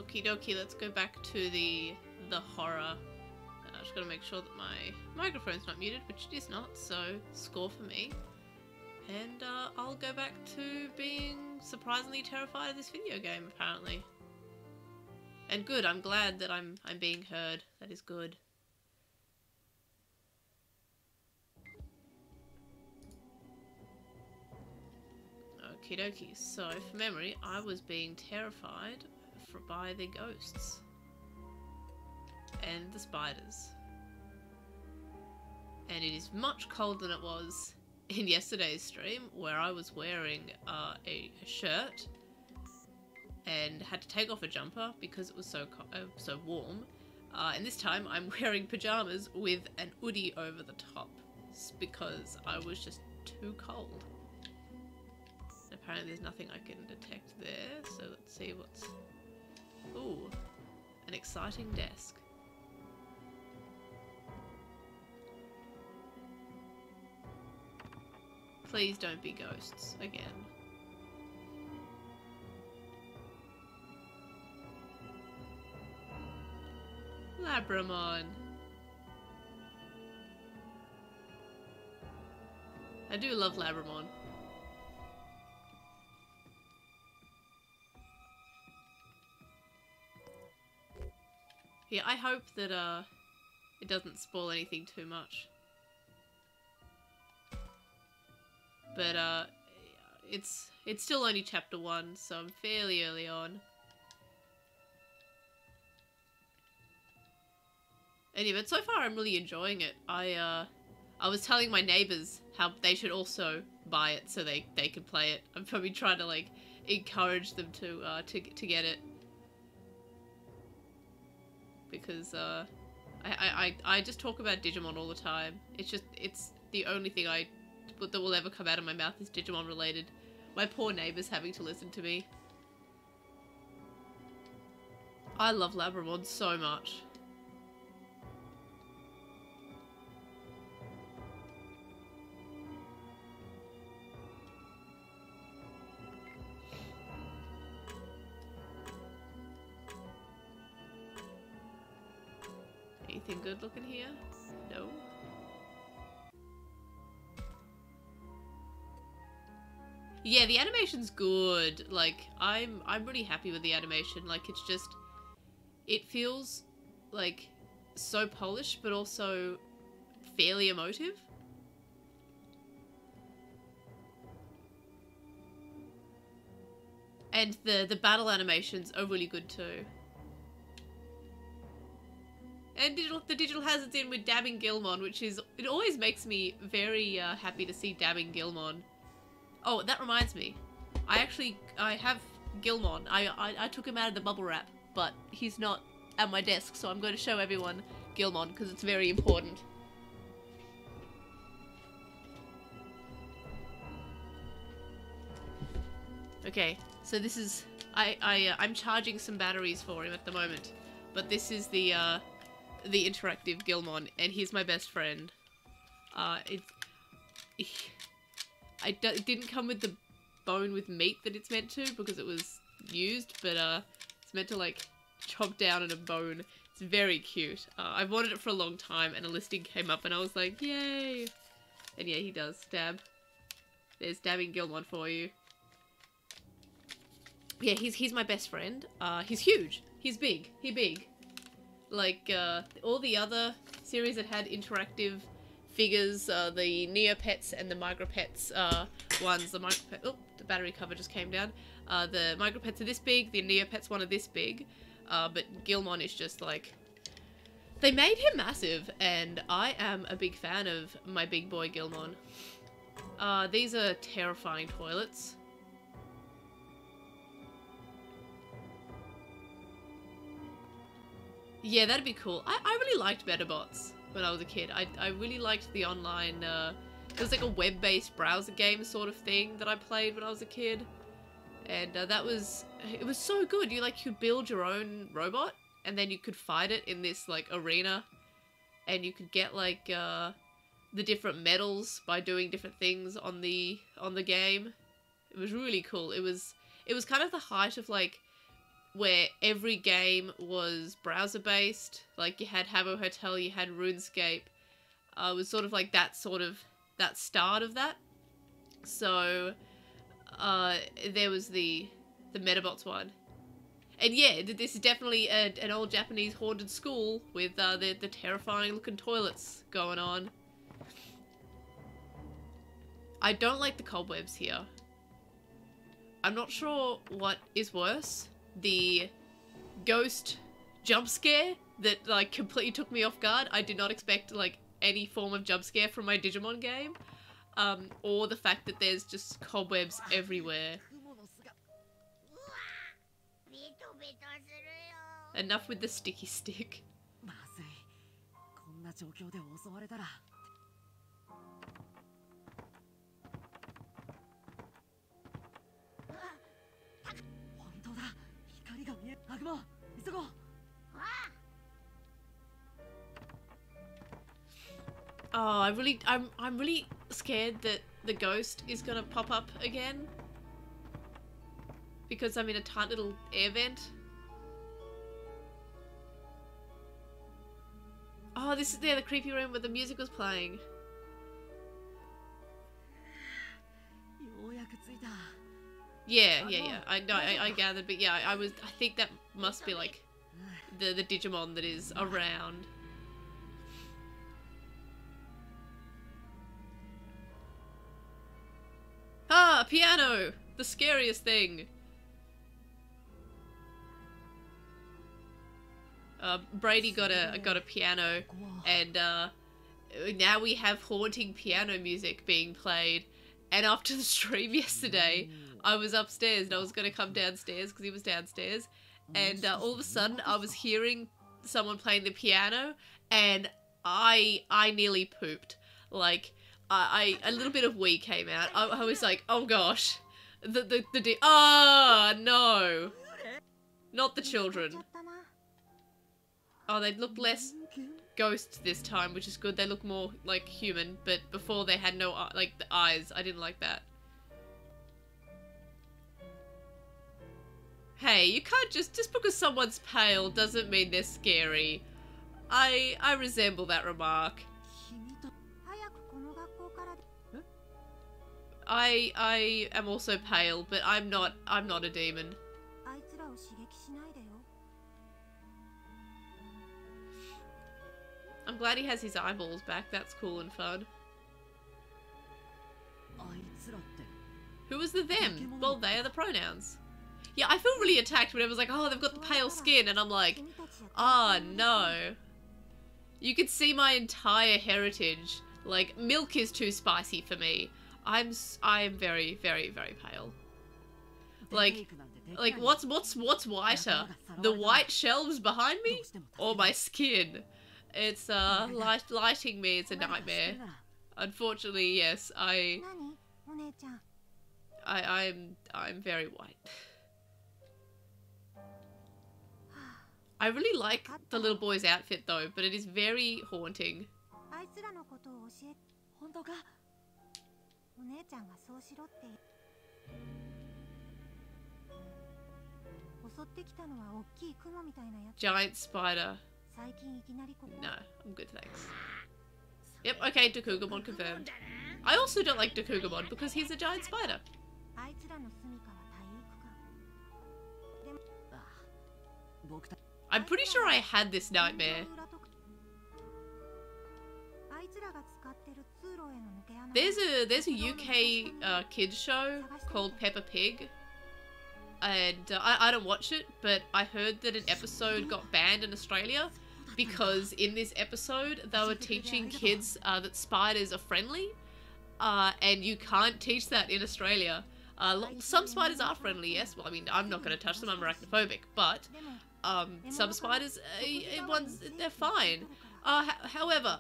Okie dokie, let's go back to the horror. I just gotta make sure that my microphone's not muted, which it is not, so score for me. And I'll go back to being surprisingly terrified of this video game, apparently. And good, I'm glad that I'm being heard. That is good. Okie dokie, so from memory, I was being terrified by the ghosts. And the spiders. And it is much colder than it was in yesterday's stream, where I was wearing a shirt and had to take off a jumper because it was so warm. And this time I'm wearing pajamas with an hoodie over the top because I was just too cold. Apparently there's nothing I can detect there, so let's see what's... Ooh, an exciting desk. Please don't be ghosts again. Labramon. I do love Labramon. Yeah, I hope that it doesn't spoil anything too much. But it's still only chapter 1, so I'm fairly early on. Anyway, but so far I'm really enjoying it. I was telling my neighbours how they should also buy it so they can play it. I'm probably trying to like encourage them to get it. Because I just talk about Digimon all the time. It's the only thing that will ever come out of my mouth is Digimon related. My poor neighbours having to listen to me. I love Labramon so much. Anything good looking here? No. Yeah, the animation's good. Like, I'm really happy with the animation. Like, it's just... It feels, like, so polished, but also fairly emotive. And the battle animations are really good too. And the digital has it in with Dabbing Gilmon, which is... It always makes me very happy to see Dabbing Gilmon. Oh, that reminds me. I have Gilmon. I took him out of the bubble wrap, but he's not at my desk, so I'm going to show everyone Gilmon, because it's very important. Okay, so this is... I'm charging some batteries for him at the moment, but this is the interactive Gilmon, and he's my best friend. It didn't come with the bone with meat that it's meant to, because it was used, but it's meant to like chop down in a bone. It's very cute. I've wanted it for a long time, and a listing came up and I was like, yay! And yeah, he does stab. There's Dabbing Gilmon for you. Yeah, he's my best friend. He's huge. He's big. He's big. Like, all the other series that had interactive figures, the Neopets and the Micropets ones, oh, the battery cover just came down. The Micropets are this big, the Neopets one are this big, but Gilmon is just like... They made him massive, and I am a big fan of my big boy Gilmon. These are terrifying toilets. Yeah, that'd be cool. I really liked Metabots when I was a kid. I really liked the online, it was like a web-based browser game sort of thing that I played when I was a kid. And it was so good. You could build your own robot, and then you could fight it in this like arena, and you could get like the different medals by doing different things on the game. It was really cool. It was kind of the height of like where every game was browser-based. Like, you had Habbo Hotel, you had RuneScape. It was sort of like that start of that. So, there was the Metabots one. And yeah, this is definitely an old Japanese haunted school with the terrifying looking toilets going on. I don't like the cobwebs here. I'm not sure what is worse. The ghost jump scare that like completely took me off guard. I did not expect like any form of jump scare from my Digimon game. Or the fact that there's just cobwebs everywhere. Enough with the sticky stick. Oh, I'm really scared that the ghost is gonna pop up again. Because I'm in a tight little air vent. Oh, this is the creepy room where the music was playing. Yeah. I know, I gathered, but yeah, I think that must be like the Digimon that is around. Ah, a piano! The scariest thing. Brady got a piano, and now we have haunting piano music being played. And after the stream yesterday, I was upstairs and I was gonna come downstairs because he was downstairs, and all of a sudden I was hearing someone playing the piano, and I nearly pooped. Like a little bit of wee came out. I was like, oh gosh, oh no, not the children. Oh, they look less ghost this time, which is good. They look more like human, but before they had no like the eyes. I didn't like that. Hey, you can't just because someone's pale doesn't mean they're scary. I resemble that remark. I am also pale, but I'm not a demon. I'm glad he has his eyeballs back. That's cool and fun. Who was the them? Well, they are the pronouns. Yeah, I feel really attacked when it was like, oh, they've got the pale skin, and I'm like, oh no. You could see my entire heritage. Like, milk is too spicy for me. I'm very, very, very pale. Like what's whiter? The white shelves behind me, or my skin? It's lighting me. It's a nightmare. Unfortunately, yes. I'm very white. I really like the little boy's outfit though, but it is very haunting. Giant spider. No, I'm good, thanks. Yep, okay, Dakugumon confirmed. I also don't like Dakugumon because he's a giant spider. I'm pretty sure I had this nightmare. There's a UK kids show called Peppa Pig, and I don't watch it, but I heard that an episode got banned in Australia because in this episode they were teaching kids that spiders are friendly, and you can't teach that in Australia. Some spiders are friendly, yes. Well, I mean, I'm not going to touch them. I'm arachnophobic, but some spiders, they're fine. However,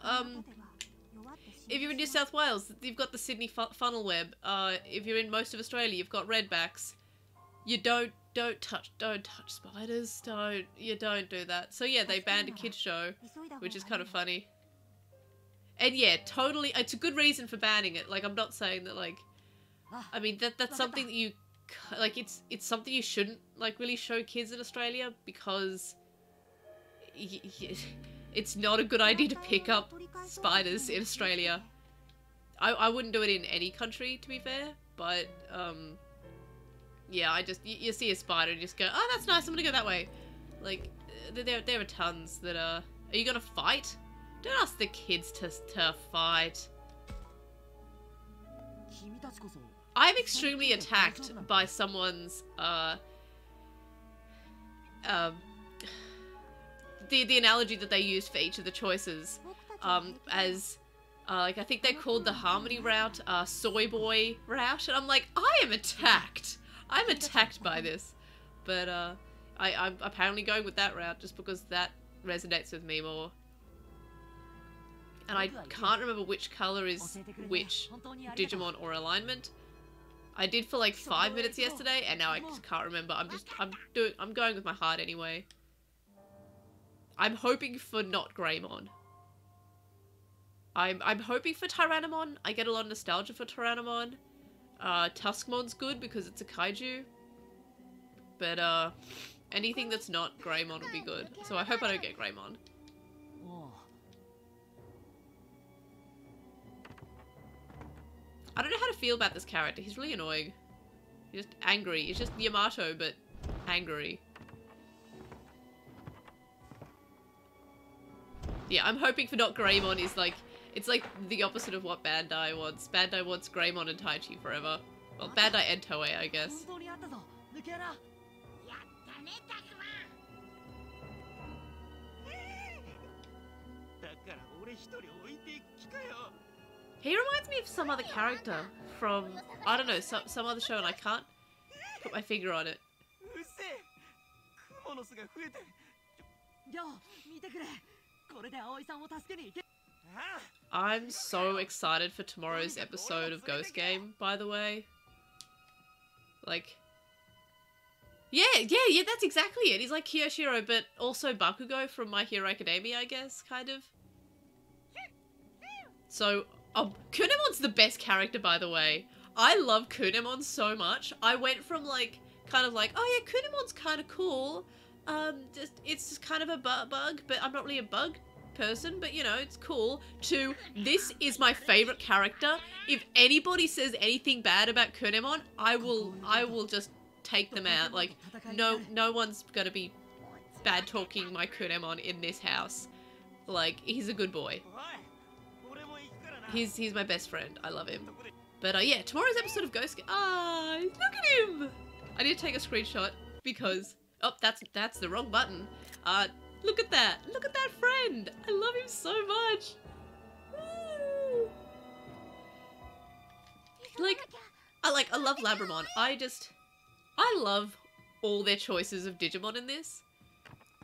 if you're in New South Wales, you've got the Sydney funnel web. If you're in most of Australia, you've got redbacks. You don't touch spiders. You don't do that. So yeah, they banned a kids show, which is kind of funny. And yeah, totally, it's a good reason for banning it. Like, I'm not saying that, like, I mean, that's something that you like, it's something you shouldn't, like, really show kids in Australia, because it's not a good idea to pick up spiders in Australia. I wouldn't do it in any country, to be fair, but, yeah, you see a spider and you just go, oh, that's nice, I'm gonna go that way. Like, there are tons that are you gonna fight? Don't ask the kids to fight. I'm extremely attacked by someone's, the analogy that they used for each of the choices, as, like, I think they called the Harmony route, Soy Boy route, and I'm like, I am attacked! I'm attacked by this. But, I'm apparently going with that route just because that resonates with me more. And I can't remember which color is which Digimon or alignment. I did for like 5 minutes yesterday, and now I just can't remember. I'm going with my heart anyway. I'm hoping for not Greymon. I'm hoping for Tyrannomon. I get a lot of nostalgia for Tyrannomon. Tuskmon's good because it's a kaiju. But anything that's not Greymon will be good. So I hope I don't get Greymon. I don't know how to feel about this character. He's really annoying. He's just angry. He's just Yamato, but angry. Yeah, I'm hoping for not Greymon is like... It's like the opposite of what Bandai wants. Bandai wants Greymon and Taichi forever. Well, Bandai and Toei, I guess. He reminds me of some other character from, I don't know, some other show, and I can't put my finger on it. I'm so excited for tomorrow's episode of Ghost Game, by the way. Like, yeah, that's exactly it. He's like Kiyoshiro, but also Bakugo from My Hero Academia, I guess, kind of. So, Kunemon's the best character, by the way. I love Kunemon so much. I went from, like, kind of like, oh yeah, Kunemon's kind of cool. It's just kind of a bug, but I'm not really a bug person, but you know, it's cool, to this is my favorite character. If anybody says anything bad about Kunemon, I will just take them out. Like, no one's gonna be bad talking my Kunemon in this house. Like, he's a good boy. He's my best friend. I love him. But yeah, tomorrow's episode of Ghost Game. Ah, look at him! I need to take a screenshot because that's the wrong button. Look at that! Look at that friend! I love him so much! Woo. I love Labramon. I love all their choices of Digimon in this.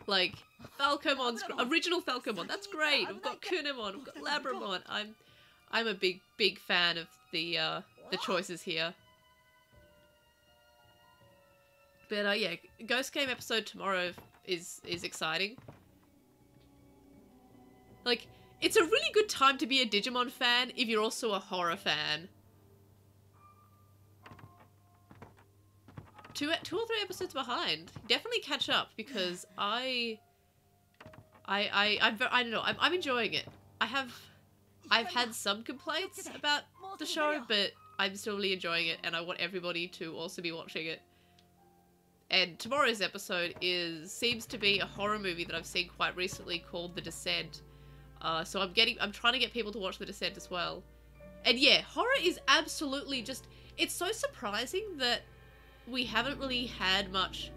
Like, Falcomon's original Falcomon, that's great! We've got Kunemon, we've got Labramon. I'm a big fan of the choices here. But yeah, Ghost Game episode tomorrow is exciting. Like, it's a really good time to be a Digimon fan if you're also a horror fan. Two or three episodes behind. Definitely catch up because I don't know. I'm enjoying it. I've had some complaints about the show, but I'm still really enjoying it, and I want everybody to also be watching it. And tomorrow's episode seems to be a horror movie that I've seen quite recently called The Descent. So I'm trying to get people to watch The Descent as well. And yeah, horror is absolutely just, it's so surprising that we haven't really had much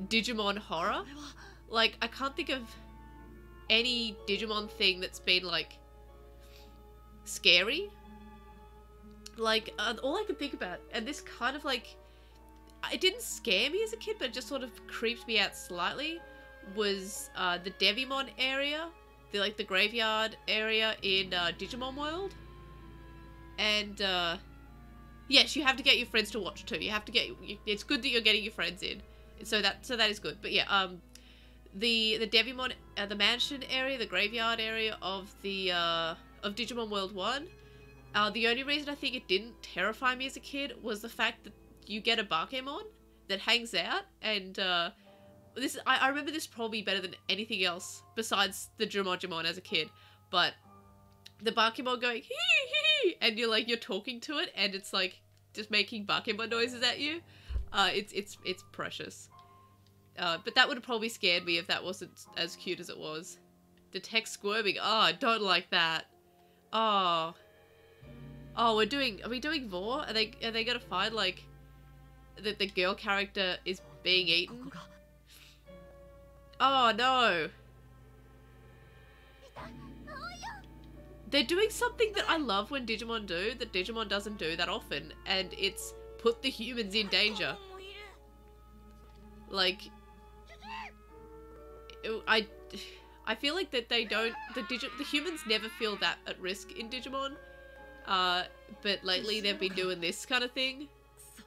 Digimon horror. Like, I can't think of any Digimon thing that's been, like, scary. Like, all I can think about, and this kind of, like, it didn't scare me as a kid, but it just sort of creeped me out slightly, was the Devimon area, the graveyard area in Digimon World. And yes, you have to get your friends to watch too. You have to get, it's good that you're getting your friends in, so that is good. But yeah, the Devimon, the mansion area, the graveyard area of the of Digimon World 1, the only reason I think it didn't terrify me as a kid was the fact that you get a Bakemon that hangs out, and I remember this probably better than anything else besides the Jumon as a kid, but the Bakemon going hee hee, and you're talking to it, and it's like just making Bakemon noises at you. It's precious. But that would have probably scared me if that wasn't as cute as it was. Detect squirming. Oh, I don't like that. Oh. Oh, are we doing Vor? Are they gonna find like that the girl character is being eaten? Oh no. They're doing something that I love when Digimon do, that Digimon doesn't do that often, and it's put the humans in danger. Like, I feel like that they don't, the humans never feel that at risk in Digimon, but lately they've been doing this kind of thing,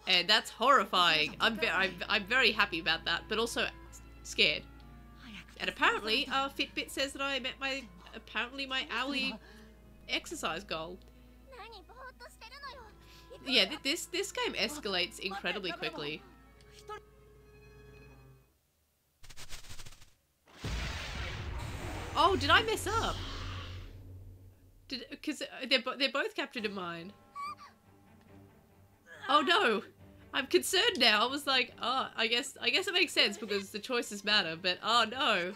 and that's horrifying. I'm very happy about that, but also scared. And apparently, Fitbit says that I met my hourly exercise goal. Yeah, this game escalates incredibly quickly. Oh, did I mess up? Because they're both captured in mine. Oh no, I'm concerned now. I was like, oh, I guess it makes sense because the choices matter. But oh no.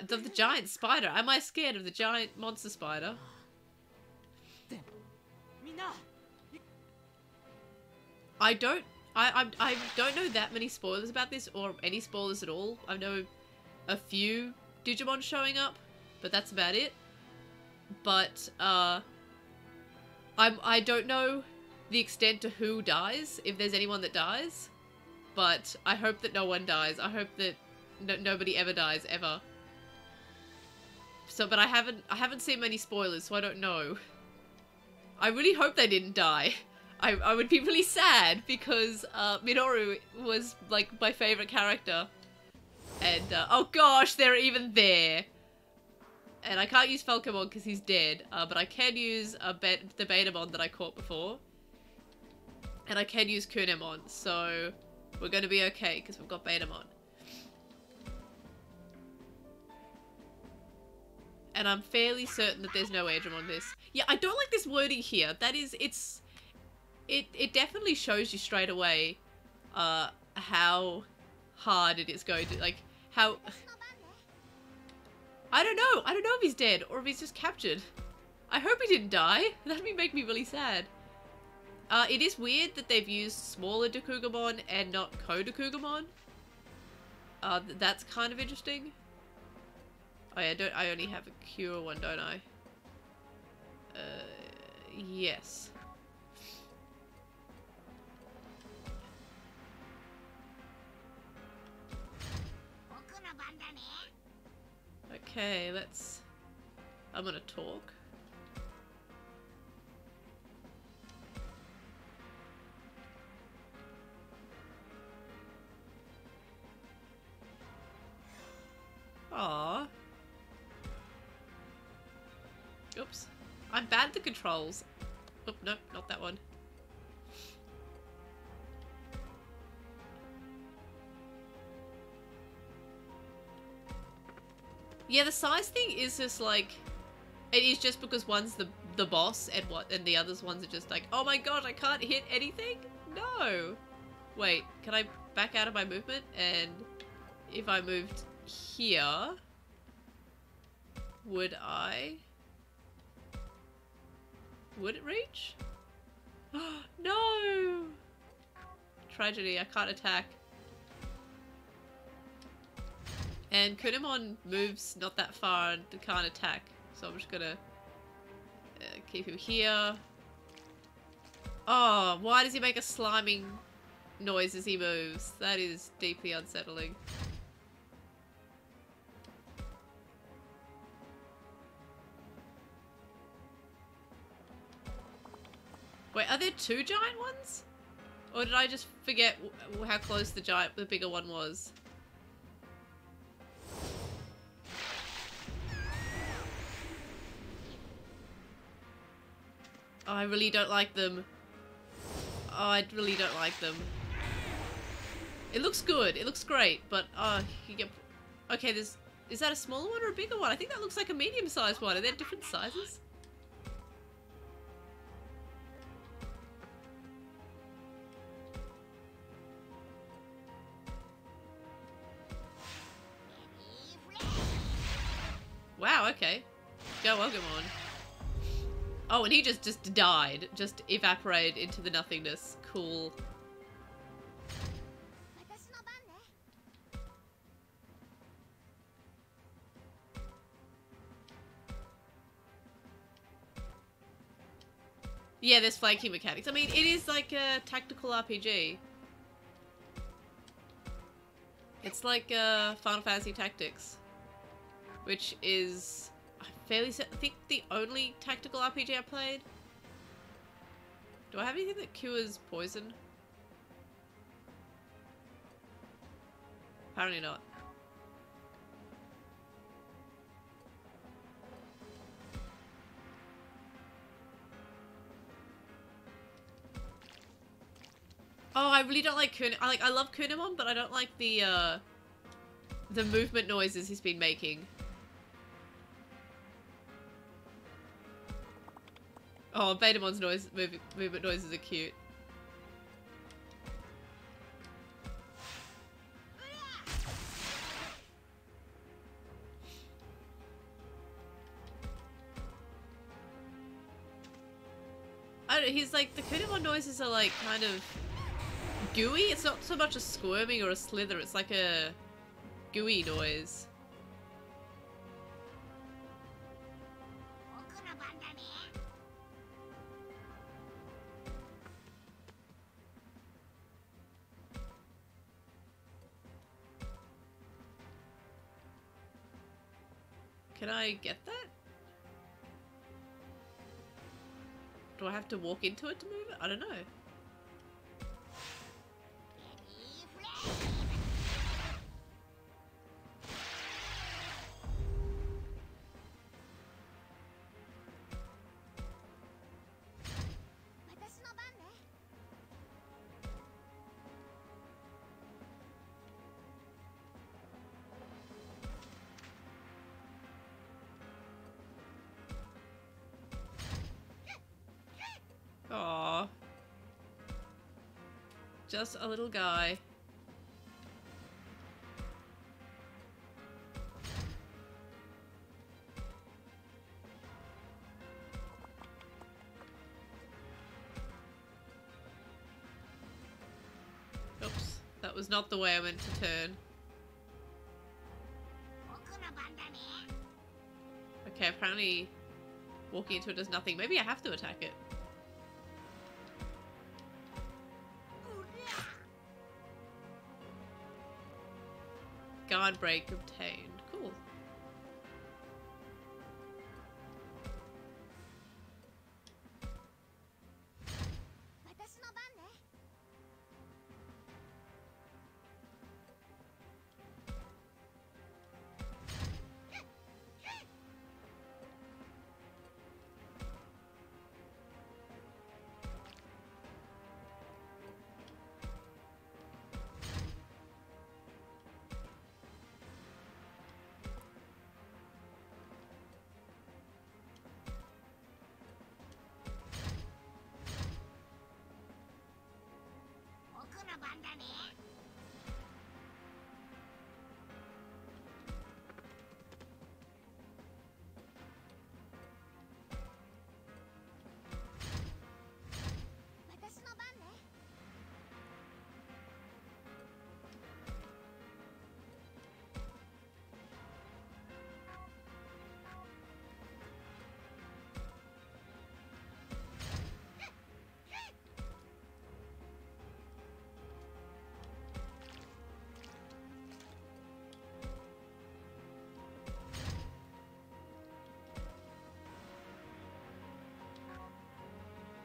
The giant spider. Am I scared of the giant monster spider? I don't know that many spoilers about this, or any spoilers at all. I know a few Digimon showing up, but that's about it. But I don't know the extent to who dies, if there's anyone that dies. But I hope that no one dies. I hope that nobody ever dies ever. So, but I haven't seen many spoilers, so I don't know. I really hope they didn't die. I would be really sad because Minoru was like my favorite character, and oh gosh, they're even there. And I can't use Falcomon because he's dead, but I can use the Betamon that I caught before, and I can use Kunemon, so we're going to be okay because we've got Betamon. And I'm fairly certain that there's no Agem on this. Yeah, I don't like this wording here. That is, it definitely shows you straight away how hard it is going to, like, how... I don't know if he's dead or if he's just captured. I hope he didn't die. That'd make me really sad. It is weird that they've used smaller Dokugamon and not Ko-Dokugamon. That's kind of interesting. Oh yeah, I only have a cure one, don't I? Yes. Okay, I'm gonna talk. Aww. Oops. I'm bad at the controls. Oh, no, not that one. Yeah, the size thing is just like... It is just because one's the boss and the other ones are just like, oh my god, I can't hit anything? No! Wait, can I back out of my movement? And if I moved here... Would it reach? No! Tragedy, I can't attack. And Kunemon moves not that far and can't attack. So I'm just gonna keep him here. Oh, why does he make a sliming noise as he moves? That is deeply unsettling. Wait, are there two giant ones? Or did I just forget how close the bigger one was? Oh, I really don't like them. Oh, I really don't like them. It looks good. It looks great, but you get... Okay, there's... Is that a smaller one or a bigger one? I think that looks like a medium-sized one. Are there different sizes? Wow, okay. Go Agumon. Oh, and he just died. Just evaporated into the nothingness. Cool. Yeah, there's flanking mechanics. I mean, it is like a tactical RPG. It's like Final Fantasy Tactics. Which is... I think the only tactical RPG I played. Do I have anything that cures poison? Apparently not. Oh, I really don't like Kun. I love Kunamon, but I don't like the movement noises he's been making. Oh, Betamon's movement noises are cute. I don't know, he's like, the Kunamon noises are like kind of gooey. It's not so much a squirming or a slither, it's like a gooey noise. Can I get that? Do I have to walk into it to move it? I don't know. Aww. Just a little guy. Oops. That was not the way I meant to turn. Okay, apparently walking into it does nothing. Maybe I have to attack it. Guard break obtained. Cool.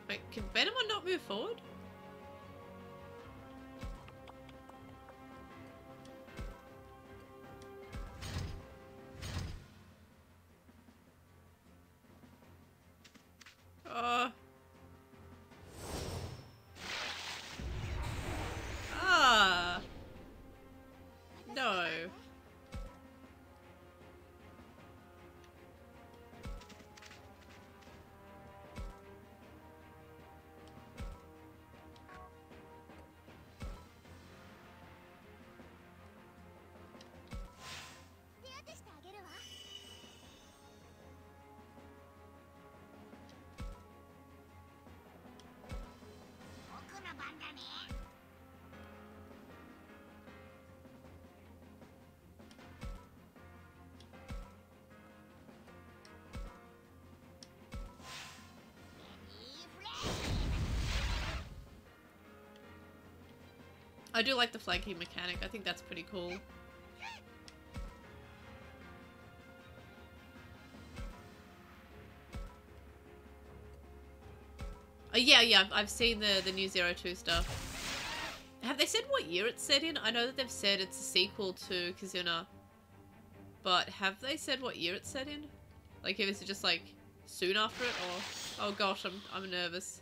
Wait, can Venomon not move forward? I do like the flanking mechanic. I think that's pretty cool. Yeah, I've seen the new 02 stuff. Have they said what year it's set in? I know that they've said it's a sequel to Kizuna. But have they said what year it's set in? Like if it's just like soon after it or... Oh gosh, I'm nervous.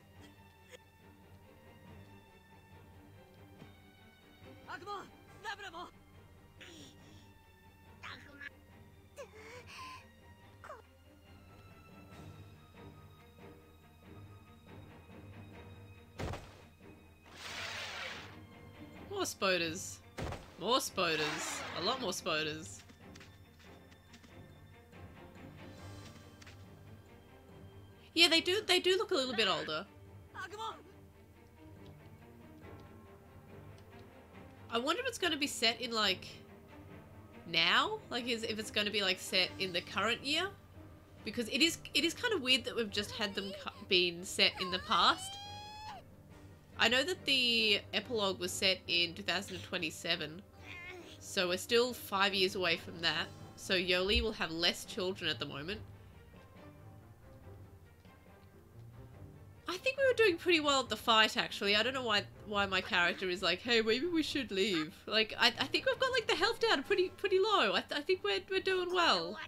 More spoders. More spoders. A lot more spoders. Yeah, they do look a little bit older. I wonder if it's going to be set in like now, like if it's going to be like set in the current year, because it is kind of weird that we've just had them being set in the past. I know that the epilogue was set in 2027, so we're still 5 years away from that. So Yoli will have less children at the moment. I think we were doing pretty well at the fight, actually. I don't know why my character is like, hey, maybe we should leave. Like, I think we've got like the health down pretty low. I think we're doing well.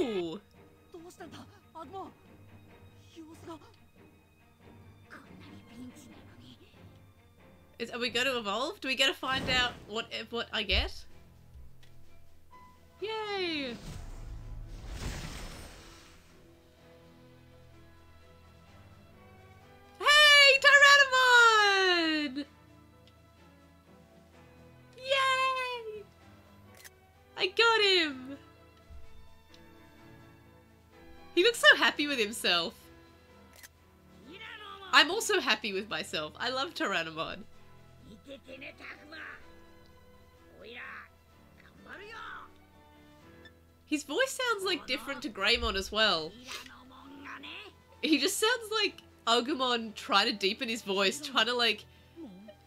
Ooh! Are we going to evolve? Do we get to find out what I get? Yay! Hey, Tyrannomon! Yay! I got him! He looks so happy with himself. I'm also happy with myself. I love Tyrannomon. His voice sounds like different to Greymon as well. He just sounds like Agumon trying to deepen his voice, trying to like,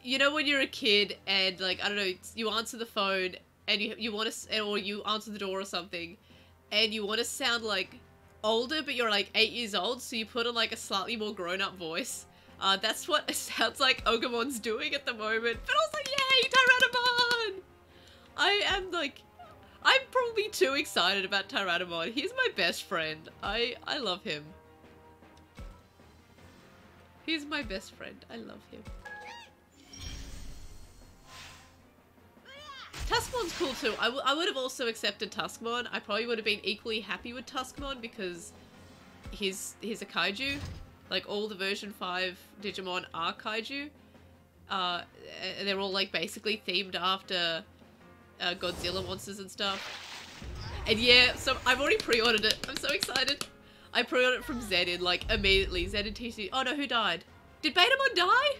you know when you're a kid and like, I don't know, you answer the phone and you want to, or you answer the door or something and you want to sound like older, but you're like 8 years old, so you put on like a slightly more grown-up voice. That's what it sounds like Ogumon's doing at the moment. But I was like, yay, Tyrannomon! I'm probably too excited about Tyrannomon. He's my best friend. I love him. He's my best friend. I love him. Tuskmon's cool too. I would have also accepted Tuskmon. I probably would have been equally happy with Tuskmon because he's a kaiju. Like all the version 5 Digimon are kaiju. And they're all like basically themed after Godzilla monsters and stuff. And yeah, so I've already pre-ordered it. I'm so excited. I pre-ordered it from Zedin like immediately. Zedin TC. Oh no, who died? Did Betamon die?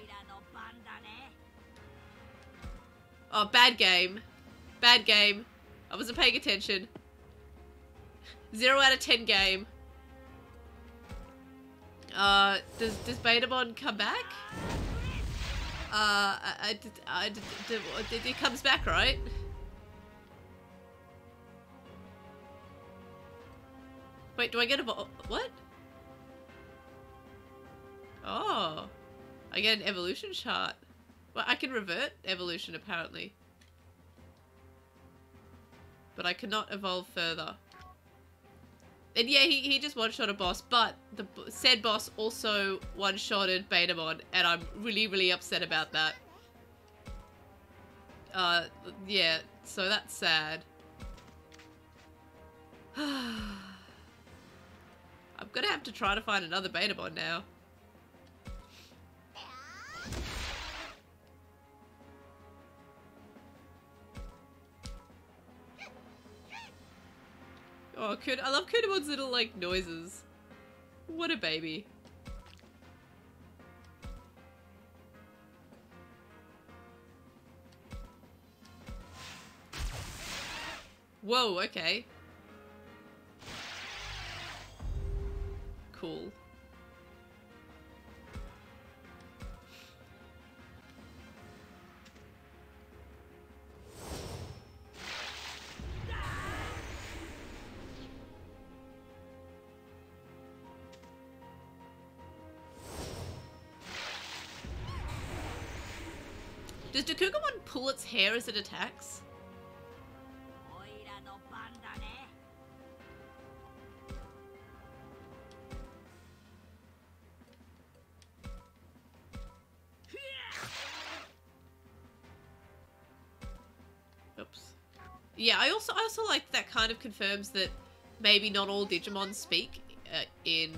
Oh, bad game. Bad game. I wasn't paying attention. 0 out of 10 game. Does Betamon come back? It comes back, right? Wait, do I get a what? Oh. I get an evolution chart. Well, I can revert evolution, apparently. But I cannot evolve further. And yeah, he just one-shot a boss, but the said boss also one-shotted Betamon, and I'm really, really upset about that. Yeah, so that's sad. I'm gonna have to try to find another Betamon now. Oh, I love Kunamon's little, like, noises. What a baby. Whoa, okay. Cool. Does Dakugumon pull its hair as it attacks? Oops. Yeah, I also like that kind of confirms that maybe not all Digimon speak in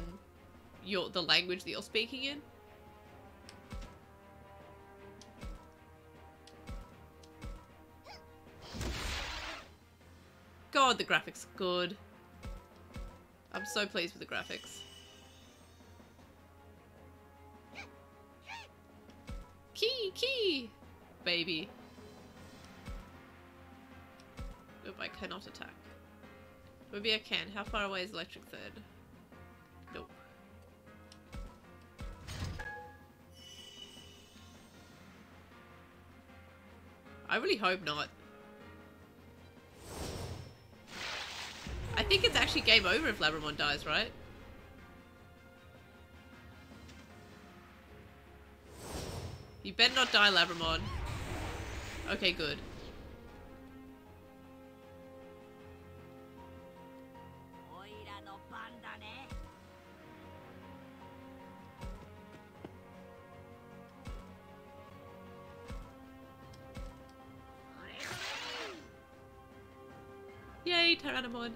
the language that you're speaking in. God, the graphics are good. I'm so pleased with the graphics. Key! Baby. Nope, I cannot attack. Maybe I can. How far away is Electric Third? Nope. I really hope not. I think it's actually game over if Labramon dies, right? You better not die, Labramon. Okay, good. Yay, Tyrannomon.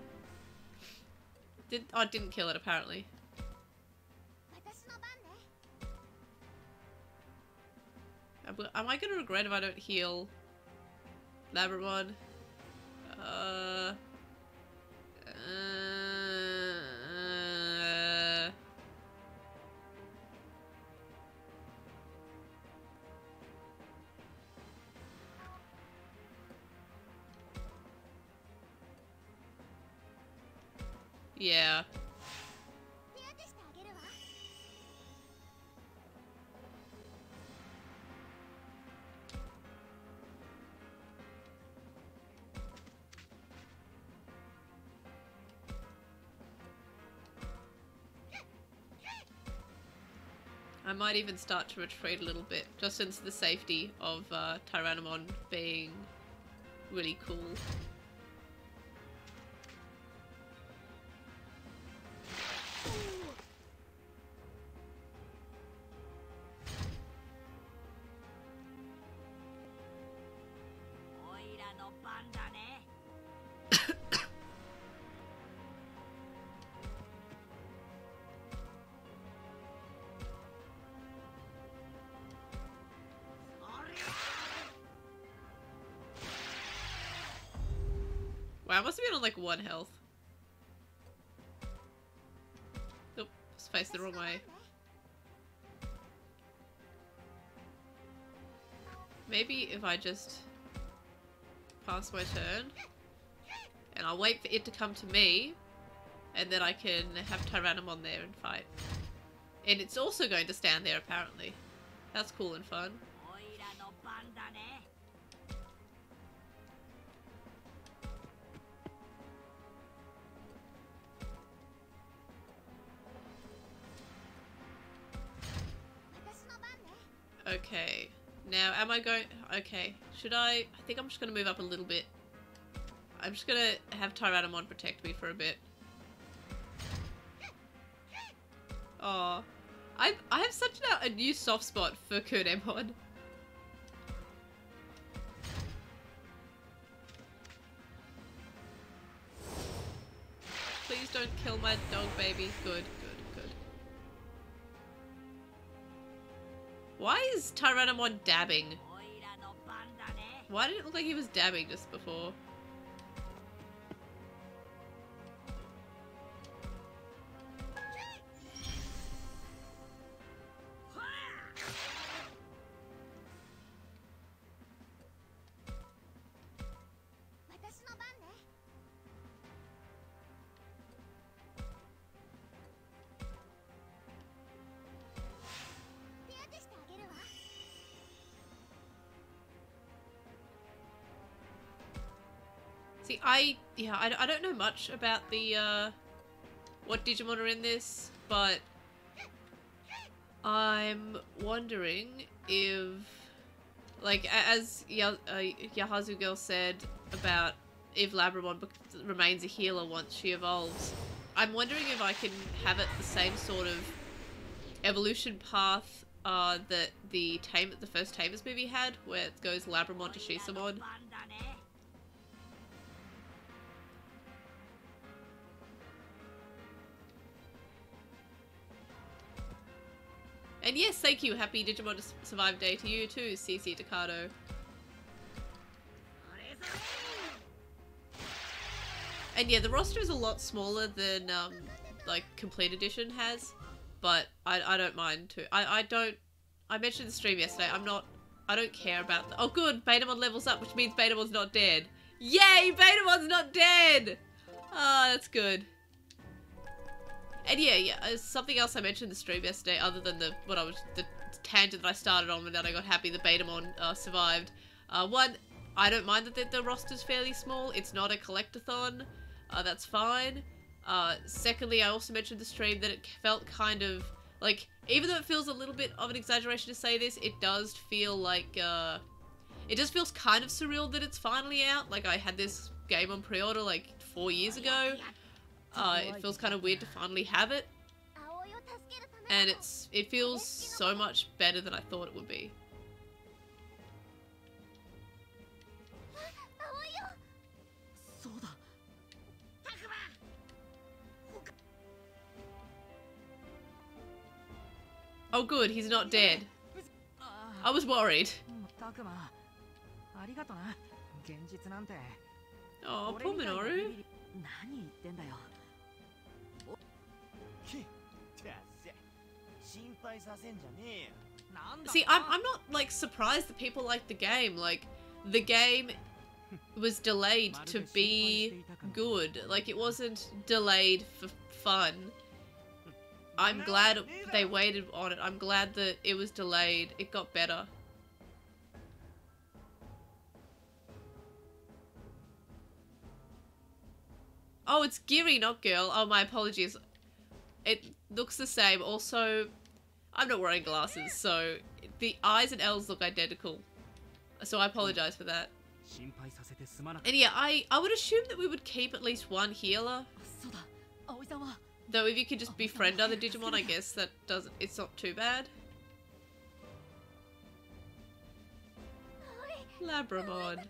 Didn't kill it, apparently. Am I gonna regret if I don't heal Labramon? Yeah. I might even start to retreat a little bit, just into the safety of Tyrannomon being really cool. Wow, I must have been on like 1 health. Nope, just faced the wrong way. Maybe if I just pass my turn, and I'll wait for it to come to me, and then I can have Tyrannomon there and fight. And it's also going to stand there, apparently. That's cool and fun. Okay, now am I going... Okay, should I think I'm just going to move up a little bit. I'm just going to have Tyrannomon protect me for a bit. Oh, I have such a new soft spot for Kunemon. Please don't kill my dog baby. Good, good, good. Why is Tyrannomon dabbing? Why did it look like he was dabbing just before? See, I don't know much about the, what Digimon are in this, but I'm wondering if, like, as Yahazu Girl said about if Labramon remains a healer once she evolves, I'm wondering if I can have it the same sort of evolution path that the first Tamers movie had, where it goes Labramon to Shisamon. And yes, thank you. Happy Digimon Survive Day to you too, CC Takado. And yeah, the roster is a lot smaller than like Complete Edition has, but I don't mind too. I mentioned in the stream yesterday. I don't care about. Oh, good. Betamon levels up, which means Betamon's not dead. Yay! Betamon's not dead. Ah, that's good. And yeah, something else I mentioned in the stream yesterday, other than the tangent that I started on, and then I got happy the Betamon survived. One, I don't mind that the roster's fairly small. It's not a collectathon. That's fine. Secondly, I also mentioned in the stream that it felt kind of like, even though it feels a little bit of an exaggeration to say this, it does feel like it just feels kind of surreal that it's finally out. Like, I had this game on pre-order like 4 years ago. It feels kind of weird to finally have it, and it feels so much better than I thought it would be. Oh good, he's not dead. I was worried. Oh, poor Minoru. See, I'm not, like, surprised that people like the game. Like, the game was delayed to be good. Like, it wasn't delayed for fun. I'm glad they waited on it. I'm glad that it was delayed. It got better. Oh, it's Giri, not girl. Oh, my apologies. It looks the same. Also, I'm not wearing glasses, so the I's and L's look identical. So I apologize for that. And yeah, I would assume that we would keep at least one healer. Though if you could just befriend other Digimon, I guess that doesn't, it's not too bad. Labramon.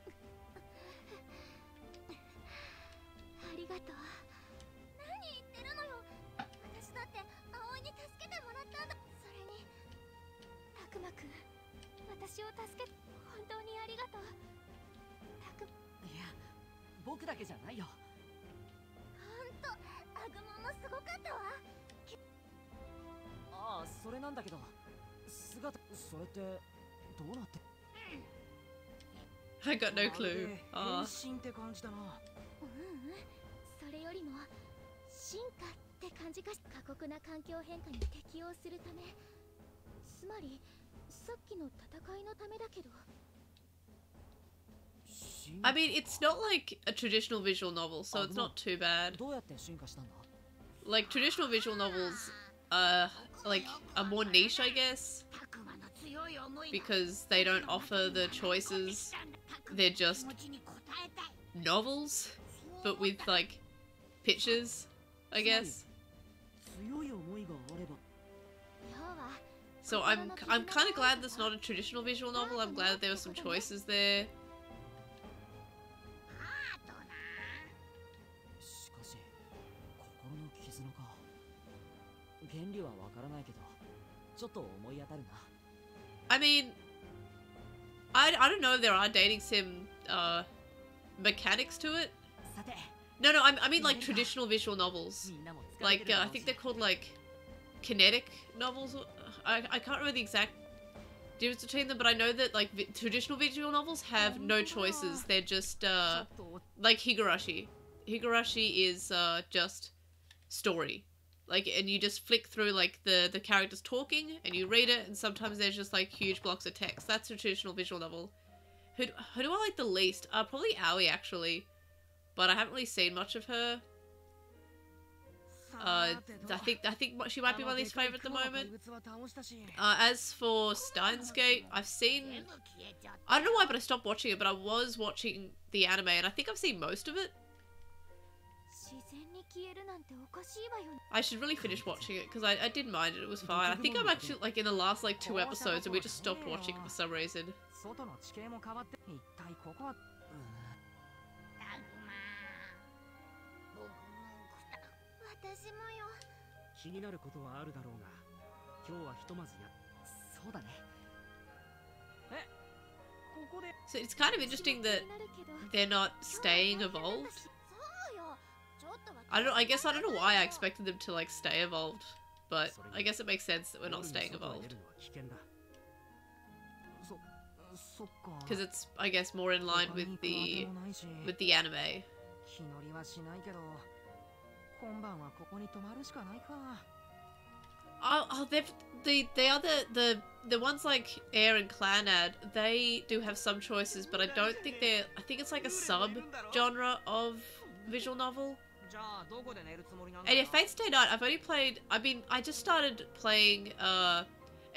I got no clue. Oh. I mean, it's not like a traditional visual novel, so it's not too bad. Like, traditional visual novels like, are more niche, I guess, because they don't offer the choices. They're just novels, but with, like, pictures, I guess. So I'm kind of glad that's not a traditional visual novel. I'm glad that there were some choices there. I mean, I don't know if there are dating sim mechanics to it. No, I mean like traditional visual novels. Like, I think they're called like kinetic novels. I can't remember the exact difference between them, but I know that like traditional visual novels have no choices. They're just like Higurashi. Higurashi is just story. Like, and you just flick through like the characters talking and you read it, and sometimes there's just like huge blocks of text. That's a traditional visual novel. Who do I like the least? Probably Aoi, actually. but I haven't really seen much of her. I think she might be my least favorite at the moment. As for Steins Gate, I've seen, I don't know why, but I stopped watching it, but I was watching the anime, and I think I've seen most of it. I should really finish watching it, because I did mind it, it was fine. I think I'm actually, like, in the last, like, 2 episodes, and we just stopped watching it for some reason. So it's kind of interesting that they're not staying evolved. I guess I don't know why I expected them to, like, stay evolved, but I guess it makes sense that we're not staying evolved. Because it's, I guess, more in line with the anime. Oh, the ones like Air and Clanad, they do have some choices, but I don't think they're, I think it's like a sub-genre of visual novel. And yeah, Fate Stay Night, I just started playing,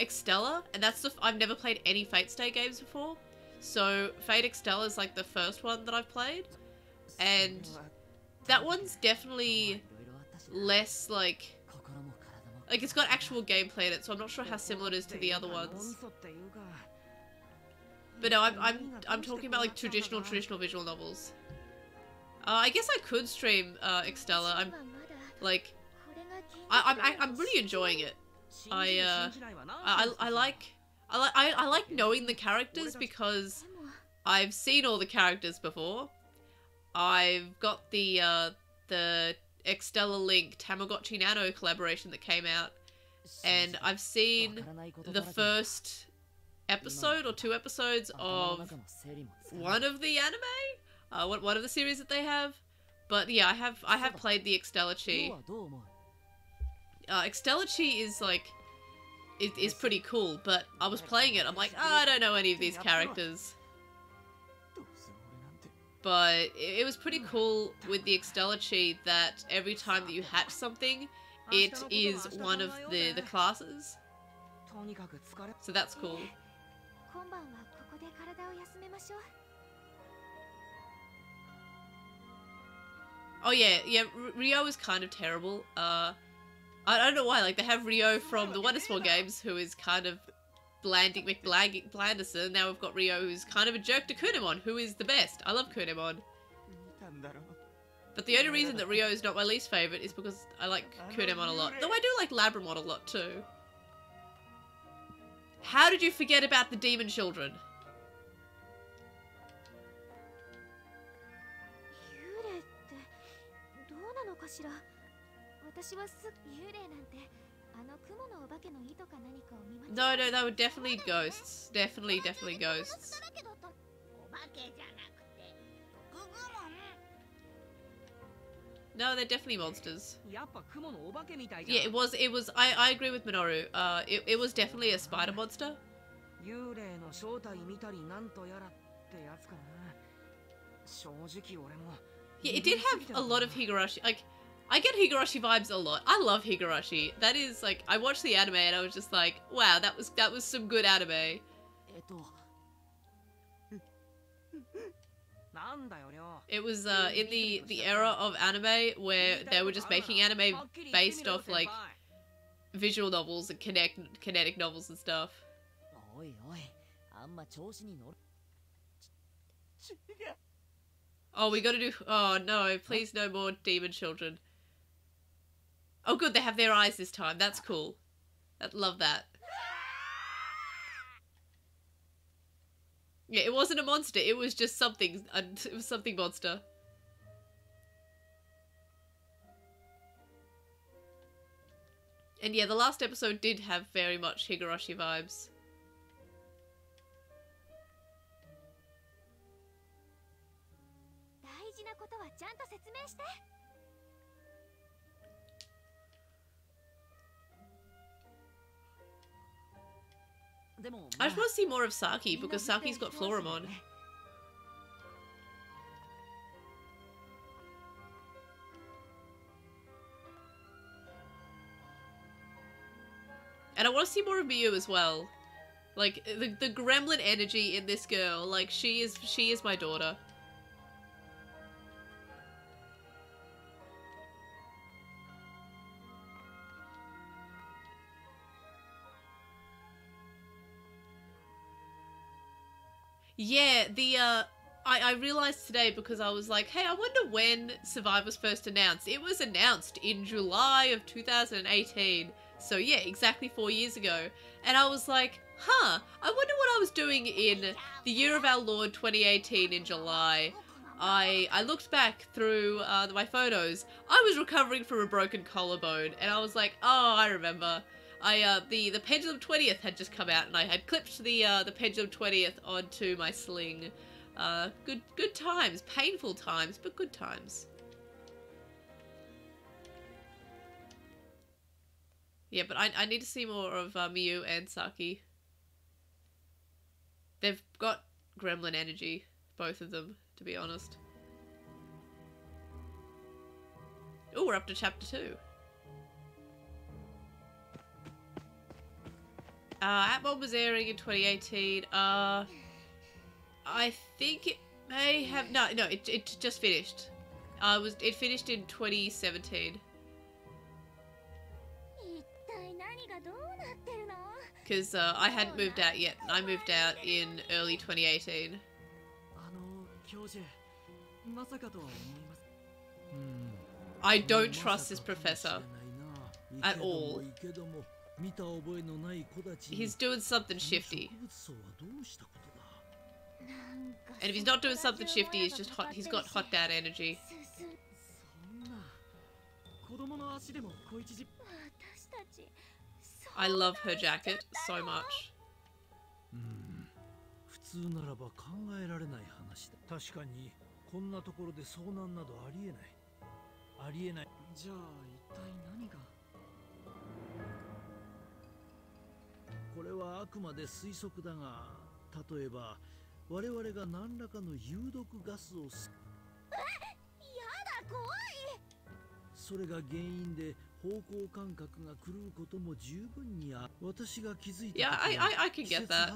Extella, and that's I've never played any Fate Stay games before. So, Fate Extella is like the first one that I've played, and that one's definitely less, like it's got actual gameplay in it, so I'm not sure how similar it is to the other ones. But no, I'm talking about, like, traditional visual novels. I guess I could stream, Extella. I'm really enjoying it. I like knowing the characters because I've seen all the characters before. I've got the Extella Link Tamagotchi Nano collaboration that came out, and I've seen the first episode or 2 episodes of one of the anime, one of the series that they have. But yeah, I have played the Extella Chi. Extella Chi is like, is pretty cool, but I was playing it, I'm like, oh, I don't know any of these characters. But it was pretty cool with the Extella Chi that every time that you hatch something, it is one of the classes. So that's cool. Oh yeah, Rio is kind of terrible. I don't know why, like, they have Rio from the Wondersport games, who is kind of Blanderson. Now we've got Rio, who's kind of a jerk to Kunemon, who is the best. I love Kunemon. But the only reason that Rio is not my least favourite is because I like Kunemon a lot. Though I do like Labramon a lot too. How did you forget about the demon children? No, they were definitely ghosts. Definitely ghosts. No, they're definitely monsters. Yeah, it was, I agree with Minoru. It was definitely a spider monster. Yeah, it did have a lot of Higurashi, like, I get Higurashi vibes a lot. I love Higurashi. That is, like, I watched the anime and I was just like, wow, that was some good anime. It was in the era of anime where they were just making anime based off, like, visual novels and kinetic novels and stuff. Oh, we gotta do, oh no, please no more demon children. Oh good, they have their eyes this time. That's cool. I love that. Yeah, it wasn't a monster. It was just something. It was something monster. And yeah, the last episode did have very much Higurashi vibes. I just want to see more of Saki, because Saki's got Floramon. And I want to see more of Miyu as well. Like, the gremlin energy in this girl, like, she is my daughter. Yeah, I realized today because I was like, hey, I wonder when Survive was first announced. It was announced in July of 2018. So yeah, exactly 4 years ago. And I was like, huh, I wonder what I was doing in the year of our Lord 2018 in July. I looked back through my photos. I was recovering from a broken collarbone, and I was like, oh, I remember. The Pendulum 20th had just come out, and I had clipped the Pendulum 20th onto my sling. Good times. Painful times, but good times. Yeah, but I need to see more of Miyu and Saki. They've got gremlin energy, both of them, to be honest. Oh, we're up to chapter 2. Atmon was airing in 2018. I think it may have... No, it just finished. It finished in 2017. Because I hadn't moved out yet. I moved out in early 2018. I don't trust this professor at all. He's doing something shifty. And if he's not doing something shifty, he's just hot. He's got hot dad energy. I love her jacket so much. Yeah, I can get that.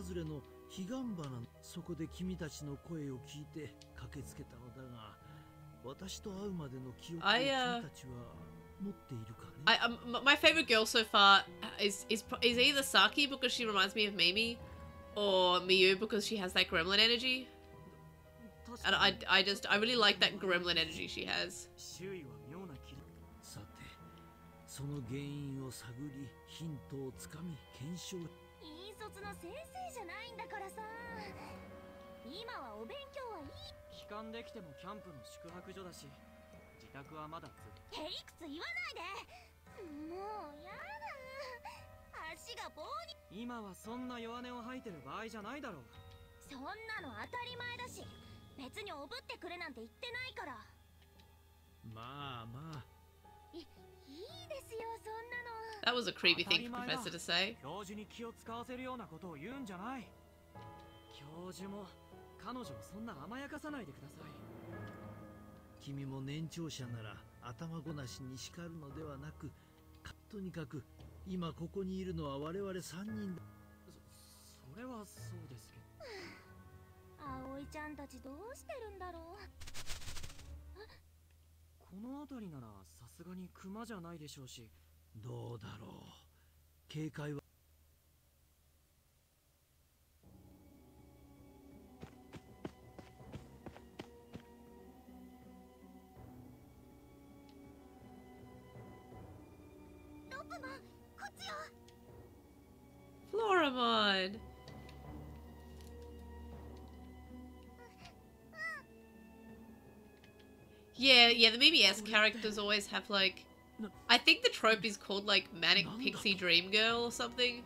My favorite girl so far is either Saki because she reminds me of Mimi, or Miyu because she has that gremlin energy. And I really like that gremlin energy she has. That was a creepy thing for Professor to say. Floramon! Yeah, the BBS characters always have like... I think the trope is called like Manic Pixie Dream Girl or something.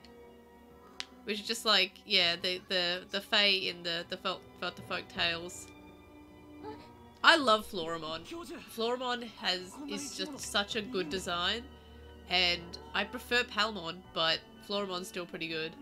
Which is just like, yeah, the Fae in the folk tales. I love Floramon. Floramon is just such a good design. And I prefer Palmon, but Floramon's still pretty good.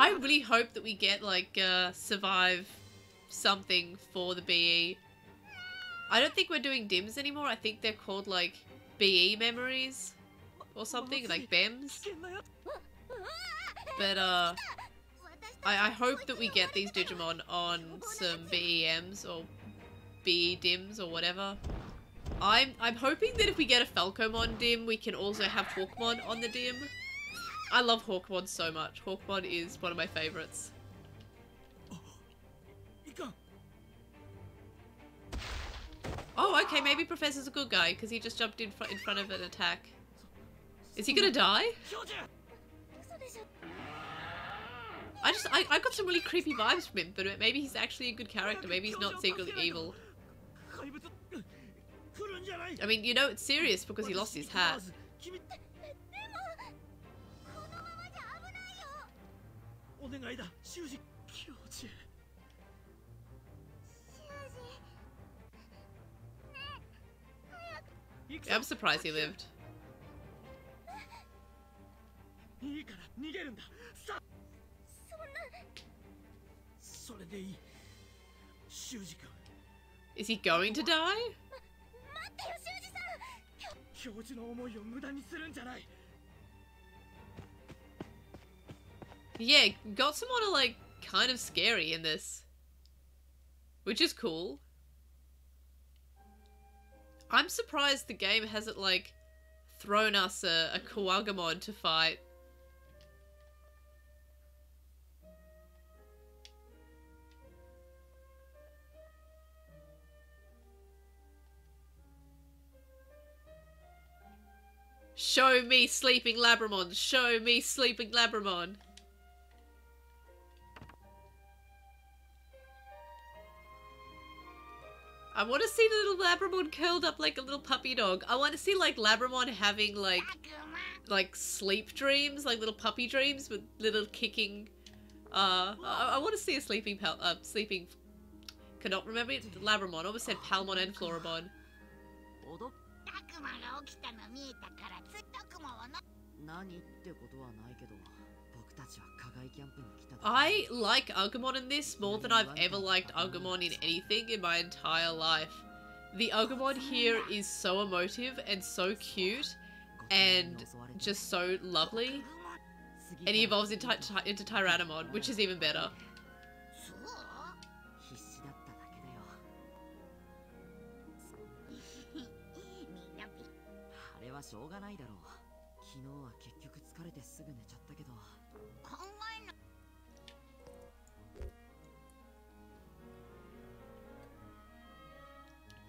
I really hope that we get like survive something for the BE. I don't think we're doing DIMs anymore. I think they're called like BE memories or something, like BEMs. But I hope that we get these Digimon on some BEMs or BE DIMs or whatever. I'm hoping that if we get a Falcomon DIM, we can also have Hawkmon on the DIM. I love Hawkmon so much. Hawkmon is one of my favorites. Oh, okay, maybe Professor's a good guy because he just jumped in front of an attack. Is he gonna die? I got some really creepy vibes from him, but maybe he's actually a good character. Maybe he's not secretly evil. I mean, you know it's serious because he lost his hat. I'm surprised he lived. Is he going to die? Yeah, Gotsumon are like kind of scary in this, which is cool. I'm surprised the game hasn't like thrown us a Kuwagamon to fight. Show me sleeping Labramon! Show me sleeping Labramon! I want to see the little Labramon curled up like a little puppy dog. I want to see like Labramon having like sleep dreams, like little puppy dreams with little kicking. I want to see a sleeping cannot remember it. Labramon. I almost said Palmon and Florabon. I like Agumon in this more than I've ever liked Agumon in anything in my entire life. The Agumon here is so emotive and so cute and just so lovely. And he evolves into Tyrannomon, which is even better.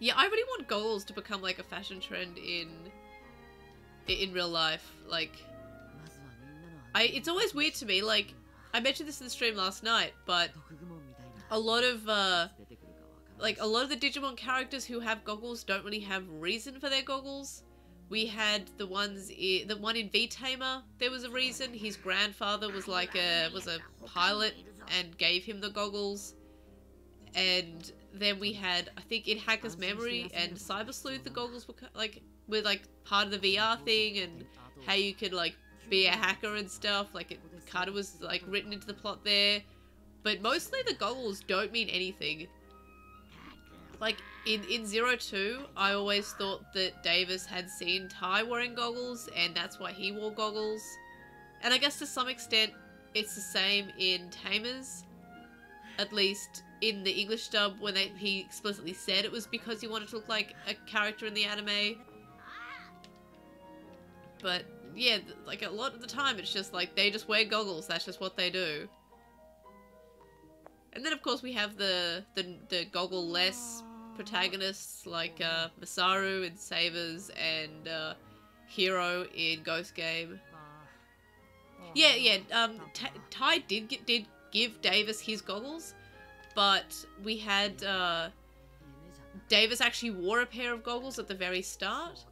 Yeah, I really want goggles to become like a fashion trend in real life. Like, it's always weird to me. Like, I mentioned this in the stream last night, but a lot of the Digimon characters who have goggles don't really have reason for their goggles. We had the one in V-Tamer. There was a reason. His grandfather was like was a pilot and gave him the goggles. And then we had, I think in Hacker's Memory and Cyber Sleuth, the goggles were like part of the VR thing and how you could like be a hacker and stuff. Like it kind of was like written into the plot there. But mostly the goggles don't mean anything. Like in 02, I always thought that Davis had seen Tai wearing goggles and that's why he wore goggles. And I guess to some extent it's the same in Tamers. At least in the English dub when he explicitly said it was because he wanted to look like a character in the anime. But yeah, like a lot of the time it's just like they just wear goggles, that's just what they do. And then of course we have the goggle-less protagonists like Masaru in Savers and Hero in Ghost Game. Yeah, Tai did give Davis his goggles, but we had, Davis actually wore a pair of goggles at the very start.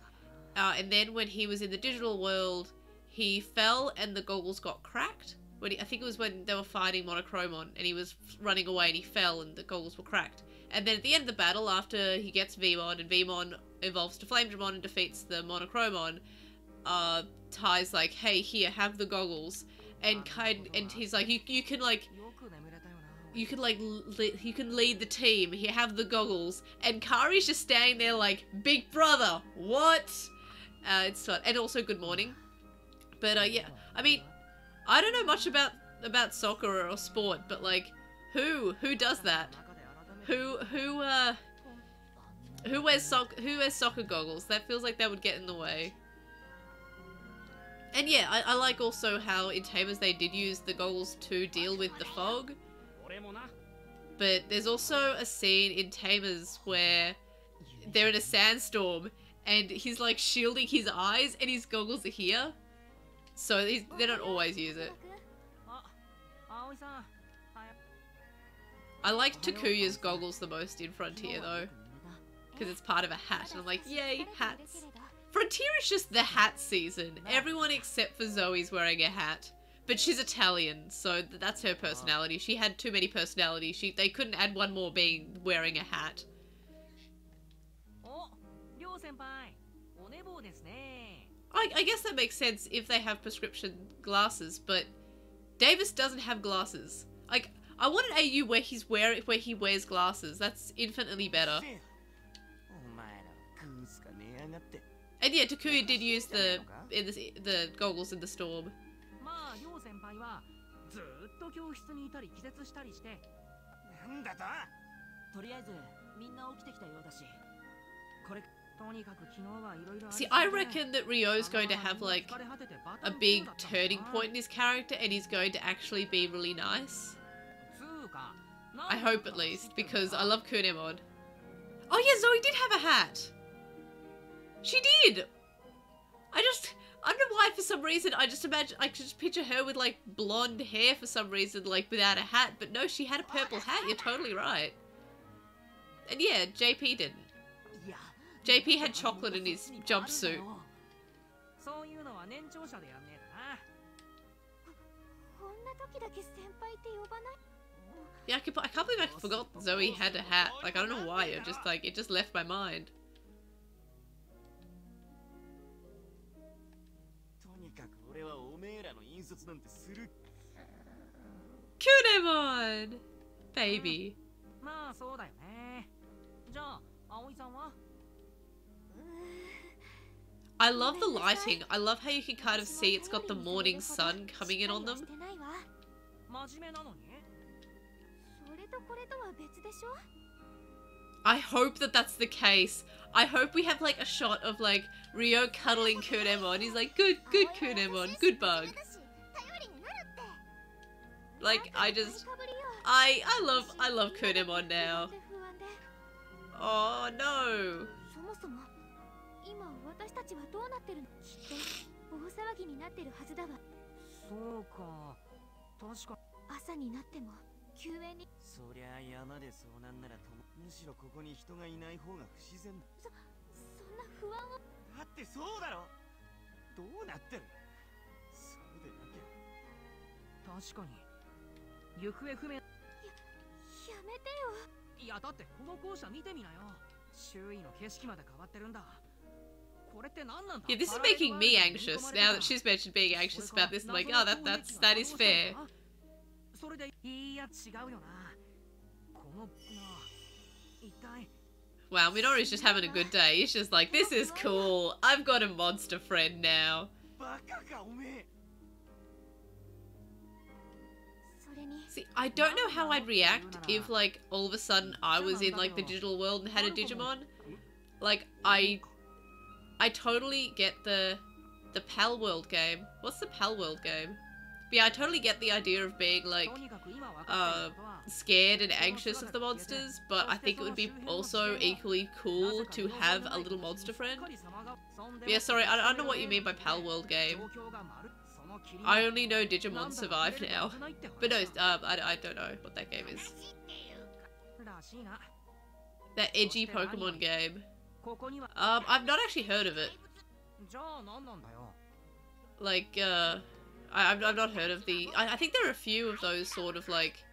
And then when he was in the digital world, he fell and the goggles got cracked. I think it was when they were fighting Monochromon and he was running away and he fell and the goggles were cracked. And then at the end of the battle, after he gets Vmon and Vmon evolves to Flamedramon and defeats the Monochromon, Ty's like, hey, here, have the goggles. And he's like, you can lead the team. Here, have the goggles. And Kari's just standing there like, big brother, what? It's fun. And also good morning. But yeah, I mean, I don't know much about soccer or sport, but like, who does that? Who wears soccer goggles? That feels like that would get in the way. And yeah, I like also how in Tamers they did use the goggles to deal with the fog. But there's also a scene in Tamers where they're in a sandstorm and he's like shielding his eyes and his goggles are here. So they don't always use it. I like Takuya's goggles the most in Frontier though, because it's part of a hat and I'm like, yay, hats. Frontier is just the hat season. Everyone except for Zoe's wearing a hat. But she's Italian, so that's her personality. She had too many personalities. They couldn't add one more being wearing a hat. I guess that makes sense if they have prescription glasses, but Davis doesn't have glasses. Like, I want an AU where he wears glasses. That's infinitely better. And yeah, Takuya did use the goggles in the storm. See, I reckon that Ryo's going to have like a big turning point in his character and he's going to actually be really nice. I hope at least, because I love Kunemon. Oh yeah, Zoe did have a hat! She did! I don't know why for some reason I just picture her with like blonde hair for some reason, like without a hat, but no, she had a purple hat, you're totally right. And yeah, JP didn't. JP had chocolate in his jumpsuit. Yeah, I can't believe I forgot Zoe had a hat. Like, I don't know why, it just left my mind. Kunemon! Baby. I love the lighting. I love how you can kind of see it's got the morning sun coming in on them. I hope that that's the case. I hope we have like a shot of like Ryo cuddling Kunemon. He's like, good Kunemon, good bug. Like, I love Kunemon now. Oh no. Yeah, this is making me anxious now that she's mentioned being anxious about this. I'm like, oh, that is fair. Wow, Minori's just having a good day. He's just like, this is cool. I've got a monster friend now. See, I don't know how I'd react if, like, all of a sudden I was in, like, the digital world and had a Digimon. Like, I totally get the Pal World game. What's the Pal World game? But yeah, I totally get the idea of being, like, scared and anxious of the monsters, but I think it would be also equally cool to have a little monster friend. But yeah, sorry, I don't know what you mean by Pal World game. I only know Digimon Survive now. But no, I don't know what that game is. That edgy Pokemon game. I've not actually heard of it. Like, I've not heard of the... I think there are a few of those sort of, like,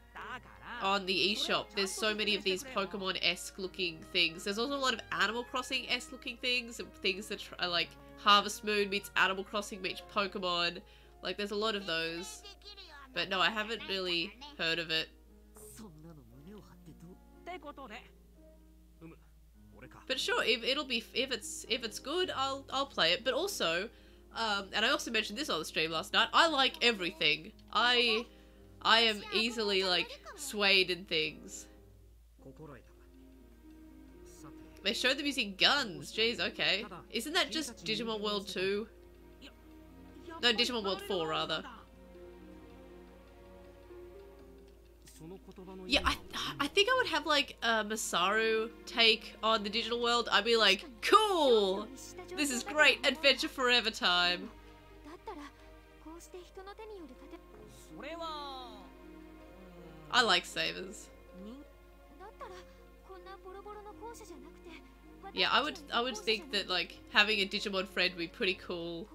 on the eShop. There's so many of these Pokemon-esque looking things. There's also a lot of Animal Crossing-esque looking things, and things that are, like, Harvest Moon meets Animal Crossing meets Pokemon. Like, there's a lot of those. But no, I haven't really heard of it. But sure, if it's good, I'll play it. But also, and I also mentioned this on the stream last night, I like everything. I am easily, like, swayed in things. They showed them using guns. Jeez, okay. Isn't that just Digimon World 2? No, Digimon World 4, rather. Yeah, I think I would have, like, a Masaru take on the digital world. I'd be like, cool! This is great adventure forever time. I like Savers. Yeah, I would think that, like, having a Digimon friend would be pretty cool.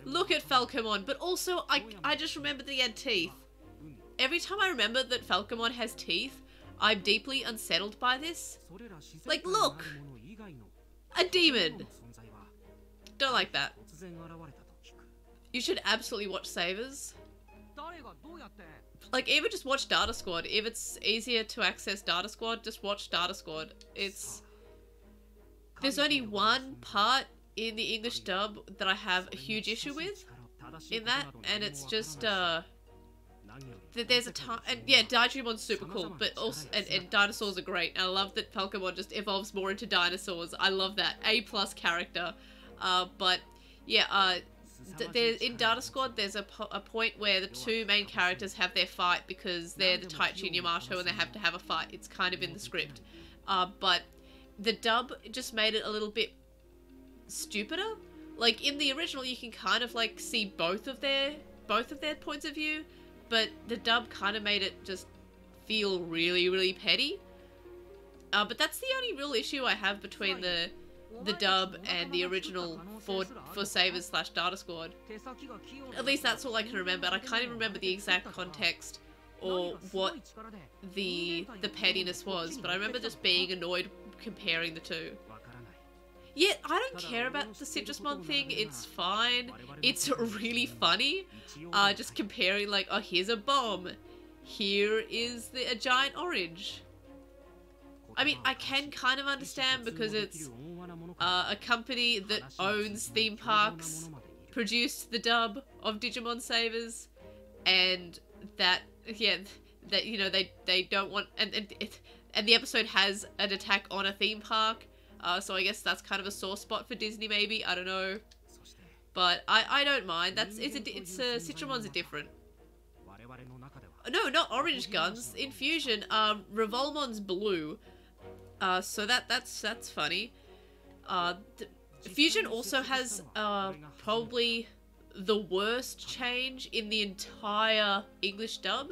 Look at Falcomon, but also I just remembered that he had teeth. Every time I remember that Falcomon has teeth, I'm deeply unsettled by this. Like, look! A demon! Don't like that. You should absolutely watch Savers. Like, even just watch Data Squad. If it's easier to access Data Squad, just watch Data Squad. There's only one part in the English dub that I have a huge issue with in that, and it's just that there's a time, and yeah, Digimon's super cool, but also and dinosaurs are great, and I love that Falcomon just evolves more into dinosaurs. I love that. A+ character. But yeah, in Data Squad there's a point where the two main characters have their fight because they're the Taichi and Yamato and they have to have a fight. It's kind of in the script. But the dub just made it a little bit stupider. Like, in the original you can kind of, like, see both of their points of view, but the dub kind of made it just feel really, really petty. But that's the only real issue I have between the dub and the original for Savers / Data Squad. At least that's all I can remember, and I can't even remember the exact context or what the pettiness was, but I remember just being annoyed comparing the two. Yeah, I don't care about the Citrusmon thing, it's fine. It's really funny. Just comparing, like, oh, here's a bomb. Here is a giant orange. I mean, I can kind of understand because it's a company that owns theme parks produced the dub of Digimon Savers, and that, yeah, that, you know, they don't want, and the episode has an attack on a theme park. So I guess that's kind of a sore spot for Disney, maybe. I don't know. But I don't mind. Citramon's are different. No, not orange guns. In Fusion, Revolmon's blue. So that's funny. Fusion also has probably the worst change in the entire English dub.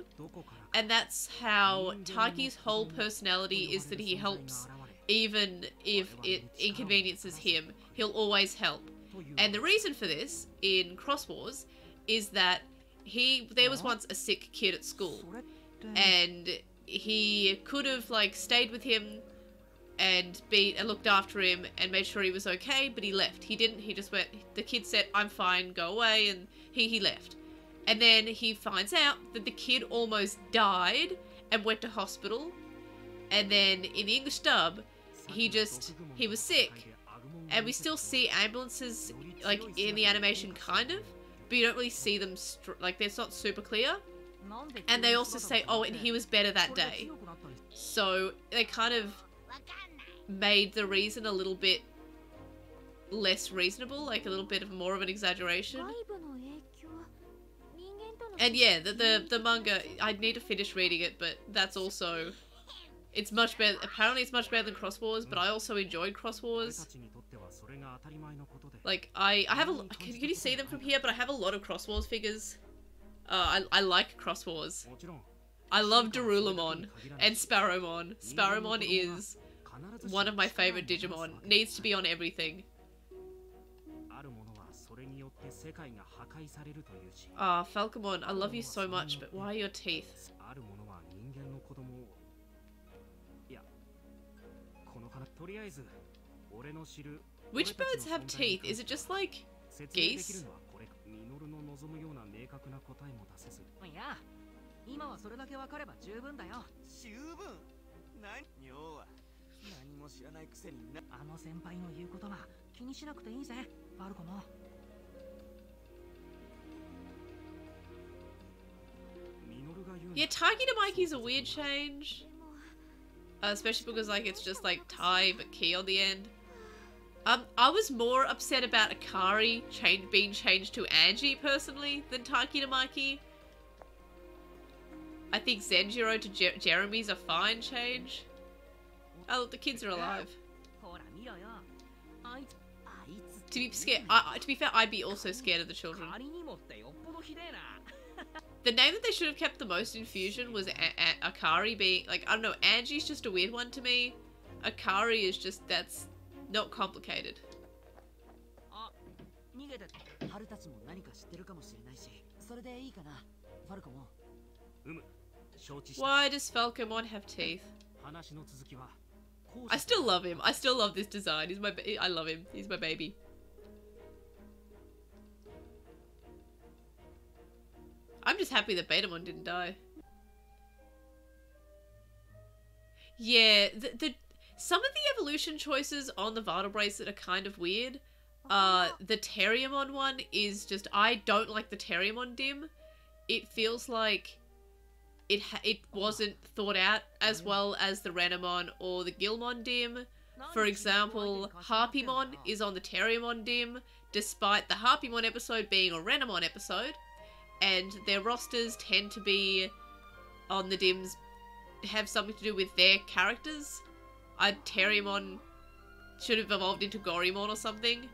And that's how Taiki's whole personality is that he helps. Even if it inconveniences him, he'll always help. And the reason for this, in Cross Wars, is that there was once a sick kid at school. And he could have, like, stayed with him and looked after him and made sure he was okay, but he left. He didn't, he just went, the kid said, I'm fine, go away, and he left. And then he finds out that the kid almost died and went to hospital. And then in the English dub, he was sick, and we still see ambulances, like, in the animation, kind of, but you don't really see them, like, it's not super clear, and they also say, oh, and he was better that day, so they kind of made the reason a little bit less reasonable, like, a little bit of more of an exaggeration. And yeah, the manga, I need to finish reading it, but that's also... It's much better. Apparently, it's much better than Cross Wars, but I also enjoyed Cross Wars. Like, I have a. Can you see them from here? But I have a lot of Cross Wars figures. I like Cross Wars. I love Darulamon and Sparrowmon. Sparrowmon is one of my favorite Digimon. Needs to be on everything. Ah, Falcomon, I love you so much, but why are your teeth? Which birds have teeth? Is it just like geese? Yeah, Taiki to Mikey's a weird change. Especially because like it's just like Tai but Key on the end. I was more upset about Akari being changed to Angie personally than Taiki to Mikey. I think Zenjiro to Jeremy's a fine change. Oh, look, the kids are alive. To be scared, to be fair, I'd be also scared of the children. The name that they should have kept the most in Fusion was Akari being, like, I don't know, Angie's just a weird one to me. Akari is just, that's not complicated. Why does Falcomon have teeth? I still love him. I still love this design. I love him. He's my baby. I'm just happy that Betamon didn't die. Yeah, some of the evolution choices on the Vital Bracelet are kind of weird. The Terriermon one is just, I don't like the Terriermon dim. It feels like it wasn't thought out as well as the Renamon or the Gilmon dim. For example, Harpymon is on the Terriermon dim, despite the Harpymon episode being a Renamon episode. And their rosters tend to be on the dims, have something to do with their characters. Terriermon should have evolved into Gorymon or something.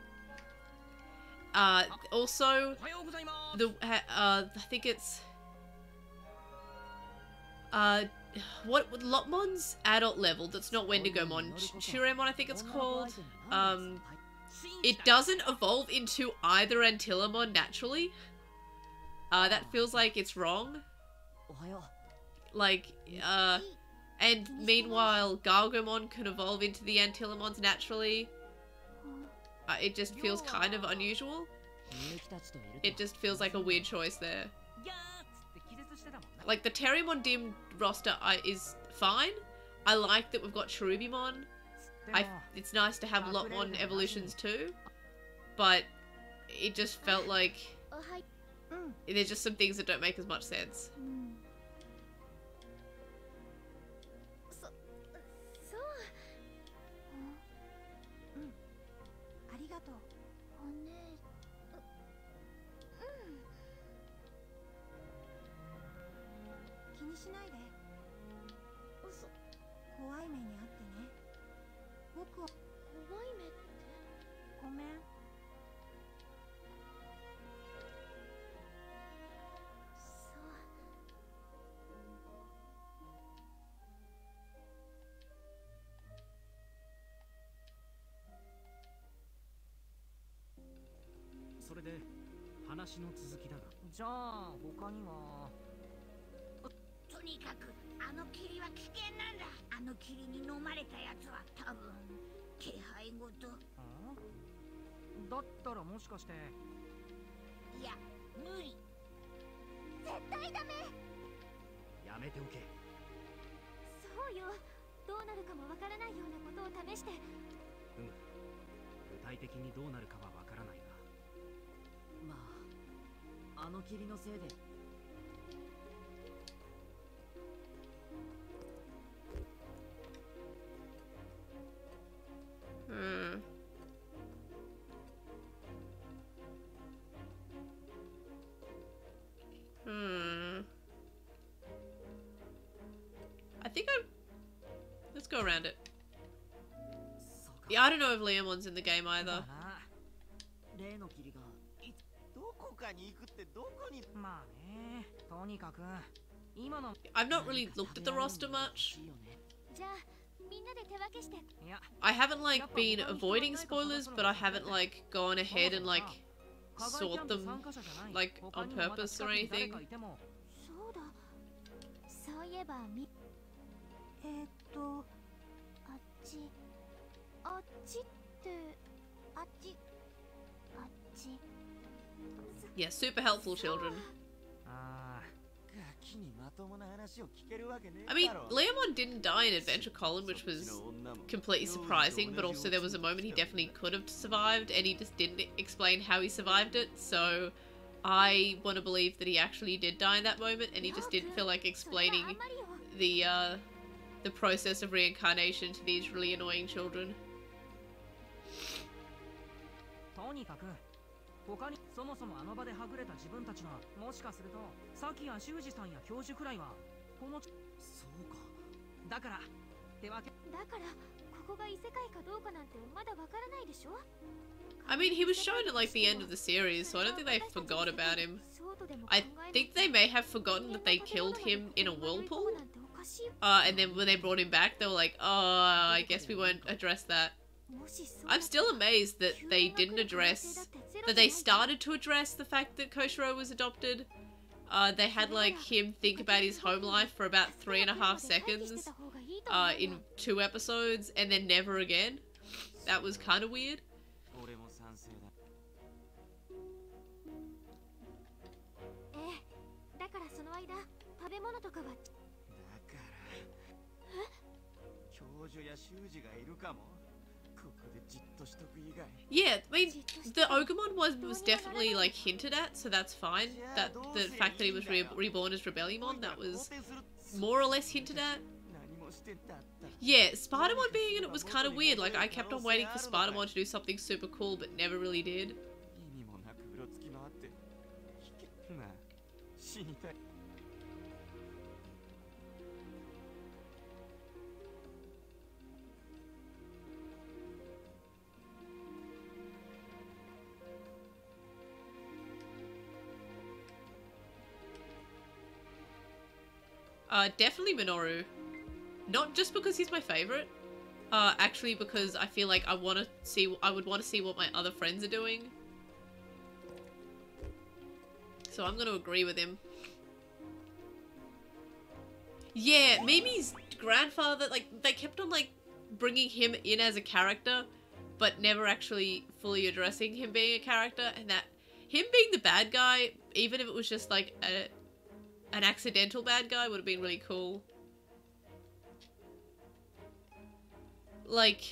Also, I think it's what Lopmon's adult level that's not Wendigomon, Shuremon I think it's called. It doesn't evolve into either Antilamon naturally. That feels like it's wrong. Like, and meanwhile, Gargomon can evolve into the Antilamons naturally. It just feels kind of unusual. It just feels like a weird choice there. Like, the Terriermon dim roster is fine. I like that we've got Cherubimon. It's nice to have Lopmon evolutions too. But it just felt like there's just some things that don't make as much sense. I think let's go around it. Yeah, I don't know if Leomon's in the game either. I've not really looked at the roster much. I haven't like been avoiding spoilers, but I haven't like gone ahead and like sort them like on purpose or anything. Yeah, super helpful children. I mean, Leomon didn't die in Adventure Colin, which was completely surprising, but also there was a moment he definitely could have survived, and he just didn't explain how he survived it, so I want to believe that he actually did die in that moment, and he just didn't feel like explaining the process of reincarnation to these really annoying children. I mean, he was shown at like the end of the series, so I don't think they forgot about him. I think they may have forgotten that they killed him in a whirlpool. And then when they brought him back, they were like, oh, I guess we won't address that. I'm still amazed that they didn't address, that they started to address the fact that Koshiro was adopted. They had like him think about his home life for about 3.5 seconds in 2 episodes, and then never again. That was kind of weird. Yeah, I mean, the Ogremon was definitely like hinted at, so that's fine. That the fact that he was reborn as Rebellionmon, that was more or less hinted at. Yeah, Spider-Man being in it was kind of weird. Like, I kept on waiting for Spider-Man to do something super cool, but never really did. Definitely Minoru. Not just because he's my favorite, actually because I feel like I would want to see what my other friends are doing. So I'm gonna agree with him. Yeah, Mimi's grandfather, like, they kept on, like, bringing him in as a character, but never actually fully addressing him being a character, and that him being the bad guy, even if it was just, like, an accidental bad guy, would have been really cool. Like,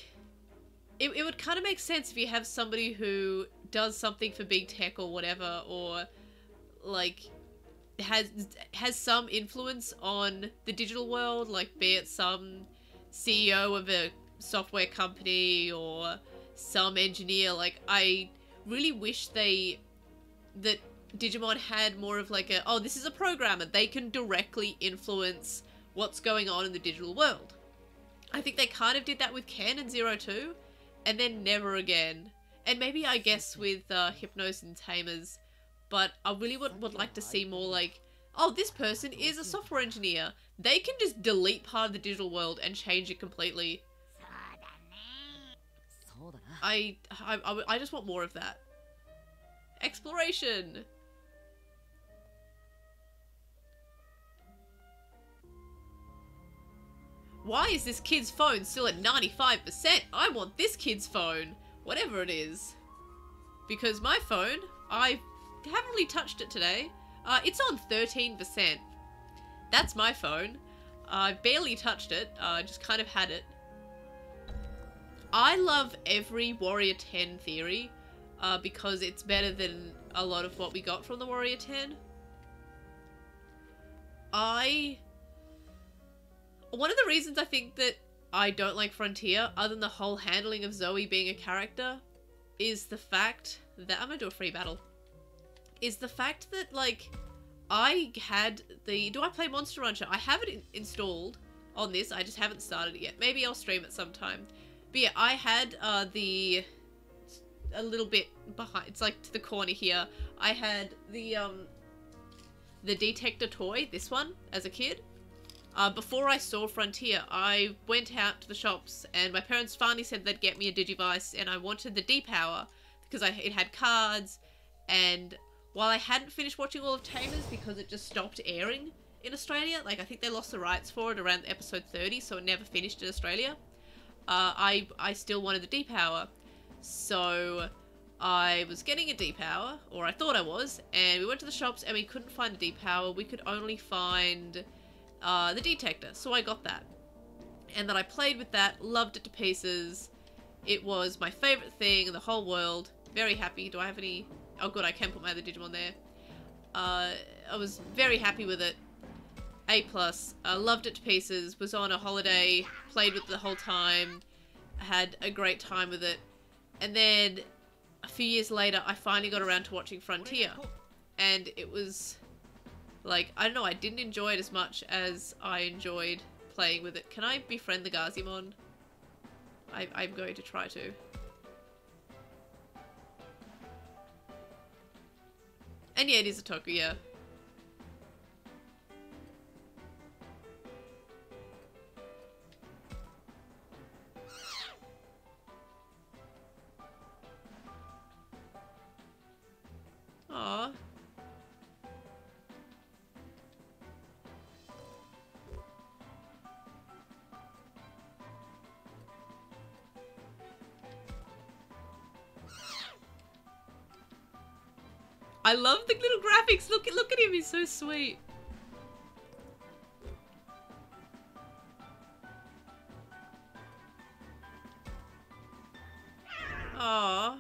it would kind of make sense if you have somebody who does something for big tech or whatever, or, like, has some influence on the digital world, like, be it some CEO of a software company or some engineer. Like, I really wish that Digimon had more of like oh, this is a programmer, they can directly influence what's going on in the digital world. I think they kind of did that with Ken and 02, and then never again. And maybe, I guess, with Hypnos and Tamers, but I really would like to see more like, oh, this person is a software engineer. They can just delete part of the digital world and change it completely. I just want more of that. Exploration! Why is this kid's phone still at 95%? I want this kid's phone. Whatever it is. Because my phone, I haven't really touched it today. It's on 13%. That's my phone. I barely touched it. Just kind of had it. I love every Warrior 10 theory. Because it's better than a lot of what we got from the Warrior 10. One of the reasons I think that I don't like Frontier, other than the whole handling of Zoe being a character, is the fact that... I'm gonna do a free battle. Is the fact that, like, I had the... Do I play Monster Rancher? I have it installed on this, I just haven't started it yet. Maybe I'll stream it sometime. But yeah, I had a little bit behind, it's like to the corner here, I had the the detector toy, this one, as a kid. Before I saw Frontier, I went out to the shops and my parents finally said they'd get me a Digivice, and I wanted the D-Power because it had cards, and while I hadn't finished watching all of Tamers because it just stopped airing in Australia, like I think they lost the rights for it around episode 30, so it never finished in Australia, I still wanted the D-Power. So I was getting a D-Power, or I thought I was, and we went to the shops and we couldn't find the D-Power. We could only find the detector, so I got that. And then I played with that, loved it to pieces. It was my favourite thing in the whole world. Very happy. Do I have any... Oh good, I can put my other Digimon there. I was very happy with it. A+. Loved it to pieces. Was on a holiday, played with it the whole time. Had a great time with it. And then a few years later, I finally got around to watching Frontier. And it was... like, I don't know, I didn't enjoy it as much as I enjoyed playing with it. Can I befriend the Gazimon? I'm going to try to. And yeah, it is a Tokuya. Aww. I love the little graphics. Look at him. He's so sweet. Aww.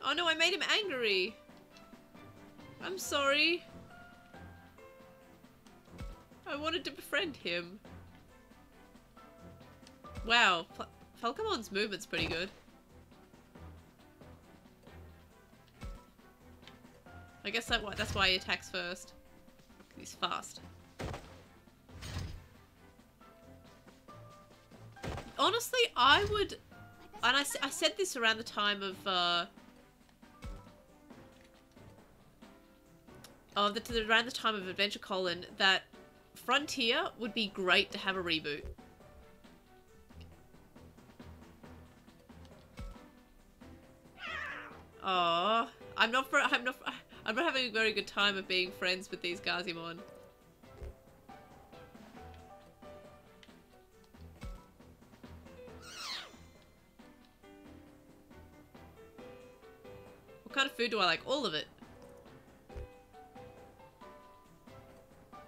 Oh no, I made him angry. I'm sorry. I wanted to befriend him. Wow, Falcomon's movement's pretty good. I guess that's why he attacks first. He's fast. Honestly, I would... And I said this around the time of... around the time of Adventure Colon, that Frontier would be great to have a reboot. Aww. I'm not having a very good time of being friends with these Gazimon. What kind of food do I like? All of it.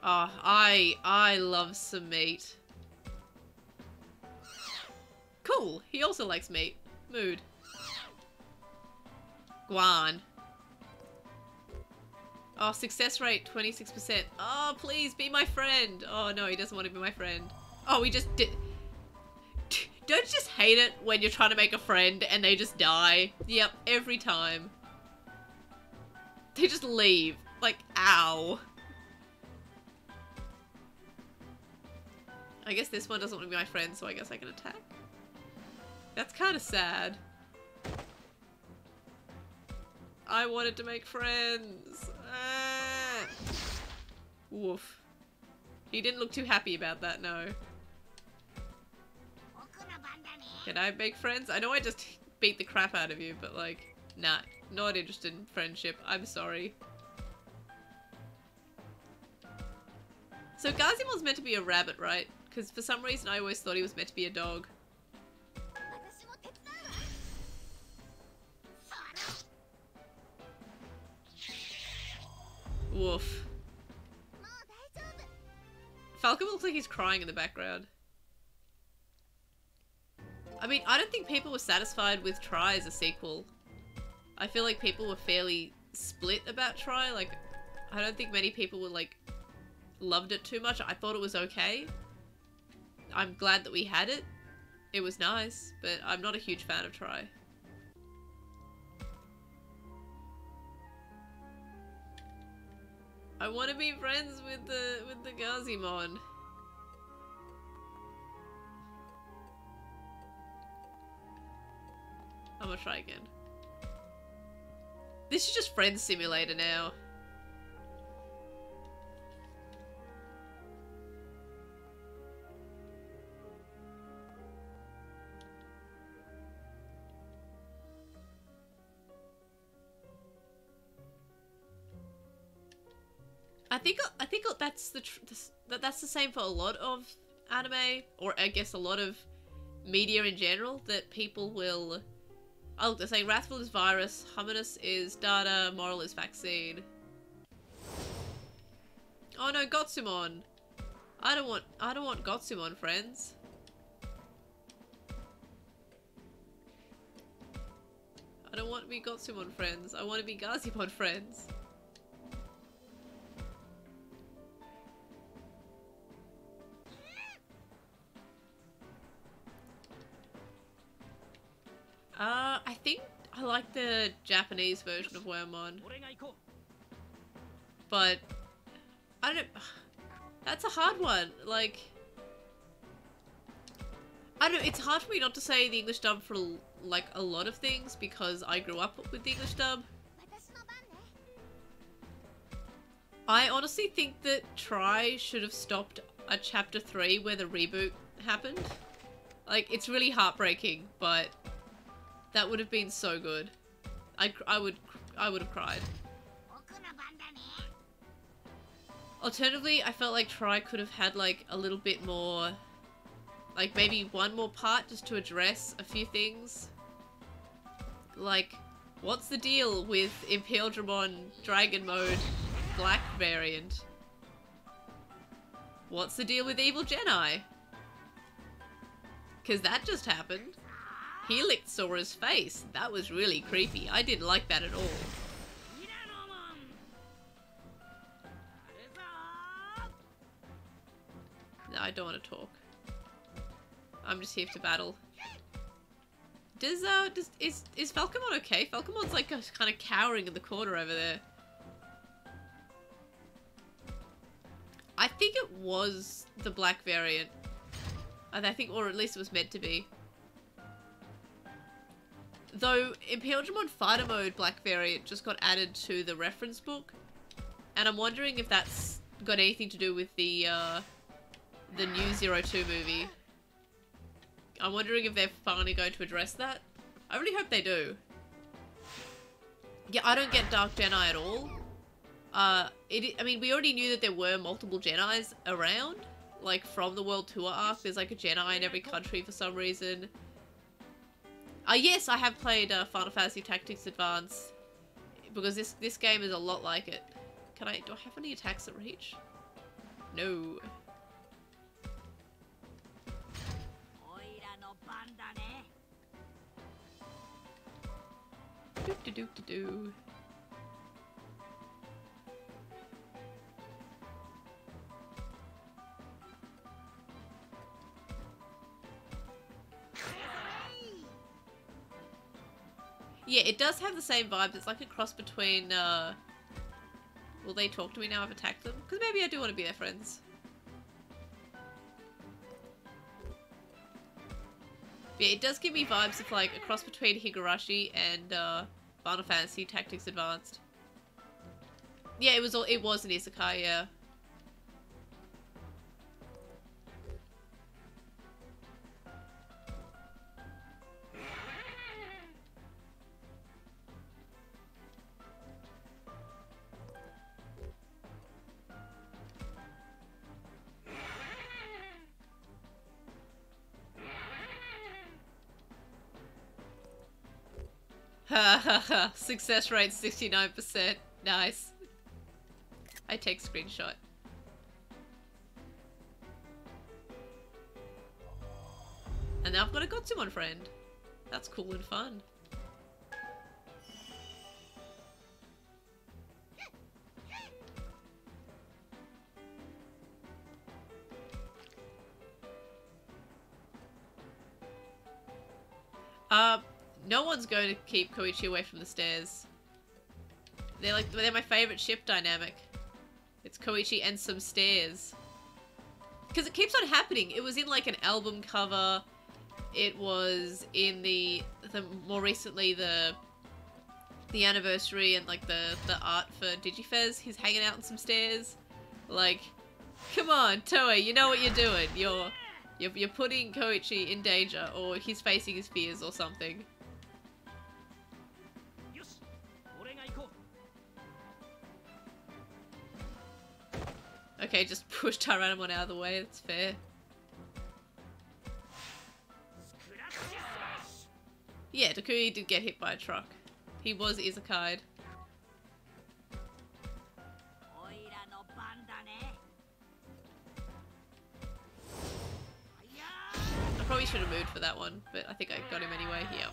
Oh, I love some meat. Cool. He also likes meat. Mood. Guan. Oh, success rate 26%. Oh, please be my friend. Oh no, he doesn't want to be my friend. Oh, he just did. Don't you just hate it when you're trying to make a friend and they just die? Yep, every time. They just leave. Like, ow. I guess this one doesn't want to be my friend, so I guess I can attack. That's kind of sad. I wanted to make friends. Ah. Woof. He didn't look too happy about that, no. Can I make friends? I know I just beat the crap out of you, but like, nah, not interested in friendship. I'm sorry. So Gazimon's meant to be a rabbit, right? Because for some reason I always thought he was meant to be a dog. Woof. Falcon looks like he's crying in the background. I mean, I don't think people were satisfied with Try as a sequel. I feel like people were fairly split about Try. Like, I don't think many people were like, loved it too much. I thought it was okay. I'm glad that we had it. It was nice, but I'm not a huge fan of Try. I want to be friends with the Gazimon. I'm gonna try again. This is just Friends Simulator now. I think that's that's the same for a lot of anime, or I guess a lot of media in general, that people will... Oh, they're saying Wrathful is virus, Humanus is data, Moral is vaccine. Oh no, Gotsumon! I don't want Gotsumon friends. I don't want to be Gotsumon friends. I want to be Gazimon friends. I think I like the Japanese version of Wormmon. But I don't... That's a hard one. Like... I don't know, it's hard for me not to say the English dub for, like, a lot of things, because I grew up with the English dub. I honestly think that Try should have stopped at Chapter 3 where the reboot happened. Like, it's really heartbreaking, but that would have been so good. I would have cried. Alternatively, I felt like Try could have had, like, a little bit more... Like, maybe one more part just to address a few things. Like, what's the deal with Imperialdramon Dragon Mode Black variant? What's the deal with Evil Jedi? Because that just happened. He licked Sora's face. That was really creepy. I didn't like that at all. No, I don't want to talk. I'm just here to battle. Is Falcomon okay? Falcomon's like kind of cowering in the corner over there. I think it was the black variant. I think, or at least it was meant to be. Though, Imperialdramon Fighter Mode Black variant just got added to the reference book. And I'm wondering if that's got anything to do with the new 02 movie. I'm wondering if they're finally going to address that. I really hope they do. Yeah, I don't get Dark Jedi at all. I mean, we already knew that there were multiple Jedis around. Like, from the World Tour arc, there's like a Jedi in every country for some reason. Yes, I have played Final Fantasy Tactics Advance. Because this game is a lot like it. Do I have any attacks that reach? No. Do. Yeah, it does have the same vibes. It's like a cross between, will they talk to me now I've attacked them? Because maybe I do want to be their friends. Yeah, it does give me vibes of like a cross between Higurashi and Final Fantasy Tactics Advanced. Yeah, it was an isekai, yeah. Success rate 69%. Nice. I take screenshot. And now I've got a Gotsumon friend. That's cool and fun. No one's going to keep Koichi away from the stairs. They're my favorite ship dynamic. It's Koichi and some stairs. Because it keeps on happening. It was in like an album cover. It was in the more recently the anniversary and like the art for Digifez. He's hanging out on some stairs. Like, come on, Toei, you know what you're doing. You're putting Koichi in danger, or he's facing his fears or something. Okay, just push Tyrannomon out of the way, that's fair. Yeah, Dakui did get hit by a truck. He was izakai'd. I probably should have moved for that one, but I think I got him anyway. Yeah.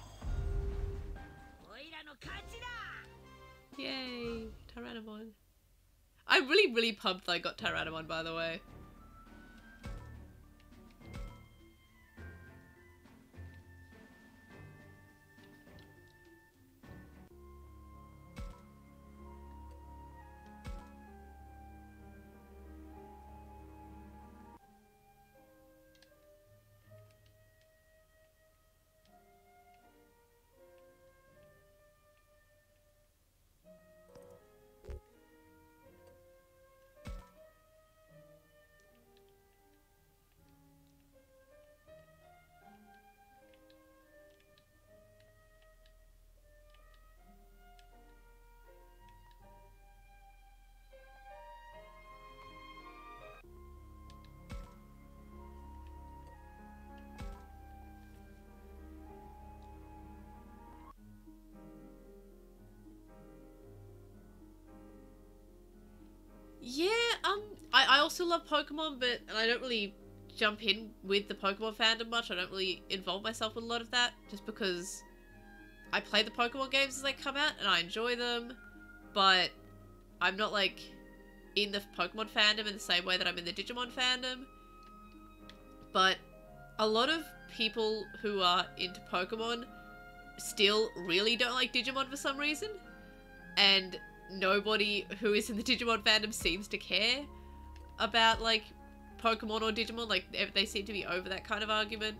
Yay, Tyrannomon. I'm really, really pumped that I got Tyrannomon, by the way. Yeah, I also love Pokemon, but I don't really jump in with the Pokemon fandom much. I don't really involve myself with a lot of that, just because I play the Pokemon games as they come out, and I enjoy them, but I'm not, like, in the Pokemon fandom in the same way that I'm in the Digimon fandom. But a lot of people who are into Pokemon still really don't like Digimon for some reason, and nobody who is in the Digimon fandom seems to care about, like, Pokemon or Digimon. Like, they seem to be over that kind of argument.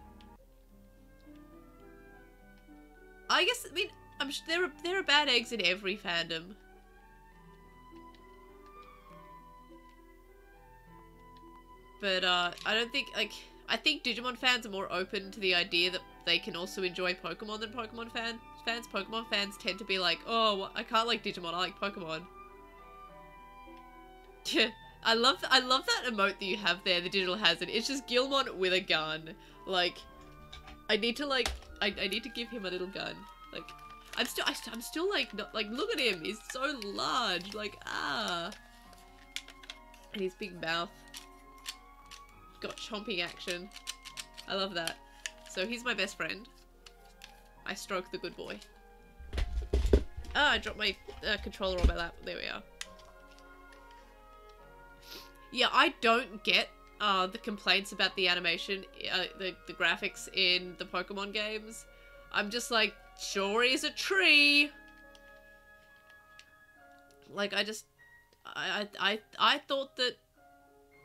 I guess, I mean, I'm sure there are bad eggs in every fandom. But, I don't think, like, I think Digimon fans are more open to the idea that they can also enjoy Pokemon than Pokemon fans. Pokemon fans tend to be like, oh, well, I can't like Digimon, I like Pokemon. Yeah, I love that emote that you have there, the digital hazard. It's just Gilmon with a gun. Like, I need to, like, I need to give him a little gun. Like, I'm still like, not, like, look at him, he's so large, like, ah. And his big mouth. Got chomping action. I love that. So he's my best friend. I stroke the good boy. Ah, I dropped my controller on my lap. There we are. Yeah, I don't get the complaints about the animation, the graphics in the Pokemon games. I'm just like, sure is a tree. Like, I thought that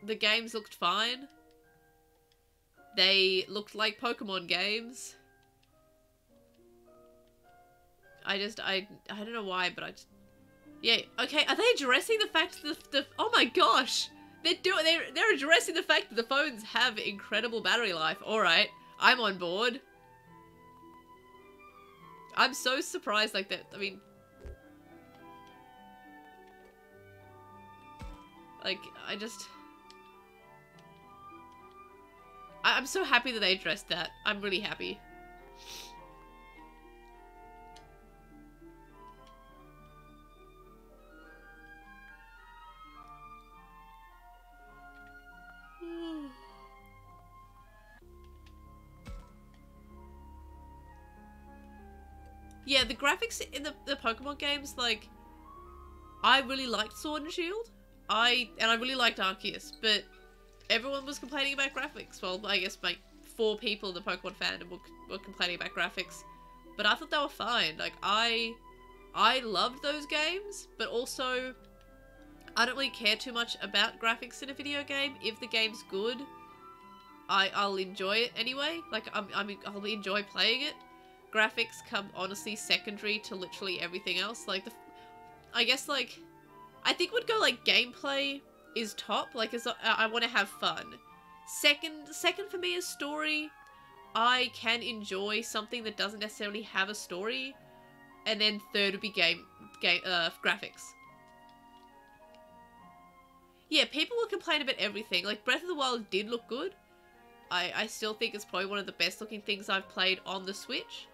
the games looked fine. They looked like Pokemon games. I don't know why, but yeah, okay, are they addressing the fact that oh my gosh, they're addressing the fact that the phones have incredible battery life. Alright, I'm on board. I'm so surprised like that, I mean, like, I'm so happy that they addressed that. I'm really happy. Yeah, the graphics in the Pokemon games, like, I really liked Sword and Shield. I really liked Arceus, but everyone was complaining about graphics. Well, I guess like 4 people in the Pokemon fandom were complaining about graphics, but I thought they were fine. Like, I loved those games, but also I don't really care too much about graphics in a video game. If the game's good, I'll enjoy it anyway. Like, I'll enjoy playing it. Graphics come honestly secondary to literally everything else. Like, I guess, like, I think would go like gameplay is top. Like, I want to have fun. Second for me is story. I can enjoy something that doesn't necessarily have a story, and then third would be graphics. yeah, people will complain about everything. Like, Breath of the Wild did look good. I still think it's probably one of the best looking things I've played on the Switch.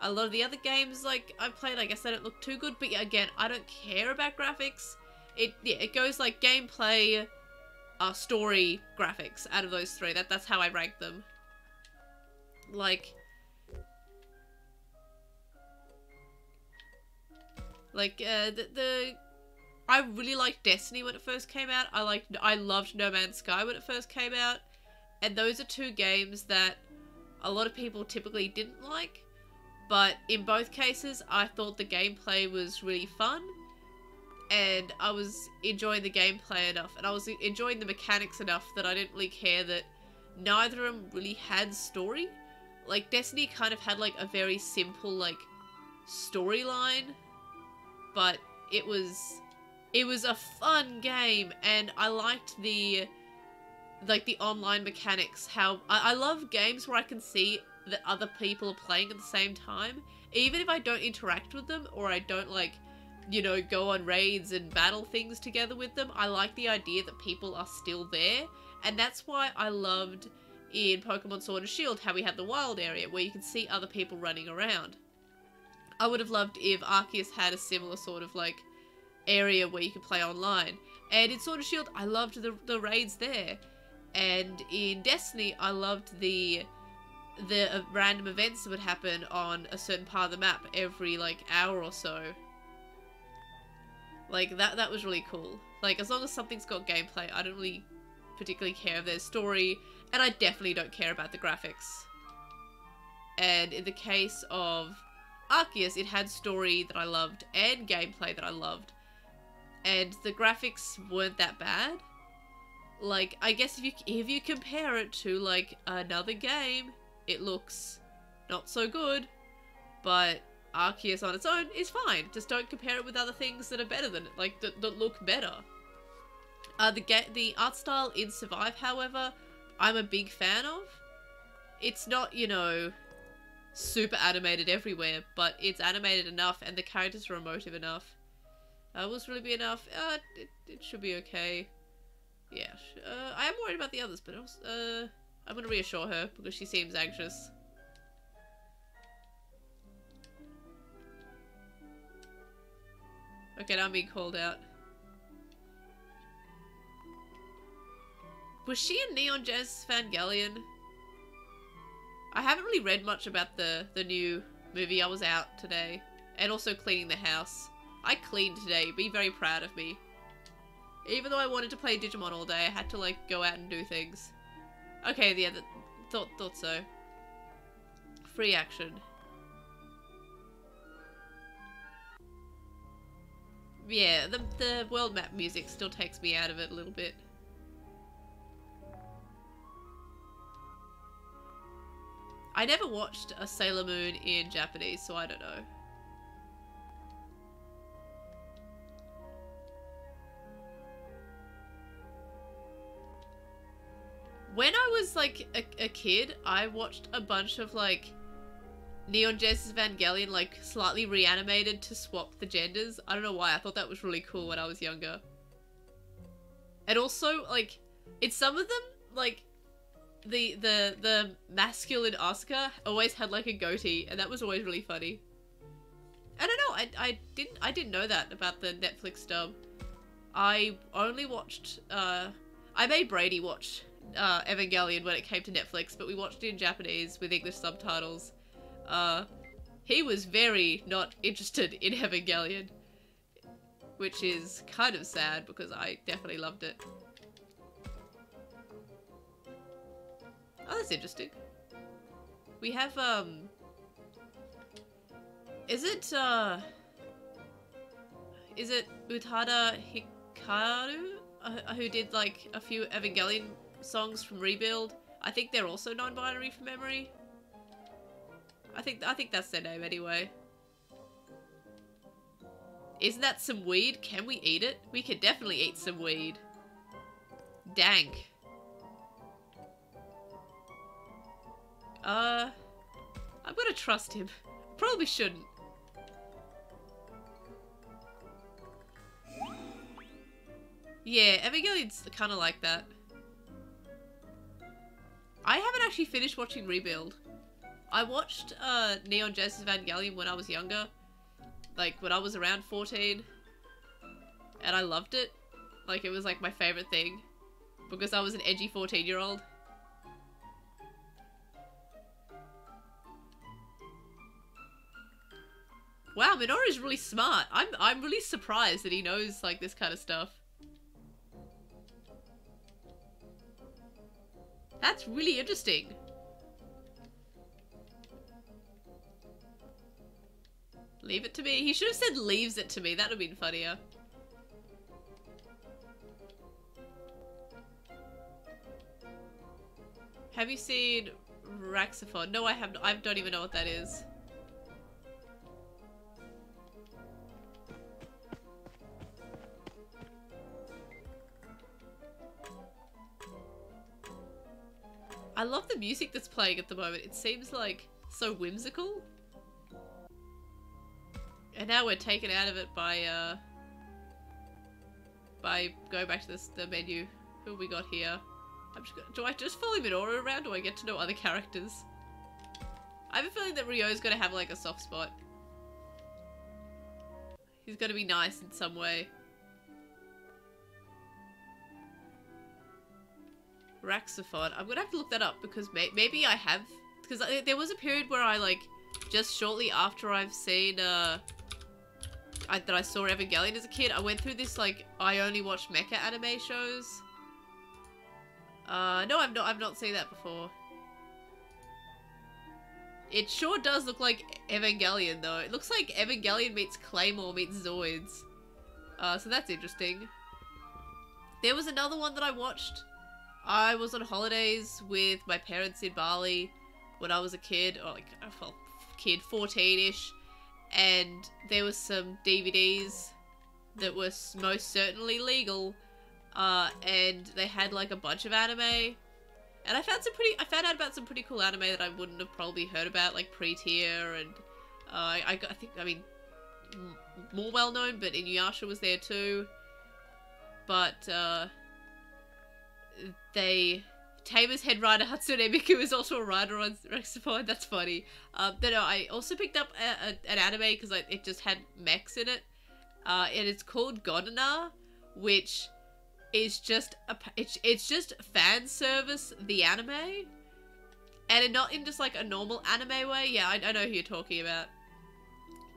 A lot of the other games, like, I've played, I guess they don't look too good. But yeah, again, I don't care about graphics. It goes like gameplay, story, graphics out of those three. That's how I rank them. Like, I really liked Destiny when it first came out. I loved No Man's Sky when it first came out. And those are two games that a lot of people typically didn't like. But in both cases, I thought the gameplay was really fun. And I was enjoying the gameplay enough. And I was enjoying the mechanics enough that I didn't really care that neither of them really had story. Like, Destiny kind of had, like, a very simple, like, storyline. But it was a fun game. And I liked the online mechanics. How I love games where I can see that other people are playing at the same time, even if I don't interact with them or I don't, like, you know, go on raids and battle things together with them. I like the idea that people are still there, and that's why I loved in Pokemon Sword and Shield how we had the wild area where you can see other people running around. I would have loved if Arceus had a similar sort of, like, area where you could play online. And in Sword and Shield, I loved the raids there. And in Destiny, I loved the random events that would happen on a certain part of the map every, like, hour or so. Like, that was really cool. Like, as long as something's got gameplay, I don't really particularly care if there's story, and I definitely don't care about the graphics. And in the case of Arceus, it had story that I loved and gameplay that I loved. And the graphics weren't that bad. Like, I guess if you compare it to, like, another game, it looks not so good, but Arceus on its own is fine. Just don't compare it with other things that are better than it, like, that look better. The art style in Survive, however, I'm a big fan of. It's not, you know, super animated everywhere, but it's animated enough and the characters are emotive enough. Will this really be enough? It should be okay. Yeah, I am worried about the others, but also, I'm gonna reassure her because she seems anxious. Okay, now I'm being called out. Was she in Neon Genesis Evangelion? I haven't really read much about the new movie. I was out today. And also cleaning the house. I cleaned today. Be very proud of me. Even though I wanted to play Digimon all day, I had to, like, go out and do things. Okay, yeah, thought so. Free action. Yeah, the world map music still takes me out of it a little bit. I never watched a Sailor Moon in Japanese, so I don't know. When I was, like, a kid, I watched a bunch of, like, Neon Genesis Evangelion, like, slightly reanimated to swap the genders. I don't know why, I thought that was really cool when I was younger. And also, like, in some of them, like, the masculine Asuka always had, like, a goatee, and that was always really funny. I don't know, I didn't know that about the Netflix dub. I only watched, I made Brady watch Evangelion when it came to Netflix, but we watched it in Japanese with English subtitles. He was very not interested in Evangelion, which is kind of sad because I definitely loved it. Oh, that's interesting. We have, is it Utada Hikaru, who did, like, a few Evangelion songs from Rebuild? I think they're also non-binary from memory. I think that's their name anyway. Isn't that some weed? Can we eat it? We could definitely eat some weed. Dank. I'm gonna trust him. Probably shouldn't. Yeah, Evangelion's kind of like that. I haven't actually finished watching Rebuild. I watched Neon Genesis Evangelion when I was younger. Like, when I was around 14. And I loved it. Like, it was like my favorite thing. Because I was an edgy 14-year-old. Wow, Minori's really smart. I'm really surprised that he knows, like, this kind of stuff. That's really interesting. Leave it to me. He should have said leaves it to me. That would have been funnier. Have you seen Raxophone? No, I have not. I don't even know what that is. I love the music that's playing at the moment. It seems like so whimsical. And now we're taken out of it by going back to the menu. Who have we got here? Do I just follow Minoru around, or do I get to know other characters? I have a feeling that Ryo's gonna have like a soft spot. He's gonna be nice in some way. Raxophone. I'm gonna have to look that up because maybe I have, because there was a period where I like just shortly after I've seen that I saw Evangelion as a kid, I went through this like I only watched mecha anime shows. No, I've not seen that before. It sure does look like Evangelion though. It looks like Evangelion meets Claymore meets Zoids. So that's interesting. There was another one that I watched. I was on holidays with my parents in Bali when I was a kid, or like, well, kid, 14-ish, and there was some DVDs that were most certainly legal, and they had like a bunch of anime, and I found out about some pretty cool anime that I wouldn't have probably heard about, like Pre-Tier, and I think, I mean, more well known, but Inuyasha was there too, but Tamer's head writer Hatsune Miku is also a writer on Rexaphone. That's funny. But no, I also picked up an anime because it just had mechs in it, and it's called Godana, which is just it's just fan service the anime, and not in just like a normal anime way. Yeah, I know who you're talking about,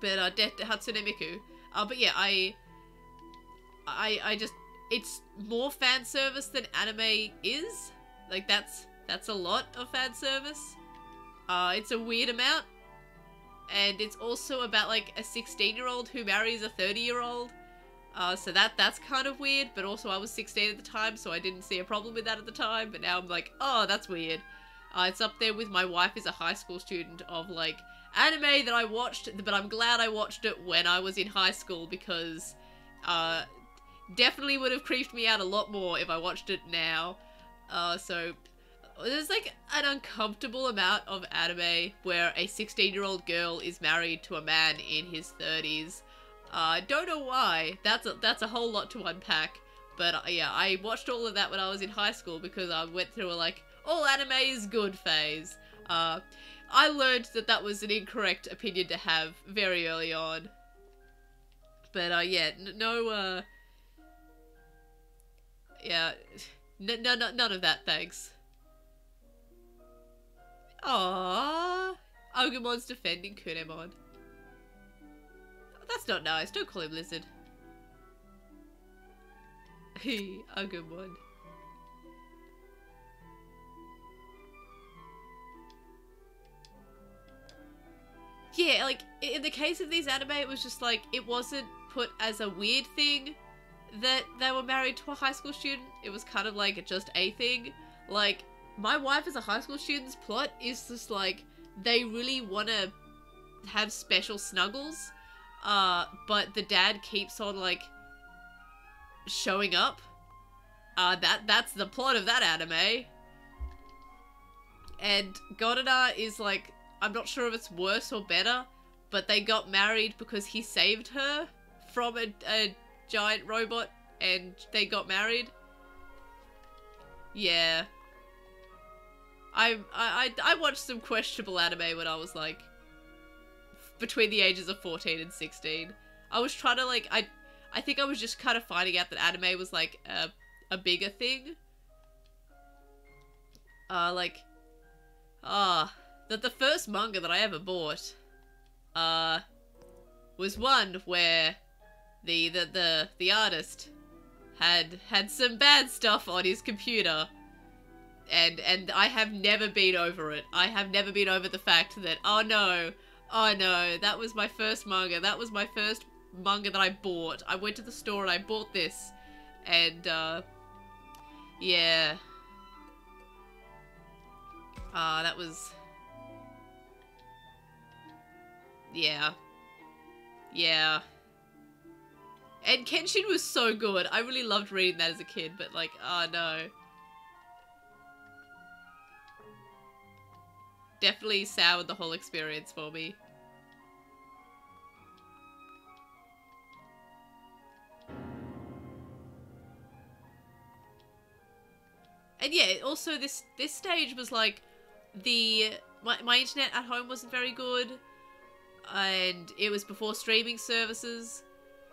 but Hatsune Miku. But yeah, I just. It's more fan service than anime is. Like, that's a lot of fan service. It's a weird amount. And it's also about, like, a 16-year-old who marries a 30-year-old. So that's kind of weird. But also, I was 16 at the time, so I didn't see a problem with that at the time. But now I'm like, oh, that's weird. It's up there with My Wife is a High School Student of, like, anime that I watched. But I'm glad I watched it when I was in high school because, definitely would have creeped me out a lot more if I watched it now. So there's like an uncomfortable amount of anime where a 16-year-old girl is married to a man in his 30s. Don't know why. That's a whole lot to unpack. But yeah, I watched all of that when I was in high school because I went through a like all anime is good phase. I learned that was an incorrect opinion to have very early on. But yeah, no. Yeah, none of that, thanks. Aww, Agumon's defending Kunemon. That's not nice, don't call him Lizard. Agumon. Yeah, like, in the case of these anime, it was just like, it wasn't put as a weird thing that they were married to a high school student. It was kind of like just a thing. Like, My Wife is a High School Student's plot is just like, they really want to have special snuggles, but the dad keeps on like showing up. That's the plot of that anime. And Godana is like, I'm not sure if it's worse or better, but they got married because he saved her from a giant robot and they got married. Yeah. I watched some questionable anime when I was like between the ages of 14 and 16. I was trying to like I think I was just kind of finding out that anime was like a bigger thing. That the first manga that I ever bought was one where the artist had some bad stuff on his computer. And I have never been over it. I have never been over the fact that, oh no, that was my first manga. That was my first manga that I bought. I went to the store and I bought this. And, yeah. That was... Yeah. Yeah. And Kenshin was so good. I really loved reading that as a kid, but like, oh no. Definitely soured the whole experience for me. And yeah, also this stage was like my internet at home wasn't very good, and it was before streaming services,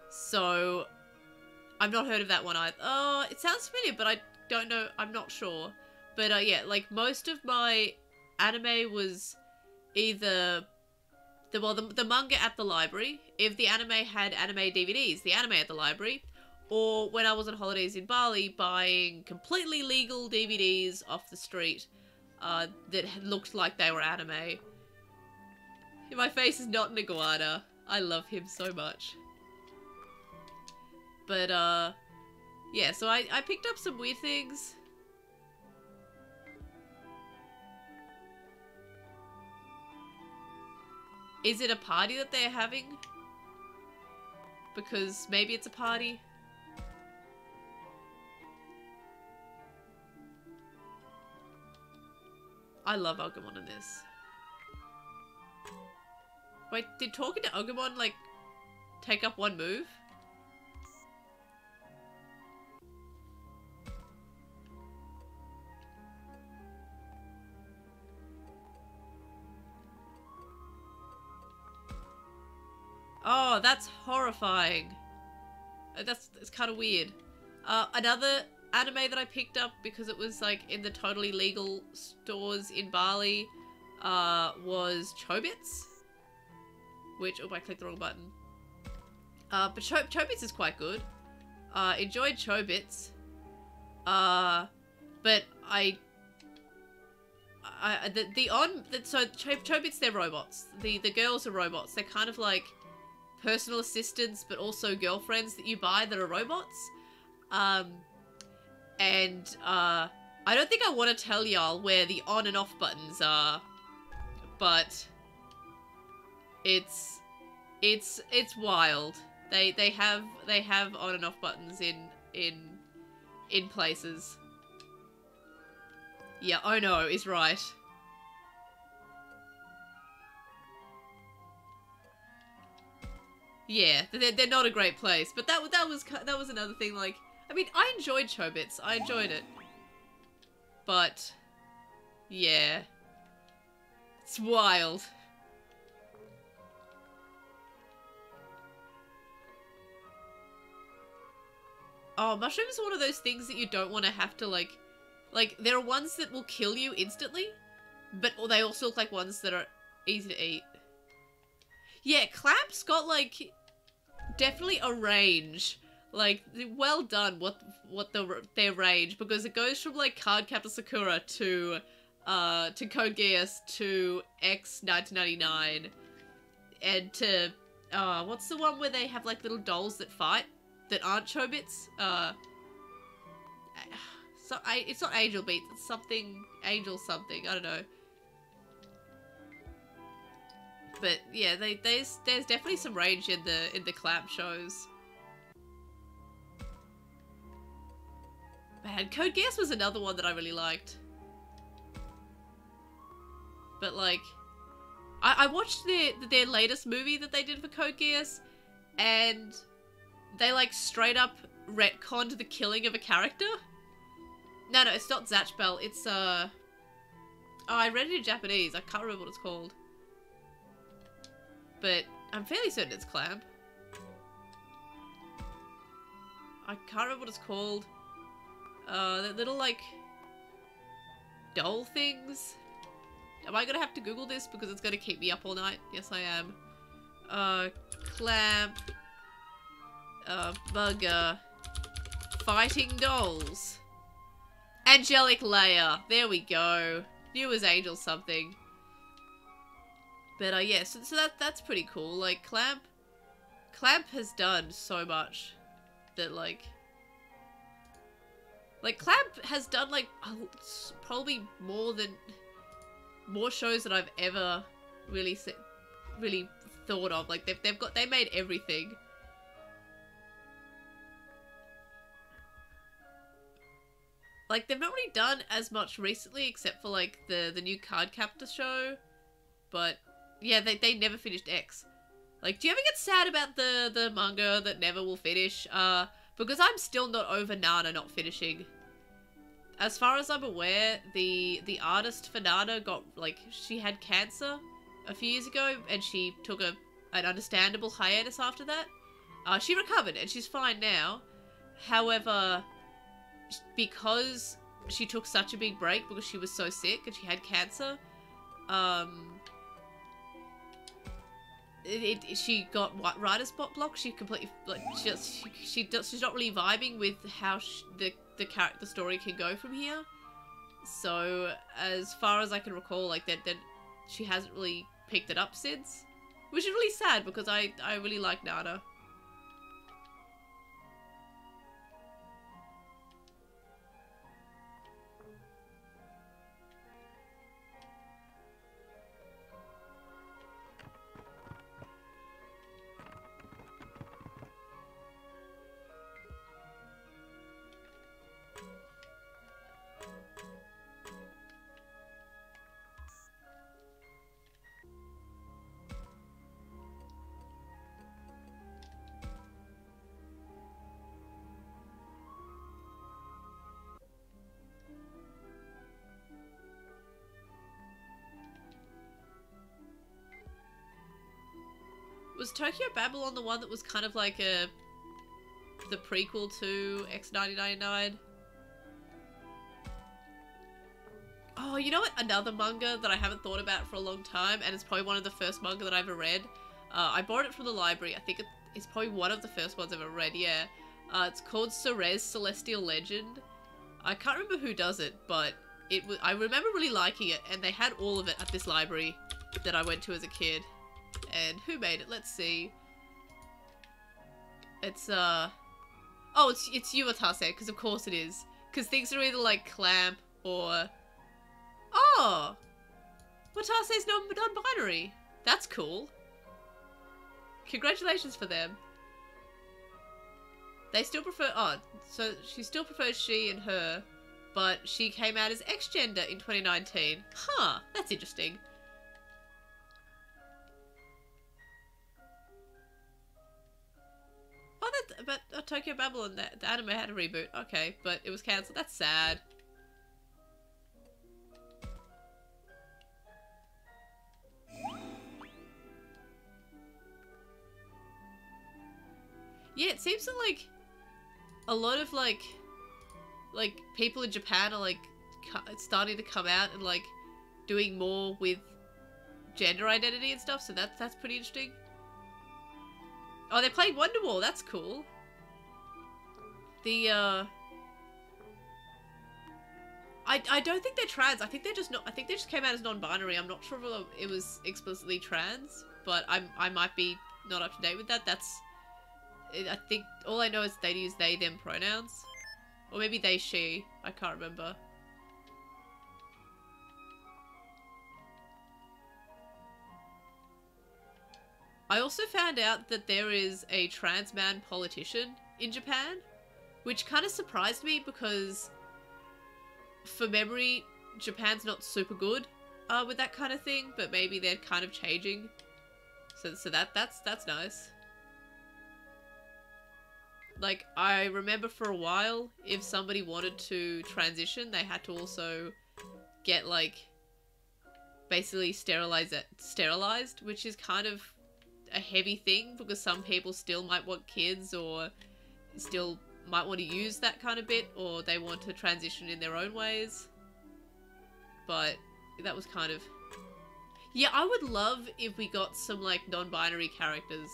so I've not heard of that one either. Oh, it sounds familiar, but I don't know. I'm not sure. But yeah, like most of my anime was either the manga at the library, if the anime had anime DVDs, the anime at the library, or when I was on holidays in Bali buying completely legal DVDs off the street that looked like they were anime. My face is not an iguana. I love him so much. But yeah, so I picked up some weird things. Is it a party that they're having? Because maybe it's a party. I love Agumon in this. Wait, did talking to Agumon, like, take up one move? Oh, that's horrifying. It's kind of weird. Another anime that I picked up because it was like in the totally legal stores in Bali was Chobits. Which, oh, I clicked the wrong button. But Chobits is quite good. Enjoyed Chobits. But Chobits, they're robots. The girls are robots. They're kind of like personal assistants, but also girlfriends that you buy that are robots. I don't think I want to tell y'all where the on and off buttons are, but it's wild. They have on and off buttons in places. Yeah, oh no, is right. Yeah, they're not a great place, but that was another thing. Like, I mean, I enjoyed Chobits. I enjoyed it, but yeah, it's wild. Oh, mushrooms are one of those things that you don't want to have to like there are ones that will kill you instantly, but they also look like ones that are easy to eat. Yeah, Clamp's got like definitely a range. Like, well done what their range, because it goes from like Cardcaptor Sakura to Code Geass to X 1999 and to what's the one where they have like little dolls that fight that aren't Chobits? It's not Angel Beats, it's something Angel something, I don't know. But yeah, there's definitely some range in the Clamp shows. Man, Code Geass was another one that I really liked. But like, I watched their latest movie that they did for Code Geass, and they like straight up retconned the killing of a character. No, it's not Zatchbell. It's, oh, I read it in Japanese. I can't remember what it's called. But I'm fairly certain it's Clamp. I can't remember what it's called. The little, like, doll things. Am I gonna have to Google this because it's gonna keep me up all night? Yes, I am. Clamp. Bugger. Fighting dolls. Angelic Layer. There we go. Knew it was Angel something. But, yeah, so that's pretty cool. Like, Clamp has done so much that, like, Clamp has done, like, probably more shows than I've ever really thought of. Like, they made everything. Like, they've not really done as much recently, except for, like, the new Cardcaptor show. But, yeah, they never finished X. Like, do you ever get sad about the manga that never will finish? Because I'm still not over Nana not finishing. As far as I'm aware, the artist for Nana got, like, she had cancer a few years ago, and she took an understandable hiatus after that. She recovered, and she's fine now. However, because she took such a big break because she was so sick and she had cancer, she got writer's block. She completely, like, she's not really vibing with how the story can go from here. So as far as I can recall, like, that she hasn't really picked it up since, which is really sad because I really like Nana. Was Tokyo Babylon the one that was kind of like the prequel to X1999? Oh, you know what? Another manga that I haven't thought about for a long time, and it's probably one of the first manga that I ever read. I borrowed it from the library. I think it's probably one of the first ones I've ever read, yeah. It's called Ceres Celestial Legend. I can't remember who does it, but I remember really liking it, and they had all of it at this library that I went to as a kid. And who made it? Let's see. It's, oh, it's Umatase, because of course it is. Because things are either like Clamp or... Oh! Watase's non-binary. That's cool. Congratulations for them. They still prefer... Oh, so she still prefers she and her, but she came out as X-gender in 2019. Huh, that's interesting. Oh, but Tokyo Babylon, the anime had a reboot. Okay, but it was cancelled. That's sad. Yeah, it seems that, like, a lot of, like people in Japan are, like, starting to come out and, like, doing more with gender identity and stuff, so that's pretty interesting. Oh, they played Wonderwall. That's cool. I don't think they're trans. I think they're just not. I think they just came out as non-binary. I'm not sure if it was explicitly trans, but I might be not up to date with that. I think all I know is they use they them pronouns, or maybe they she. I can't remember. I also found out that there is a trans man politician in Japan, which kind of surprised me because, for memory, Japan's not super good with that kind of thing, but maybe they're kind of changing. So that's nice. like, I remember for a while, if somebody wanted to transition, they had to also get, like, basically sterilized, which is kind of a heavy thing, because some people still might want kids, or still might want to use that kind of bit, or they want to transition in their own ways. But that was kind of... Yeah, I would love if we got some, like, non-binary characters.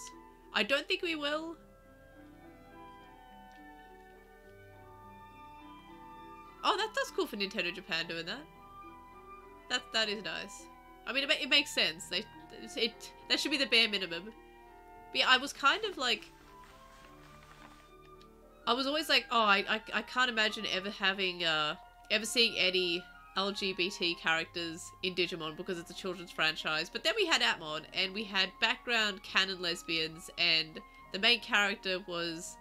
I don't think we will. Oh, that's cool for Nintendo Japan doing that. That is nice. I mean, it makes sense. That should be the bare minimum. But yeah, I was kind of like... I was always like, oh, I can't imagine ever having, ever seeing any LGBT characters in Digimon because it's a children's franchise. But then we had Atmon, and we had background canon lesbians, and the main character was...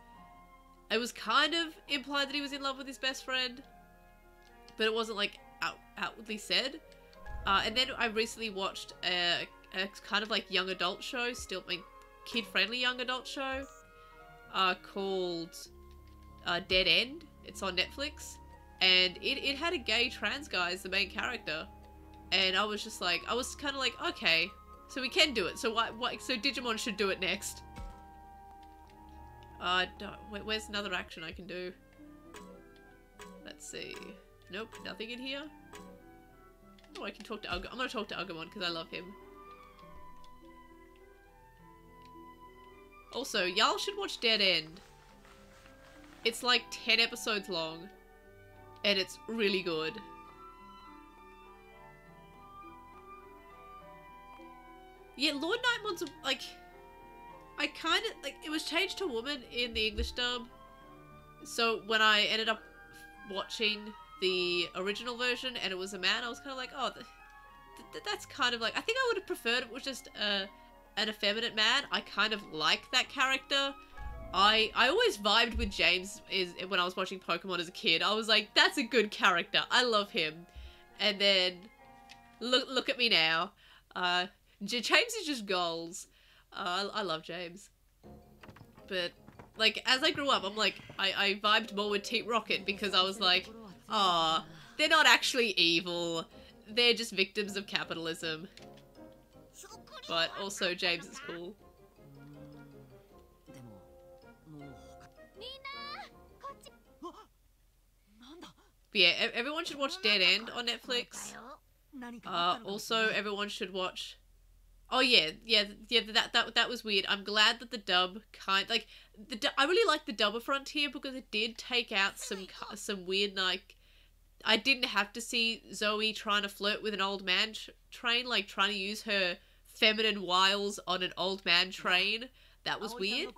It was kind of implied that he was in love with his best friend, but it wasn't, like, outwardly said. And then I recently watched a kind of, like, young adult show, still, like, kid-friendly young adult show, called... Dead End. It's on Netflix, and it had a gay trans guy as the main character, and I was just like, I was kind of like, okay, so we can do it. So so Digimon should do it next. Where's another action I can do? Let's see. Nope, nothing in here. Oh, I can talk to I'm gonna talk to Agumon because I love him. Also, y'all should watch Dead End. It's like 10 episodes long, and it's really good. Yeah, Lord Nightmon's, like, I kind of, like, it was changed to woman in the English dub, so when I ended up watching the original version and it was a man, I was kind of like, oh, that's kind of like, I think I would have preferred it was just an effeminate man. I kind of like that character. I always vibed with James when I was watching Pokemon as a kid. I was like, that's a good character. I love him. And then, look at me now. James is just goals. I love James. But, like, as I grew up, I'm like, I vibed more with Team Rocket because I was like, aw, they're not actually evil. They're just victims of capitalism. But also, James is cool. But yeah, everyone should watch Dead End on Netflix. Also, everyone should watch... Oh yeah, that was weird. I'm glad that the dub I really like the dub of Frontier because it did take out some weird, like... I didn't have to see Zoe trying to flirt with an old man train, like trying to use her feminine wiles on an old man train. That was weird.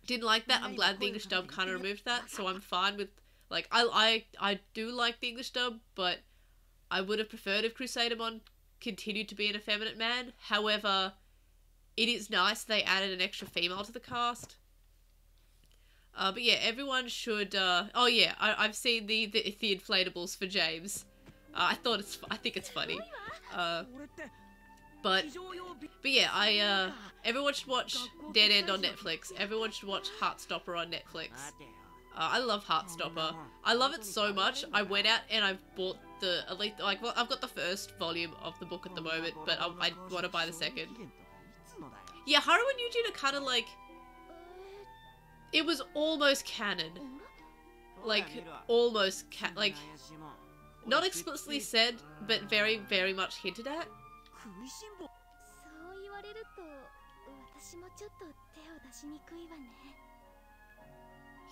Didn't like that. I'm glad the English dub kind of removed that, so I'm fine with... Like, I do like the English dub, but I would have preferred if Crusadermon continued to be an effeminate man. However, it is nice they added an extra female to the cast. But yeah, everyone should, oh yeah, I've seen the inflatables for James. I think it's funny. But yeah, everyone should watch Dead End on Netflix. Everyone should watch Heartstopper on Netflix. I love Heartstopper. I love it so much. I went out and I bought well, I've got the first volume of the book at the moment, but I want to buy the second. Yeah, Haru and Eugene are kind of like... It was almost canon. Like, almost like... Not explicitly said, but very, very much hinted at.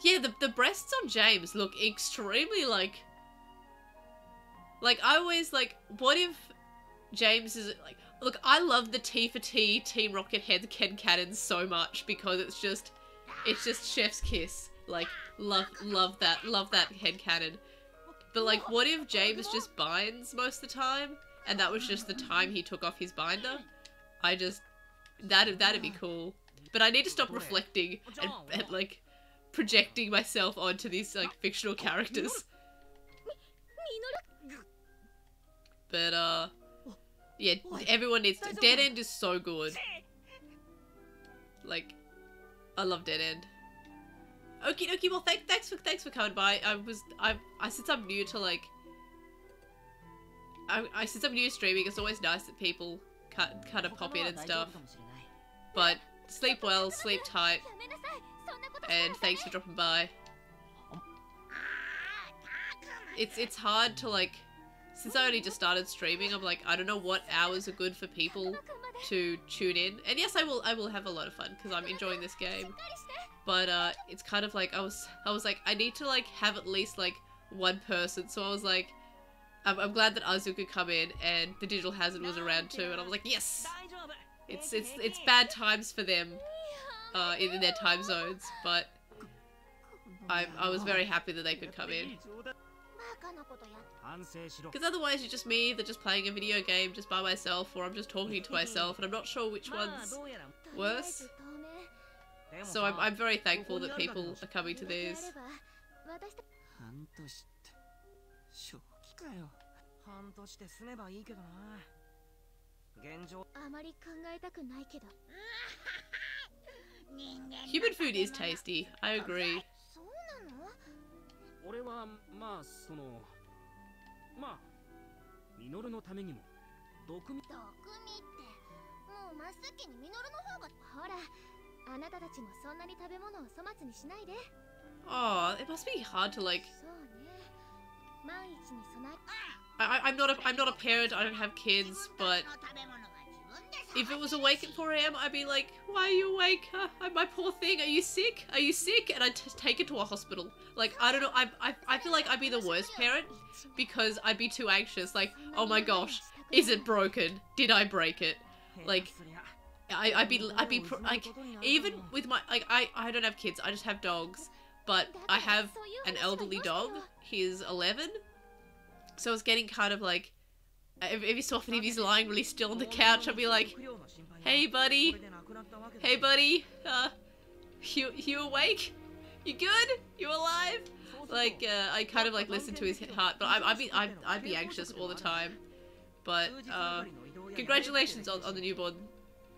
Yeah, the breasts on James look extremely, like, I always, like, what if James is, like, look, I love the T for T Team Rocket head cannon so much because it's just chef's kiss. Like, love that head cannon. But, like, what if James just binds most of the time, and that was just the time he took off his binder? That'd be cool. But I need to stop reflecting and like, projecting myself onto these, like, fictional characters. But, yeah, everyone needs to... Dead End is so good. Like, I love Dead End. Okie dokie. Well, thanks for coming by. I since I'm new to like, since I'm new to streaming, it's always nice that people kind of pop in and stuff. But sleep well, sleep tight, and thanks for dropping by. It's hard to like, since I only just started streaming, I'm like, I don't know what hours are good for people to tune in. And yes, I will have a lot of fun because I'm enjoying this game. But it's kind of like I was like, I need to like have at least like one person. So I was like, I'm glad that Azu could come in and the Digital Hazard was around too, and I was like, yes! It's bad times for them in their time zones, but I was very happy that they could come in. Because otherwise you're just me that's just playing a video game just by myself, or I'm just talking to myself, and I'm not sure which one's worse. So I'm very thankful that people are coming to these. Human food is tasty, I agree. Oh, it must be hard to like... I'm not a parent, I don't have kids, but if it was awake at 4 AM, I'd be like, why are you awake? My poor thing, are you sick? Are you sick? And I'd take it to a hospital. Like, I don't know, I feel like I'd be the worst parent because I'd be too anxious. Like, oh my gosh, is it broken? Did I break it? Like, I'd be like, even with my, like, I don't have kids, I just have dogs, but I have an elderly dog. He's 11, so it's getting kind of like, every so often if he's lying really still on the couch, I'll be like, hey buddy, you awake? You good? You alive? Like, I kind of like listen to his heart, but I'd be anxious all the time. But congratulations on the newborn.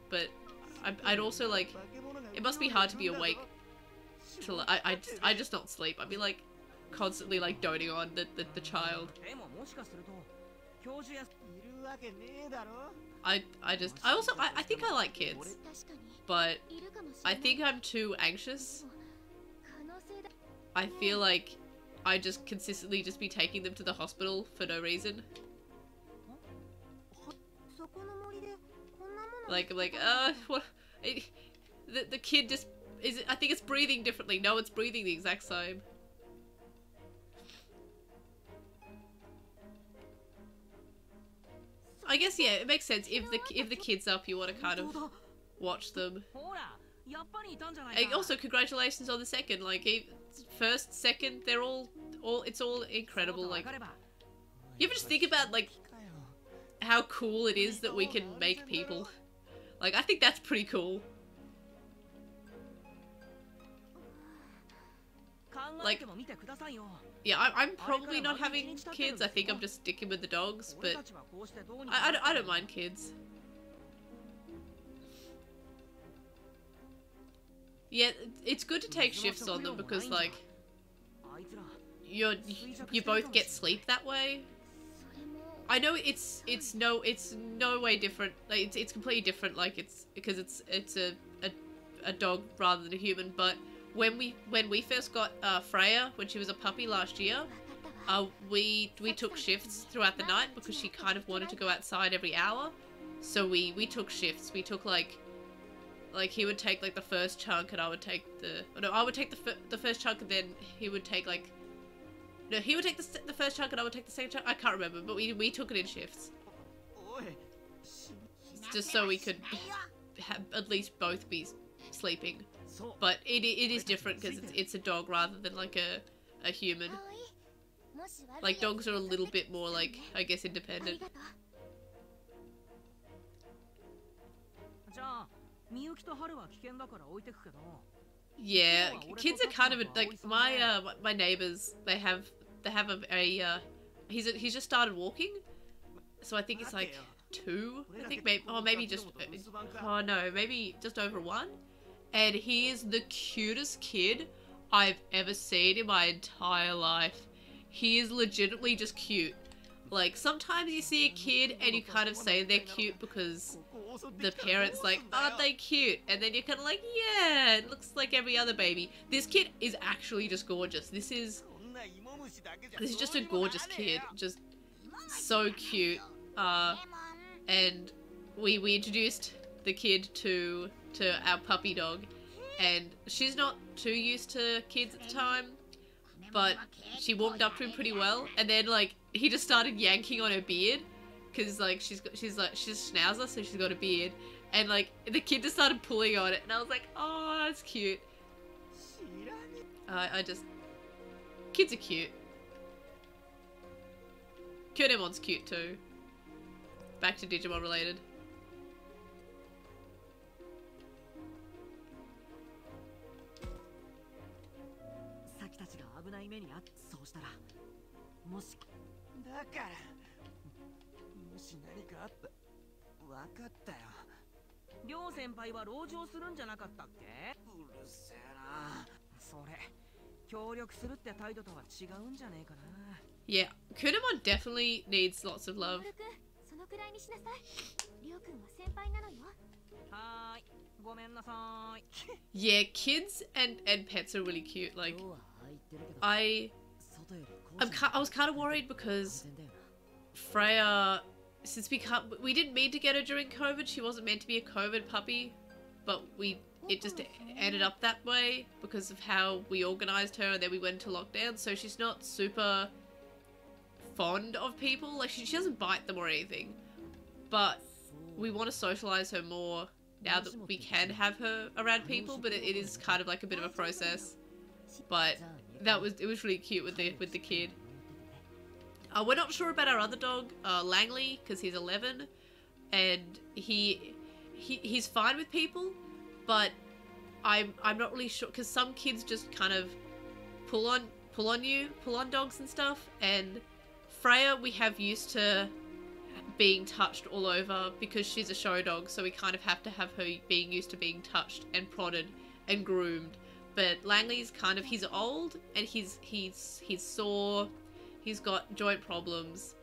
But I'd also like, it must be hard to be awake till I just not sleep. I'd be like constantly like doting on the child. I think I like kids, but I think I'm too anxious. I feel like I just consistently just be taking them to the hospital for no reason. Like what? The kid just is. I think it's breathing differently. No, it's breathing the exact same. I guess yeah, it makes sense. If the kid's up, you want to kind of watch them. And also, congratulations on the second. Like first, second, they're all it's all incredible. Like, you ever just think about like how cool it is that we can make people? Like, I think that's pretty cool. Like, yeah, I'm probably not having kids. I think I'm just sticking with the dogs, but I don't mind kids. Yeah, it's good to take shifts on them because, like, you both get sleep that way. I know it's no way different. Like, it's completely different. Like, it's because it's a dog rather than a human. But when we first got Freya, when she was a puppy last year, we took shifts throughout the night because she kind of wanted to go outside every hour. So we took shifts. We took like he would take like the first chunk and I would take I would take the first chunk and then he would take like. No, he would take the first chunk and I would take the second chunk. I can't remember, but we took it in shifts. Just so we could have at least both be sleeping. But it is different because it's a dog rather than like a human. Like, dogs are a little bit more like, I guess, independent. Yeah, kids are kind of like my neighbors. They have he's just started walking, so I think it's like 2. I think maybe just maybe just over 1. And he is the cutest kid I've ever seen in my entire life. He is legitimately just cute. Like, sometimes you see a kid and you kind of say they're cute because the parents like, aren't they cute? And then you're kind of like, yeah, it looks like every other baby. This kid is actually just gorgeous. This is just a gorgeous kid. Just so cute. And we introduced the kid to our puppy dog, and she's not too used to kids at the time, but she warmed up to him pretty well. And then like he just started yanking on her beard because like she's a schnauzer, so she's got a beard, and like the kid just started pulling on it, and I was like, oh, that's cute. Kids are cute. Kunemon's cute too. Back to Digimon related. 両先輩は籠城するんじゃなかったっけ？うるせえな。それ協力するって態度とは違うんじゃねえかな。Yeah, Kunemon definitely needs lots of love. そのくらいにしなさい。りょうくんは先輩なのよ。はーい、ごめんなさい。Yeah, kids and pets are really cute. Like, I was kind of worried because Freya, since we didn't mean to get her during COVID. She wasn't meant to be a COVID puppy, but it just ended up that way because of how we organized her, and then we went into lockdown. So she's not super fond of people. Like she doesn't bite them or anything, but we want to socialize her more now that we can have her around people. But it is kind of like a bit of a process. But it was really cute with the kid. We're not sure about our other dog, Langley, because he's 11, and he's fine with people, but I'm not really sure because some kids just kind of pull on dogs and stuff. And Freya, we have used to being touched all over because she's a show dog, so we kind of have to have her being used to being touched and prodded and groomed. But Langley's kind of, he's old and he's sore. He's got joint problems.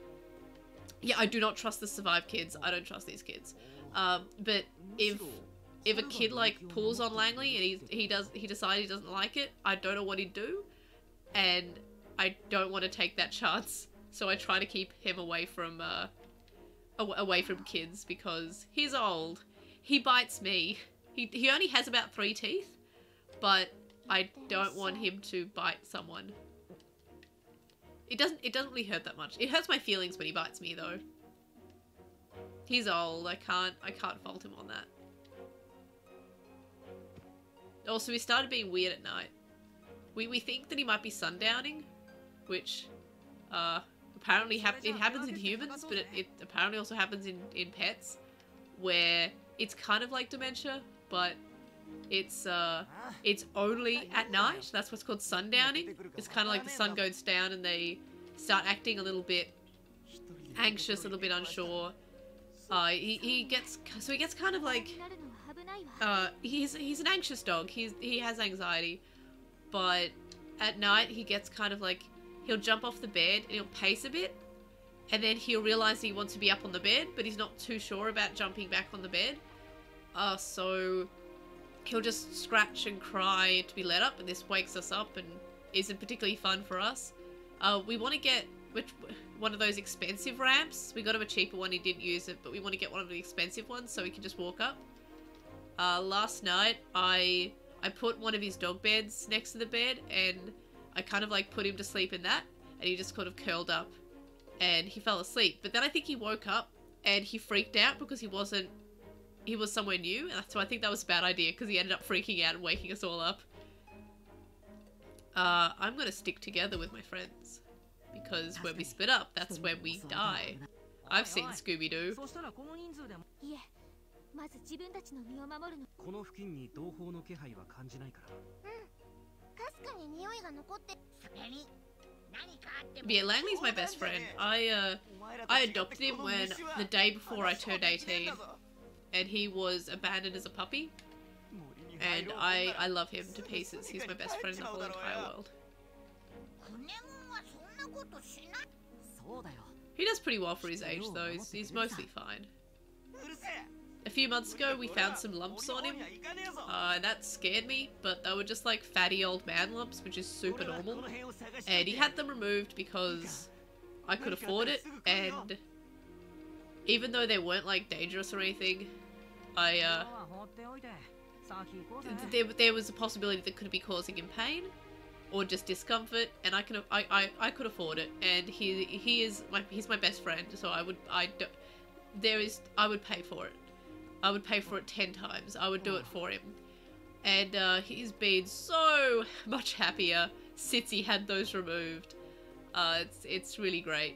Yeah, I do not trust the Survive kids. I don't trust these kids. But if a kid like pulls on Langley and he decides he doesn't like it, I don't know what he'd do, and I don't want to take that chance. So I try to keep him away from kids because he's old. He bites me. He only has about 3 teeth, but I don't want him to bite someone. It doesn't really hurt that much. It hurts my feelings when he bites me though. He's old. I can't fault him on that. Also, he started being weird at night. We think that he might be sundowning, which apparently it happens in humans, but it apparently also happens in pets, where it's kind of like dementia, but it's only at night. That's what's called sundowning. It's kind of like the sun goes down and they start acting a little bit anxious, a little bit unsure. He gets kind of like he's an anxious dog. He has anxiety, but at night he gets kind of like, he'll jump off the bed and he'll pace a bit, and then he'll realize he wants to be up on the bed, but he's not too sure about jumping back on the bed. So he'll just scratch and cry to be let up, and this wakes us up and isn't particularly fun for us. We want to get one of those expensive ramps. We got him a cheaper one, he didn't use it, but we want to get one of the expensive ones so he can just walk up. Last night I put one of his dog beds next to the bed, and I kind of like put him to sleep in that, and he just kind of curled up and he fell asleep. But then I think he woke up and he freaked out because he was somewhere new, and so I think that was a bad idea because he ended up freaking out and waking us all up. I'm gonna stick together with my friends because when we split up, that's when we die. I've seen Scooby-Doo. いえ、まず自分たちの身を守るの。この付近に同胞の気配は感じないから。かすかに匂いが残って。それに Yeah, Langley's my best friend. I adopted him when the day before I turned 18, and he was abandoned as a puppy. and I love him to pieces. He's my best friend in the whole entire world. He does pretty well for his age though, he's mostly fine. A few months ago we found some lumps on him, and that scared me, but they were just like fatty old man lumps, which is super normal. And he had them removed because I could afford it, and even though they weren't like dangerous or anything, there was a possibility that could be causing him pain or just discomfort, and I could afford it, and he's my best friend, so I would pay for it. I would pay for it 10 times. I would do it for him. And he's been so much happier since he had those removed. It's really great.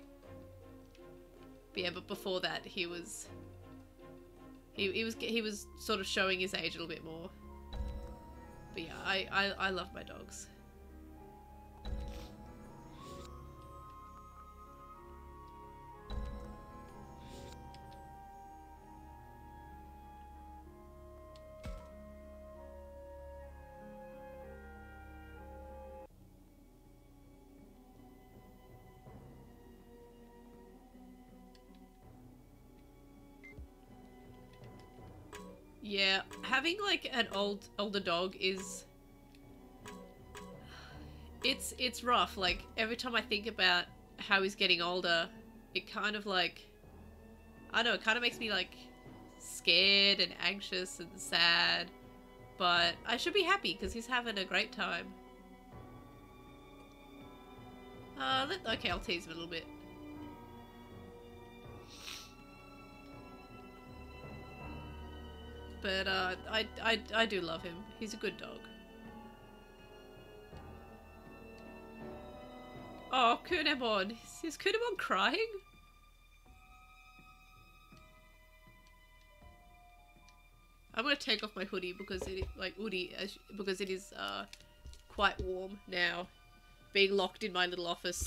But yeah, but before that he was sort of showing his age a little bit more. But yeah, I love my dogs. Yeah, having like an older dog is it's rough. Like every time I think about how he's getting older, it kind of like, I don't know, it kind of makes me like scared and anxious and sad, but I should be happy because he's having a great time. Okay, I'll tease him a little bit. But I do love him. He's a good dog. Oh, Kunemon. Is Kunemon crying? I'm gonna take off my hoodie because because it is quite warm now, being locked in my little office.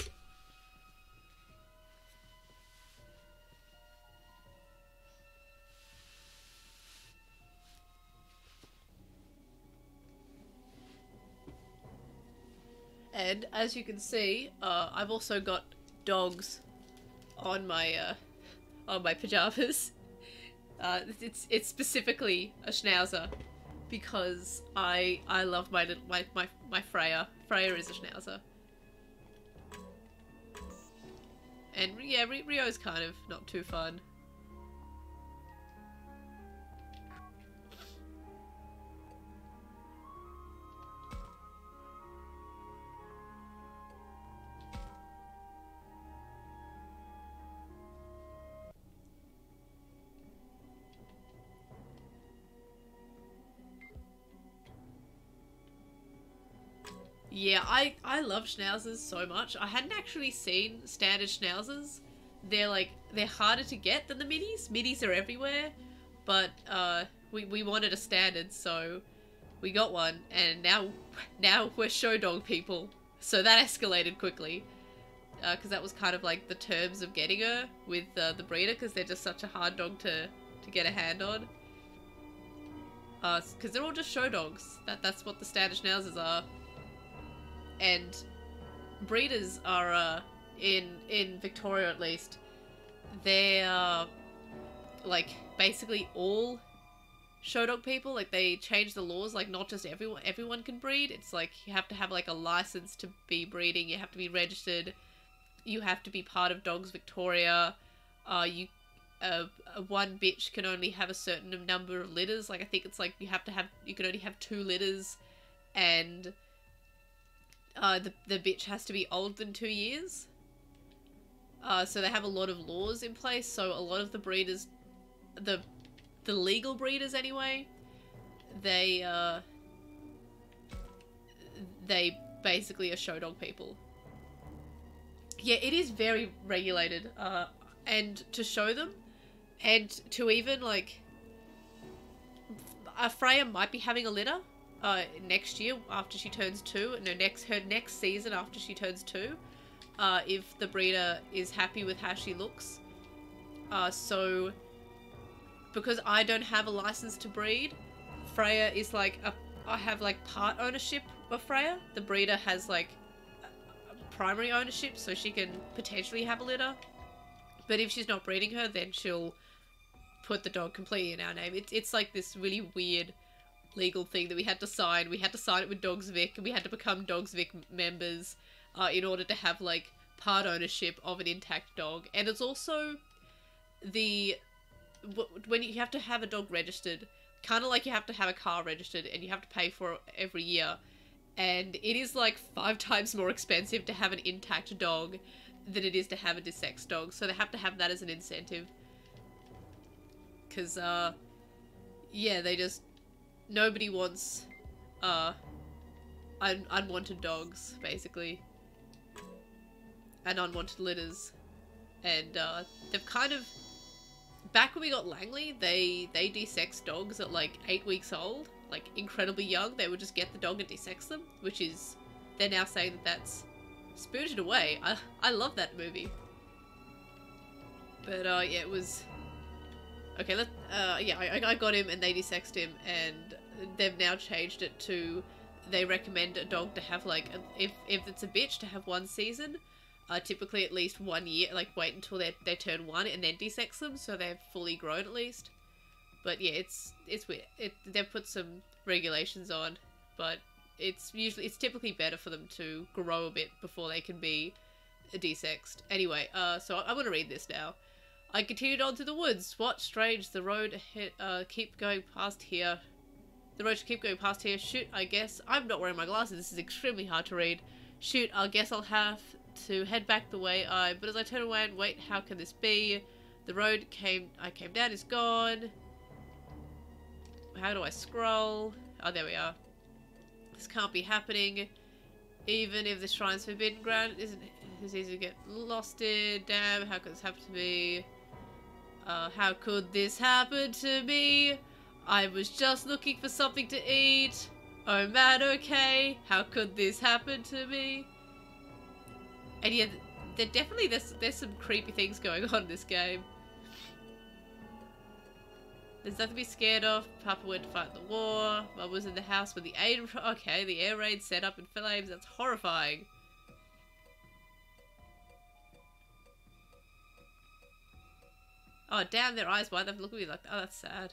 And as you can see, I've also got dogs on my pajamas. It's specifically a schnauzer because I love my Freya. Freya is a schnauzer. And yeah, Rio's kind of not too fun. Yeah, I love schnauzers so much. I hadn't actually seen standard schnauzers. They're harder to get than the minis. Minis are everywhere, but we wanted a standard, so we got one, and now we're show dog people. So that escalated quickly, because that was kind of like the terms of getting her with the breeder, because they're just such a hard dog to get a hand on. Because they're all just show dogs. That's what the standard schnauzers are. And breeders are, in Victoria at least, they're, like, basically all show dog people. Like, they change the laws, like, not just everyone can breed. It's like, you have to have, like, a license to be breeding, you have to be registered, you have to be part of Dogs Victoria, one bitch can only have a certain number of litters. Like, I think it's like, you can only have 2 litters, and the bitch has to be older than 2 years. So they have a lot of laws in place, so a lot of the breeders, the legal breeders anyway, they basically are show dog people. Yeah, it is very regulated, and to show them, and to even, like, Freya might be having a litter next year after she turns 2, no, her next season after she turns 2, if the breeder is happy with how she looks. So because I don't have a license to breed, Freya is like have like part ownership of Freya. The breeder has like primary ownership, so she can potentially have a litter. But if she's not breeding her, then she'll put the dog completely in our name. It's like this really weird legal thing that we had to sign. We had to sign it with Dogs Vic, and we had to become Dogs Vic members in order to have like part ownership of an intact dog. And it's also when you have to have a dog registered, kind of like you have to have a car registered, and you have to pay for it every year. And it is like 5 times more expensive to have an intact dog than it is to have a dissexed dog. So they have to have that as an incentive. Because, yeah, nobody wants, unwanted dogs, basically. And unwanted litters. And, they've kind of, back when we got Langley, they de-sex dogs at like 8 weeks old, like incredibly young. They would just get the dog and de-sex them, which is, they're now saying that that's Spirited Away. I love that movie. But yeah, it was, okay, yeah, I got him and they de-sexed him, and they've now changed it to, they recommend a dog to have like, if it's a bitch, to have 1 season. Typically at least 1 year, like wait until they turn 1 and then de-sex them, so they're fully grown at least. But yeah, it's weird. They've put some regulations on, but it's typically better for them to grow a bit before they can be de-sexed. Anyway, so I'm gonna read this now. I continued on through the woods. What strange, the road ahead, keep going past here. The road should keep going past here. Shoot, I guess. I'm not wearing my glasses. This is extremely hard to read. Shoot, I guess I'll have to head back the way but as I turn away and wait, how can this be? The road I came down is gone. How do I scroll? Oh, there we are. This can't be happening. Even if the shrine's forbidden ground, it's easy to get lost in. Damn, how could this happen to me? How could this happen to me? I was just looking for something to eat. Oh man, okay. How could this happen to me? And yeah, there's some creepy things going on in this game. There's nothing to be scared of. Papa went to fight the war. Mum was in the house with the aid. Okay, the air raid set up in flames. That's horrifying. Oh damn, their eyes wide. They look at me like, oh, that's sad.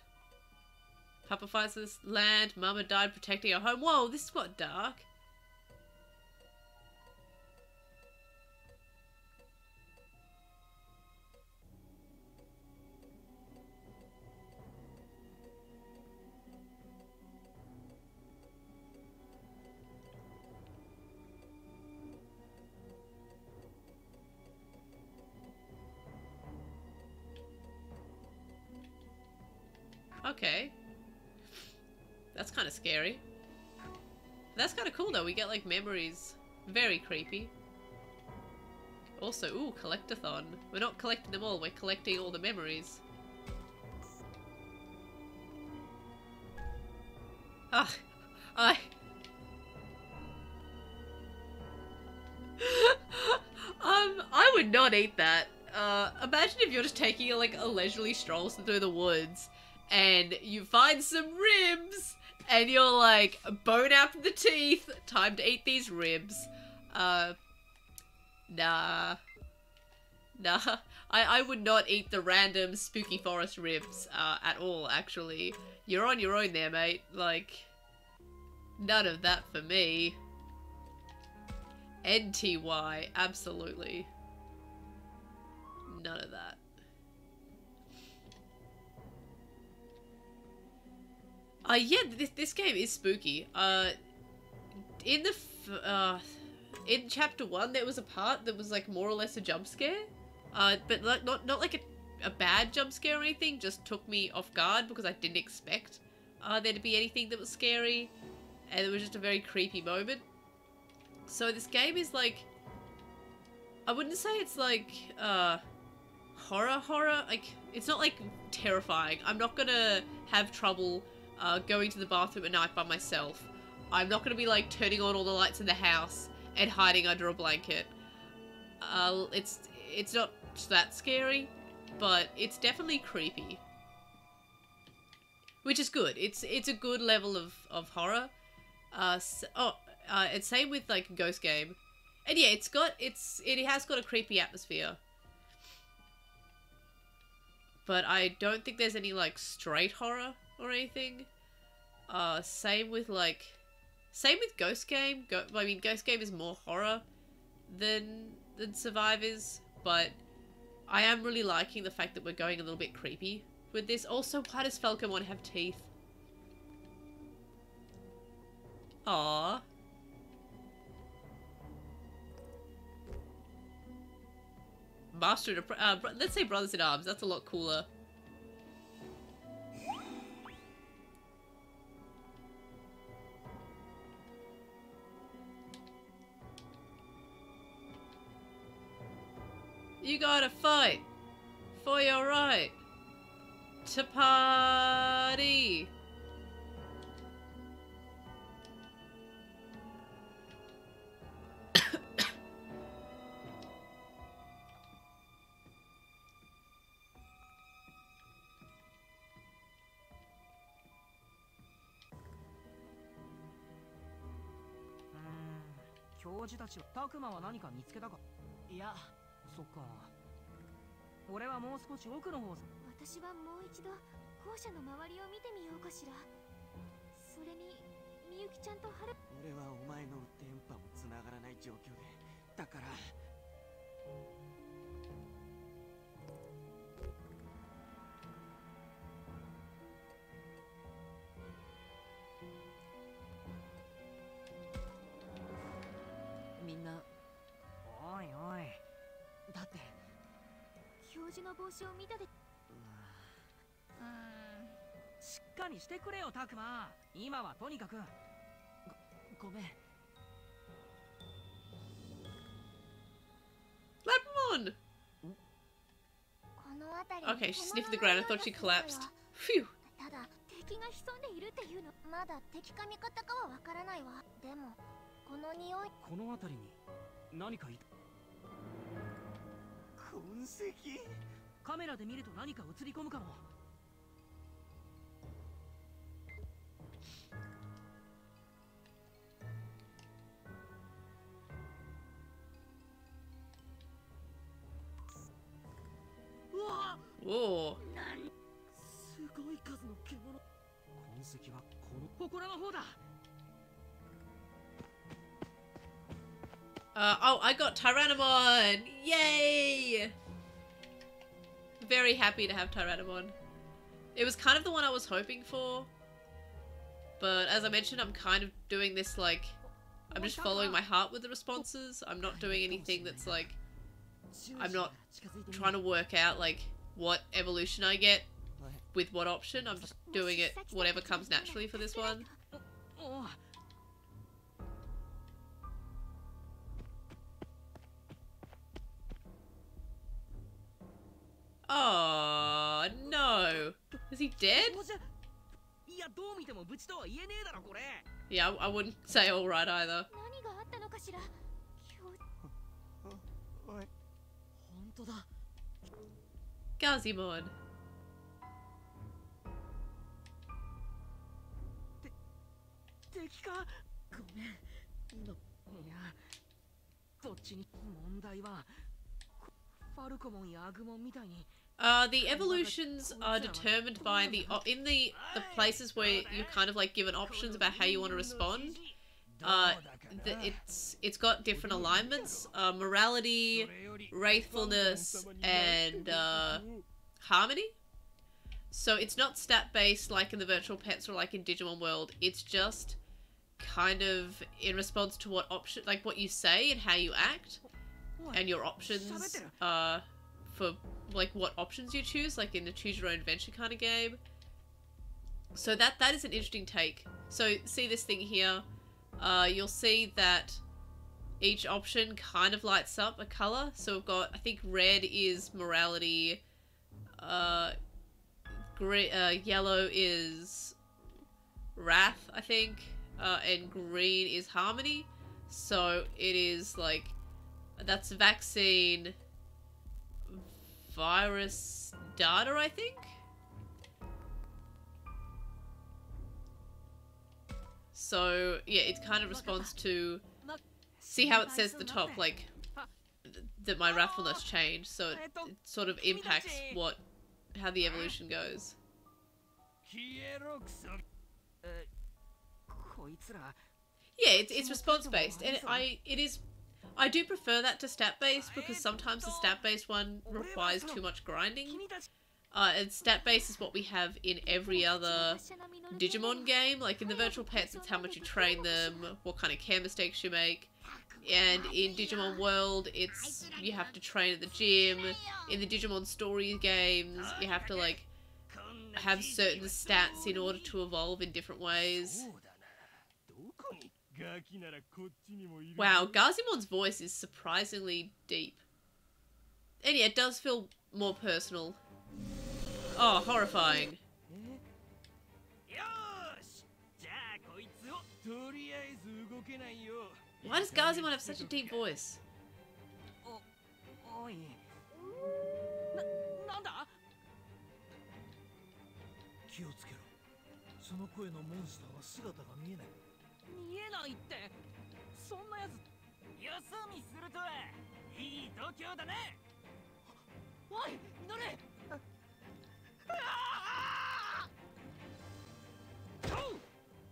Papa fights this land. Mama died protecting her home. Whoa, this got dark. Okay. That's kind of scary. That's kind of cool though, we get like memories. Very creepy. Also, ooh, collectathon. We're not collecting them all, we're collecting all the memories. Ah, I would not eat that. Imagine if you're just taking like a leisurely stroll through the woods and you find some ribs and you're like, bone after the teeth, time to eat these ribs. Nah. I would not eat the random spooky forest ribs, at all, actually. You're on your own there, mate. Like, none of that for me. NTY, absolutely. None of that. Yeah, this game is spooky. In chapter 1, there was a part that was like more or less a jump scare. But like, not like a bad jump scare or anything, just took me off guard because I didn't expect there to be anything that was scary. And it was just a very creepy moment. So this game is like, I wouldn't say it's like, horror, like, it's not like terrifying. I'm not gonna have trouble going to the bathroom at night by myself. I'm not gonna be like turning on all the lights in the house and hiding under a blanket. It's not that scary, but it's definitely creepy. Which is good. It's a good level of horror. And same with like Ghost Game. And yeah, it has got a creepy atmosphere. But I don't think there's any like straight horror or anything. Same with Ghost Game. I mean, Ghost Game is more horror than Survive is, but I am really liking the fact that we're going a little bit creepy with this. Also, why does Falcomon have teeth? Aww. Master, let's say Brothers in Arms. That's a lot cooler. You gotta fight for your right to party. Lapmon! Okay, she sniffed the ground. I thought she collapsed. Phew. Whoa. Oh, I got Tyrannomon! Yay! Very happy to have Tyrannomon. It was kind of the one I was hoping for. But as I mentioned, I'm kind of doing this like... I'm just following my heart with the responses. I'm not doing anything that's like... I'm not trying to work out like what evolution I get with what option. I'm just doing it whatever comes naturally for this one. Oh no! Is he dead? Yeah, I wouldn't say alright either. Gazimon. The evolutions are determined by in the places where you're kind of like given options about how you want to respond. It's got different alignments: morality, wraithfulness, and harmony. So it's not stat based like in the virtual pets or like in Digimon World. It's just kind of in response to what option, like what you say and how you act, and your options for like what options you choose, like in a choose your own adventure kind of game. So that is an interesting take. So see this thing here, you'll see that each option kind of lights up a color. So we've got, I think red is morality, yellow is wrath, I think, and green is harmony. So it is like, that's vaccine, virus, data, I think. So yeah, it kind of responds to, see how it says at the top, like, that my wrathfulness changed, so it sort of impacts how the evolution goes. Yeah, it's response based, and I do prefer that to stat based, because sometimes the stat based one requires too much grinding. And stat based is what we have in every other Digimon game. Like in the virtual pets, it's how much you train them, what kind of care mistakes you make. And in Digimon World, it's you have to train at the gym. In the Digimon story games, you have to like have certain stats in order to evolve in different ways. Wow, Garzimon's voice is surprisingly deep. And yeah, it does feel more personal. Oh, horrifying. Why does Gazimon have such a deep voice?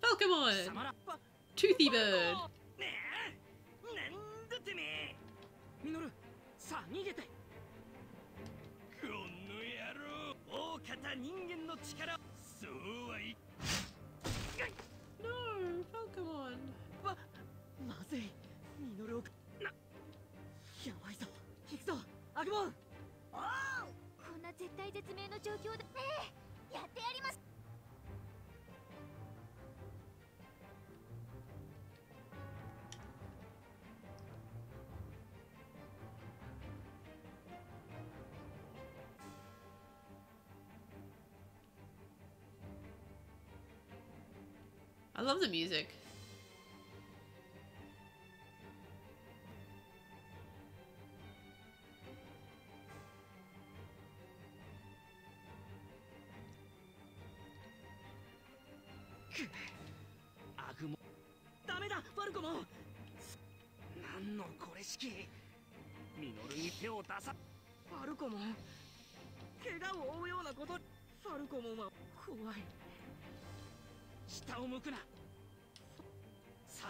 Falcomon! Toothy bird! No, Falcomon! まずいミノルをやばいぞ行くぞアグモン。おう、こんな絶体絶命の状況だ。ええ、やってやります。 I love the music. Agumon. ダメだ、ファルコモン。なんのこれしき。ミノルに手を出さ。ファルコモン。怪我を負うようなこと。ファルコモンは怖い。 下を向くな。さあ。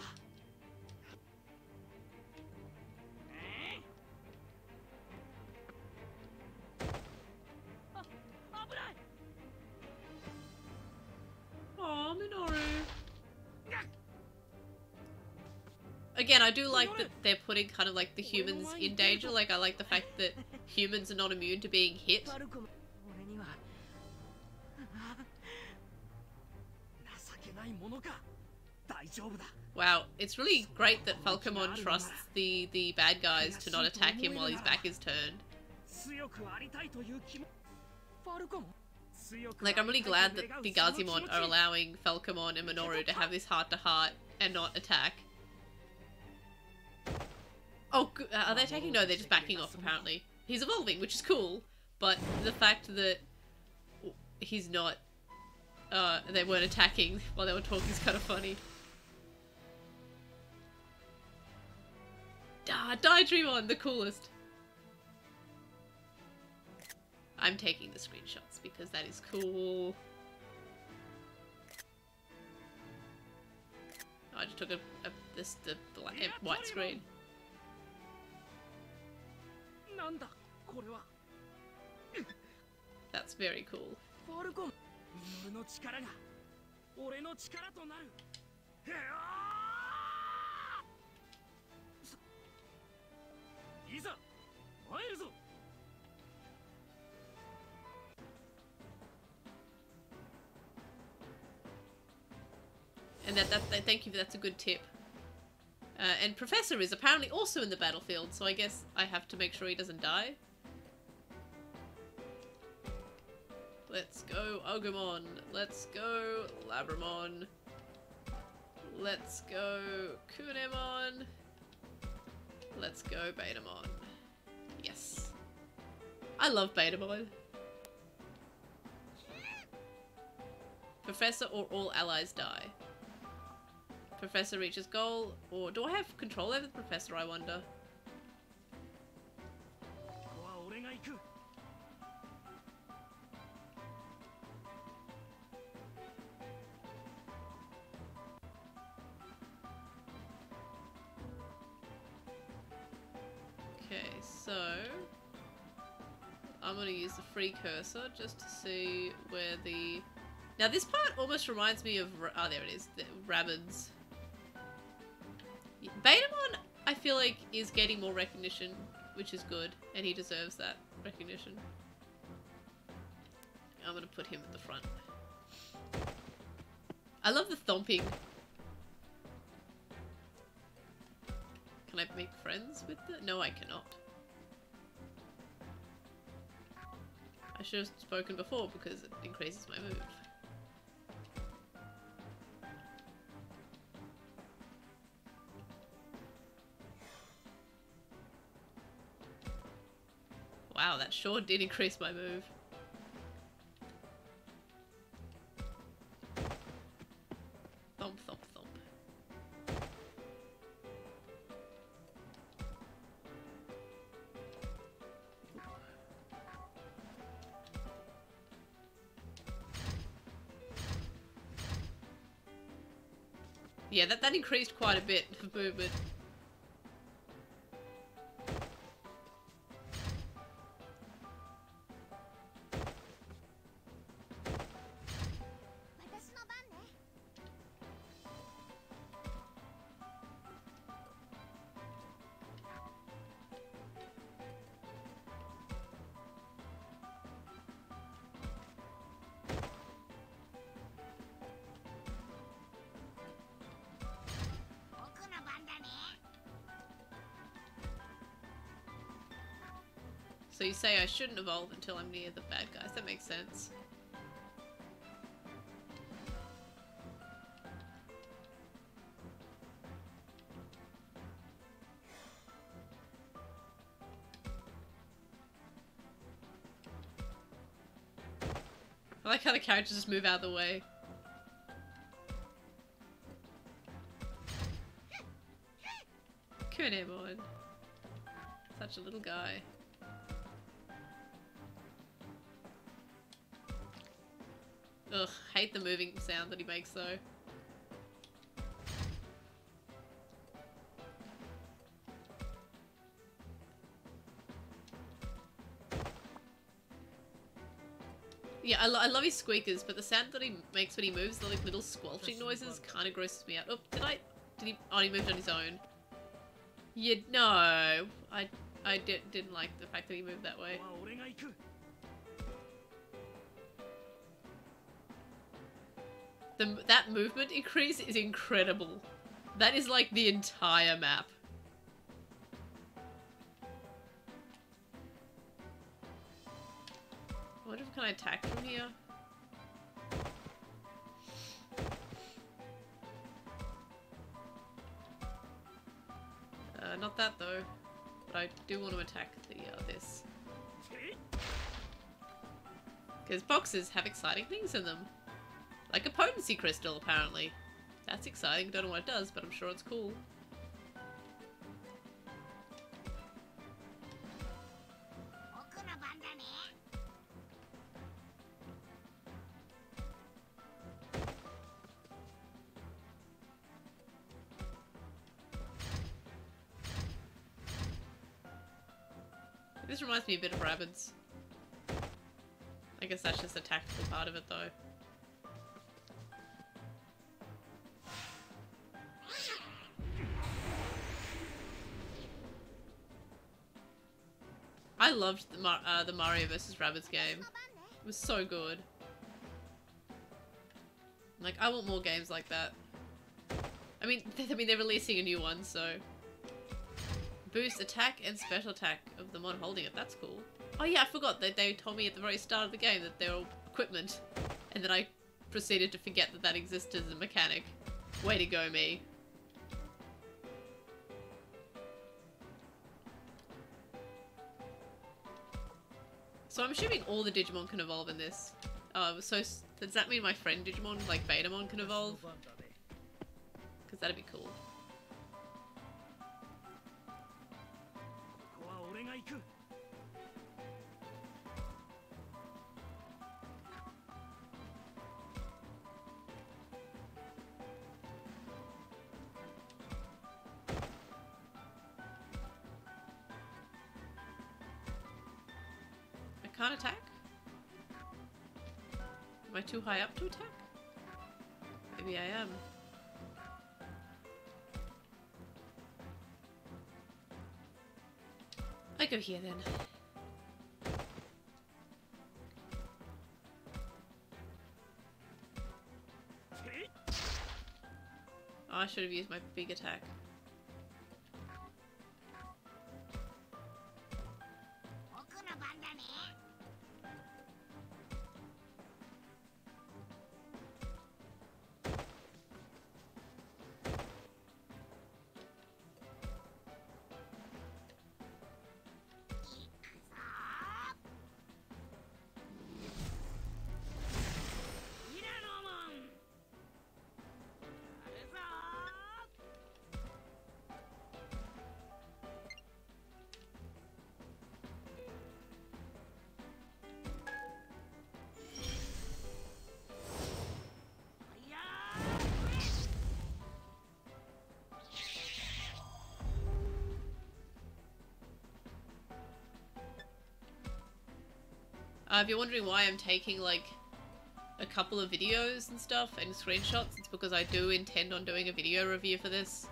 危ない。Aw, Minoru. Again, I do like that they're putting kind of like the humans in danger. Like, I like the fact that humans are not immune to being hit. Wow, it's really great that Falcomon trusts the bad guys to not attack him while his back is turned. Like, I'm really glad that the Gazimon are allowing Falcomon and Minoru to have this heart-to-heart and not attack. Oh, are they attacking? No, they're just backing off, apparently. He's evolving, which is cool, but the fact that he's not... they weren't attacking while they were talking is kind of funny. Digimon, the coolest. I'm taking the screenshots because that is cool. Oh, I just took the white screen. That's very cool. And thank you, that's a good tip. And Professor is apparently also in the battlefield, so I guess I have to make sure he doesn't die. Let's go Agumon. Let's go Labramon. Let's go Kunemon. Let's go Betamon. Yes. I love Betamon. Professor or all allies die. Professor reaches goal, or do I have control over the professor, I wonder? ここは俺が行く Okay, so I'm gonna use the free cursor just to see where the... Now this part almost reminds me of... Oh, there it is. The Rabbids. Betamon, I feel like, is getting more recognition, which is good, and he deserves that recognition. I'm gonna put him at the front. I love the thumping. Can I make friends with the... No, I cannot. I should have spoken before because it increases my move. Wow, that sure did increase my move. Thump, thump, thump. Yeah, that increased quite a bit of movement. So you say I shouldn't evolve until I'm near the bad guys. That makes sense. I like how the characters just move out of the way. Kunemon. Such a little guy. Ugh, hate the moving sound that he makes though. Yeah, I love his squeakers, but the sound that he makes when he moves, the like, little squelching noises, kind of grosses me out. Oh, did he? Oh, he moved on his own. Yeah, no, I didn't like the fact that he moved that way. That movement increase is incredible. That is like the entire map. I wonder if can I attack from here? Not that though. But I do want to attack the this. Because boxes have exciting things in them. Like a potency crystal, apparently. That's exciting. Don't know what it does, but I'm sure it's cool. This reminds me a bit of Rabbids. I guess that's just a tactical part of it, though. I loved the Mario vs. Rabbids game. It was so good. Like, I want more games like that. I mean, they're releasing a new one, so... Boost attack and special attack of the mon holding it. That's cool. Oh yeah, I forgot that they told me at the very start of the game that they're all equipment. And then I proceeded to forget that that existed as a mechanic. Way to go, me. So I'm assuming all the Digimon can evolve in this. So does that mean my friend Digimon, like Betamon, can evolve? because that'd be cool. ここは俺が行く I can't attack? Am I too high up to attack? Maybe I am. I go here then. Oh, I should have used my big attack. If you're wondering why I'm taking like a couple of videos and stuff and screenshots, it's because I do intend on doing a video review for this.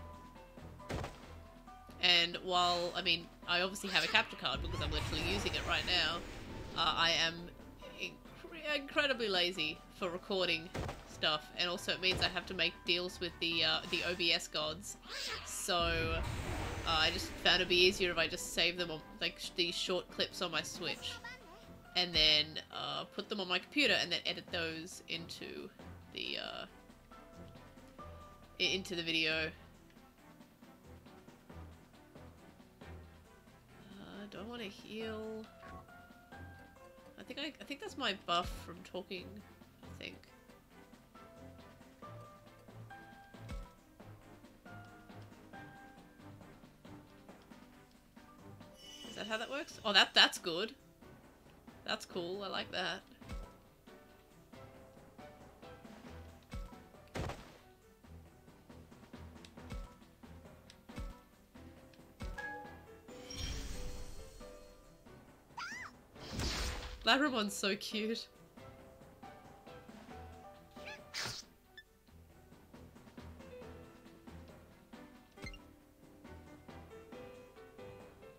And while, I mean, I obviously have a capture card because I'm literally using it right now, I am incredibly lazy for recording stuff, and also it means I have to make deals with the OBS gods. So I just found it'd be easier if I just save them on like these short clips on my Switch, and then put them on my computer, and then edit those into the video. Do I want to heal? I think that's my buff from talking. I think. Is that how that works? Oh, that's good. That's cool. I like that. Labramon's so cute.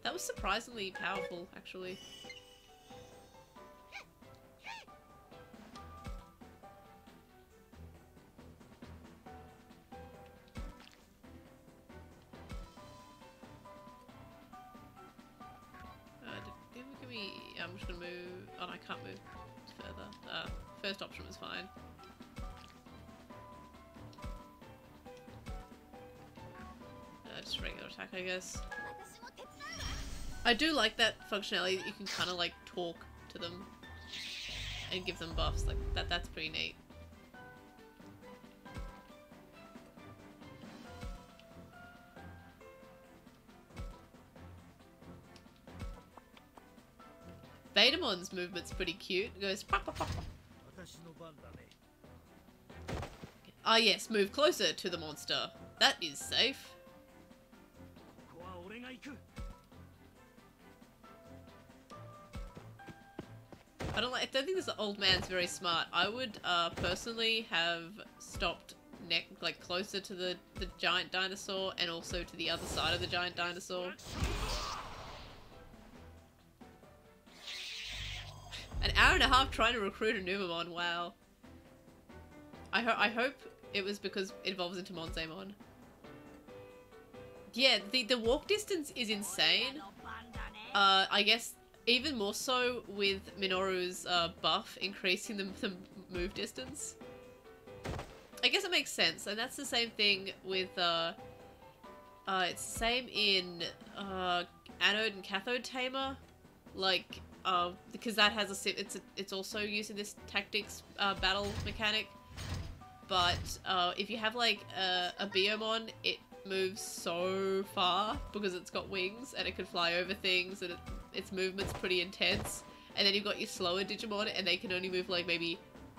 That was surprisingly powerful, actually. I'm just gonna move. Oh, no, I can't move further. First option was fine. Just regular attack, I guess. I do like that functionality that you can kind of like talk to them and give them buffs like that. That's pretty neat. Betamon's movement's pretty cute. It goes pop, pop, pop, pop. Ah yes, move closer to the monster. That is safe. I don't think this old man's very smart. I would personally have stopped like closer to the giant dinosaur and also to the other side of the giant dinosaur. An hour and a half trying to recruit a Numamon, wow. I hope it was because it evolves into Monzaemon. Yeah, the walk distance is insane. I guess even more so with Minoru's buff increasing the move distance. I guess it makes sense, and that's the same thing with it's the same in Anode and Cathode Tamer, like because that has it's also using this tactics battle mechanic but if you have like a Biomon, it moves so far because it's got wings and it can fly over things, and its movement's pretty intense. And then you've got your slower Digimon and they can only move like maybe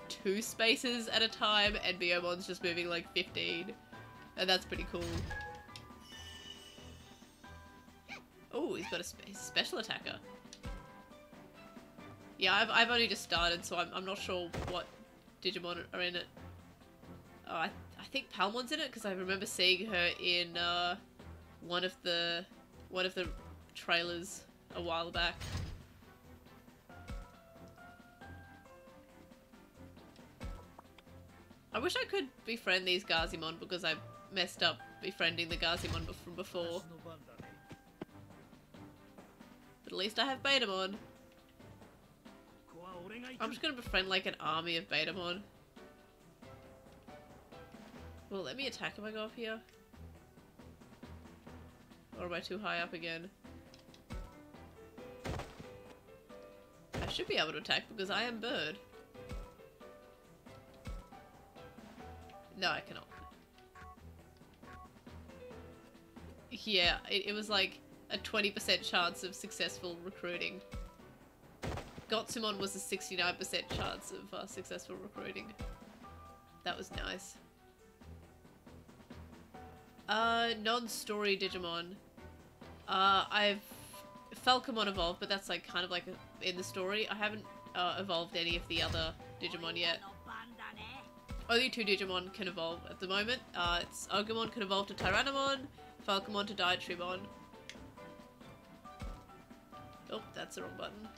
2 spaces at a time, and Biomon's just moving like 15. And that's pretty cool. Oh, he's got a special attacker. Yeah, I've only just started, so I'm not sure what Digimon are in it. Oh, I think Palmon's in it because I remember seeing her in one of the trailers a while back. I wish I could befriend these Gazimon because I messed up befriending the Gazimon from before. But at least I have Betamon. I'm just gonna befriend like an army of Betamon. Well, let me attack if I go up here. Or am I too high up again? I should be able to attack because I am bird. No, I cannot. Yeah, it was like a 20% chance of successful recruiting. Gotsumon was a 69% chance of successful recruiting. That was nice. Non-story Digimon. I've Falcomon evolved, but that's like kind of like in the story. I haven't evolved any of the other Digimon yet. Only 2 Digimon can evolve at the moment. It's Agumon can evolve to Tyrannomon, Falcomon to Diatribon. Oh, that's the wrong button.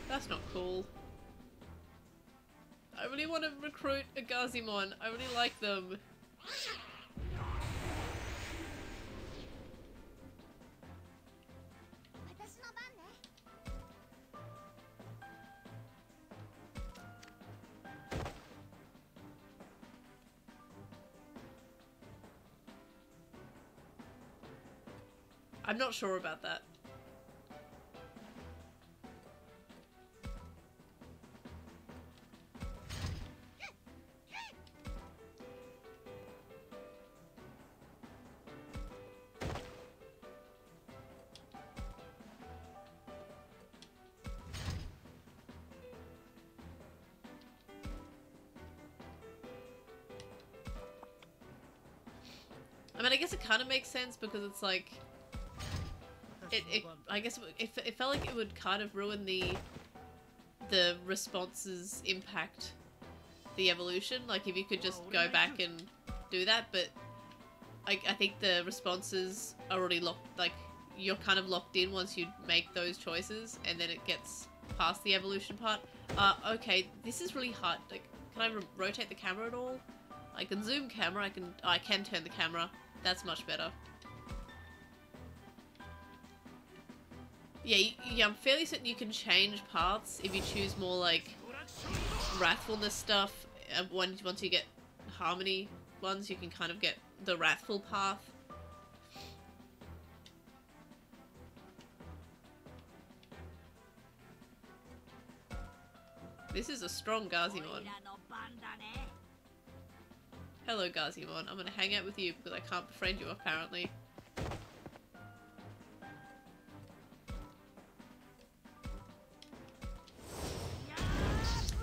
That's not cool. I really want to recruit a Gazimon. I really like them. I'm not sure about that. I mean, I guess it kind of makes sense because it's like, I guess it felt like it would kind of ruin the responses impact the evolution. Like if you could just go back and do that, but I think the responses are already locked. Like you're kind of locked in once you make those choices, and then it gets past the evolution part. Okay, this is really hard. Like, can I rotate the camera at all? I can zoom camera. I can turn the camera. That's much better. Yeah, I'm fairly certain you can change paths if you choose more like wrathfulness stuff. Once you get harmony ones, you can kind of get the wrathful path. This is a strong Gazimon. Hello Gazimon, I'm gonna hang out with you because I can't befriend you apparently.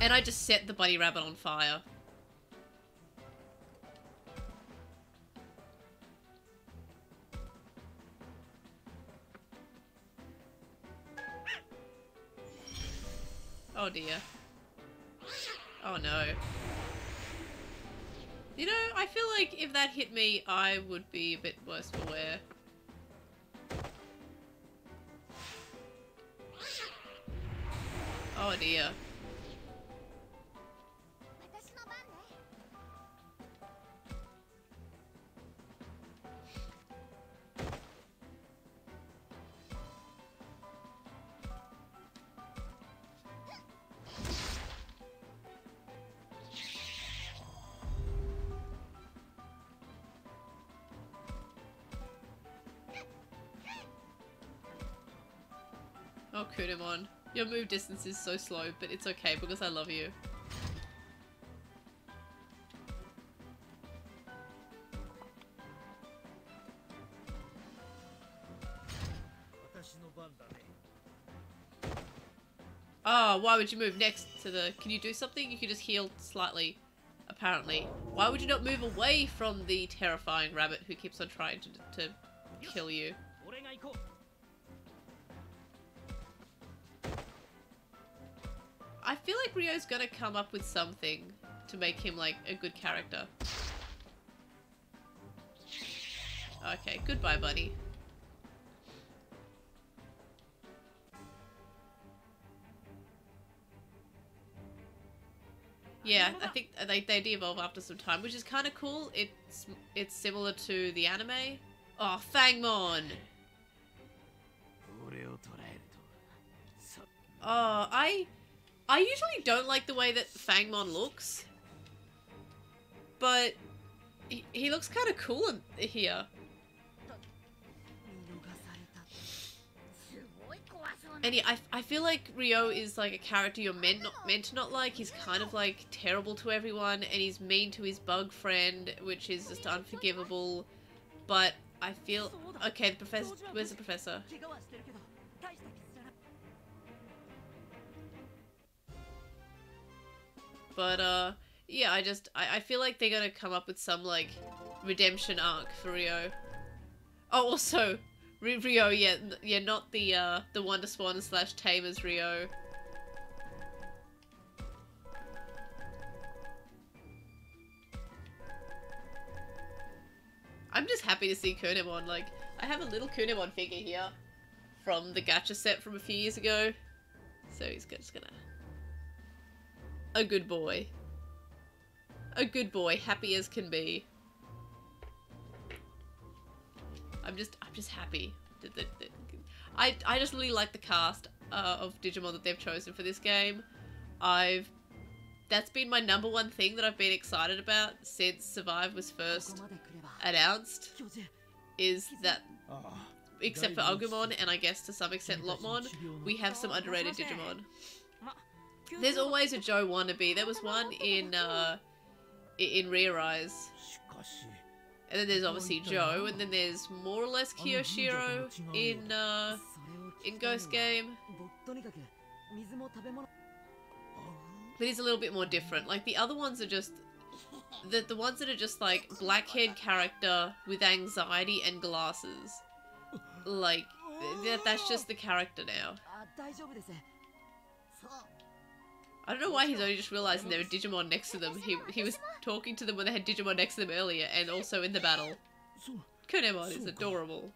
And I just set the bunny rabbit on fire. Oh dear. Oh no. You know, I feel like if that hit me, I would be a bit worse for wear. Oh dear. Oh, Kunemon. Your move distance is so slow, but it's okay because I love you. Oh, why would you move next to the... Can you do something? You can just heal slightly, apparently. Why would you not move away from the terrifying rabbit who keeps on trying to kill you? I feel like Ryo's gonna come up with something to make him, like, a good character. Okay, goodbye, buddy. Yeah, I think they de-evolve after some time, which is kind of cool. It's similar to the anime. Oh, Fangmon! Oh, I usually don't like the way that Fangmon looks, but he looks kind of cool here. And yeah, I feel like Ryo is like a character you're meant to not like. He's kind of like terrible to everyone, and he's mean to his bug friend, which is just unforgivable. But I feel okay. The professor, where's the professor? But yeah, I feel like they're gonna come up with some like redemption arc for Ryo. Oh, also. Ryo, yeah, not the Wonder Swan / Tamers Ryo. I'm just happy to see Kunemon. Like, I have a little Kunemon figure here from the gacha set from a few years ago. So he's just gonna... A good boy. A good boy, happy as can be. I'm just happy. I just really like the cast of Digimon that they've chosen for this game. That's been my #1 thing that I've been excited about since Survive was first announced. Is that, except for Agumon and I guess to some extent Lopmon, we have some underrated Digimon. There's always a Joe wannabe. There was one in Rear Eyes. And then there's obviously Joe, and then there's more or less Kiyoshiro in Ghost Game. But he's a little bit more different. Like, the other ones are just... The ones that are just, like, black-haired character with anxiety and glasses. Like, that's just the character now. I don't know why he's only just realising there are Digimon next to them. He was talking to them when they had Digimon next to them earlier, and also in the battle. Kunemon is adorable.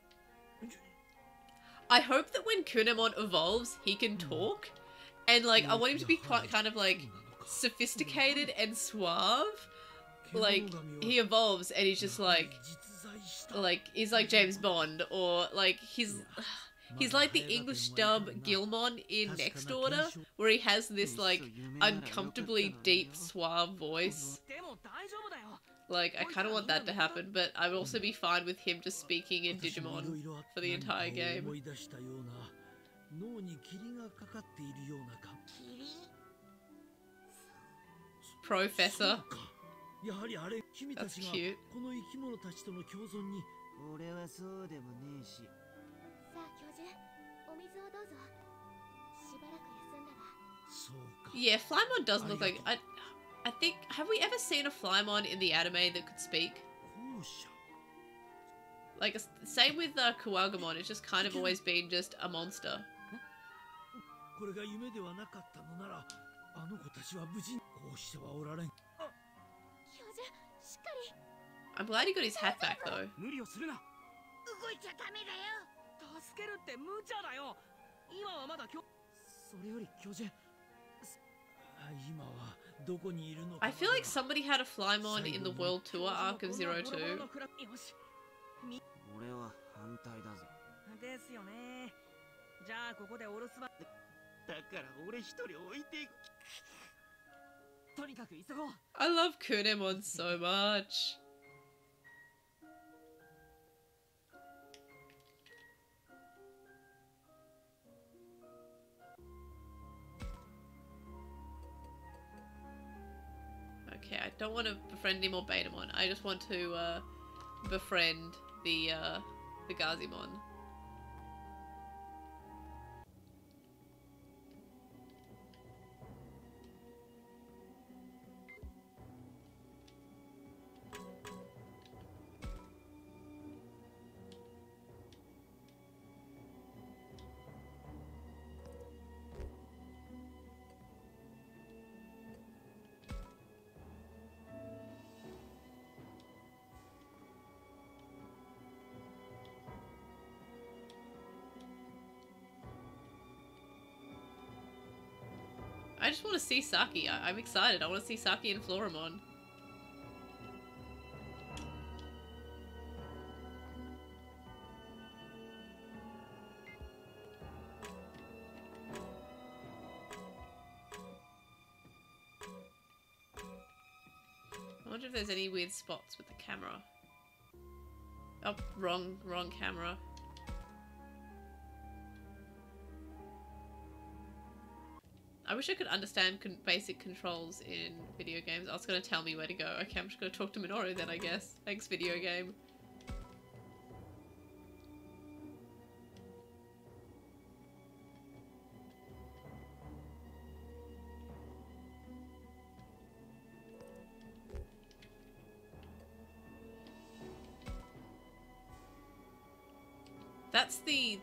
I hope that when Kunemon evolves, he can talk. And, like, I want him to be quite kind of, like, sophisticated and suave. Like, he evolves and he's just, like, he's like James Bond, or, like, he's like the English dub Gilmon in Next Order, where he has this, like, uncomfortably deep, suave voice. Like, I kind of want that to happen, but I would also be fine with him just speaking in Digimon for the entire game. Professor. That's cute. Yeah, Flymon does look like... I think... Have we ever seen a Flymon in the anime that could speak? Like, same with Kuwagamon, it's just kind of always been just a monster. I'm glad he got his hat back, though. I feel like somebody had a Flymon in the World Tour arc of 02. I love Kunemon so much. care. I don't want to befriend any more Betamon. I just want to befriend the Gazimon. I just want to see Saki. I'm excited. I want to see Saki and Floramon. I wonder if there's any weird spots with the camera. Oh, wrong camera. I wish I could understand basic controls in video games. Oh, it's going to tell me where to go. Okay, I'm just going to talk to Minoru then, I guess. Thanks, video game. That's the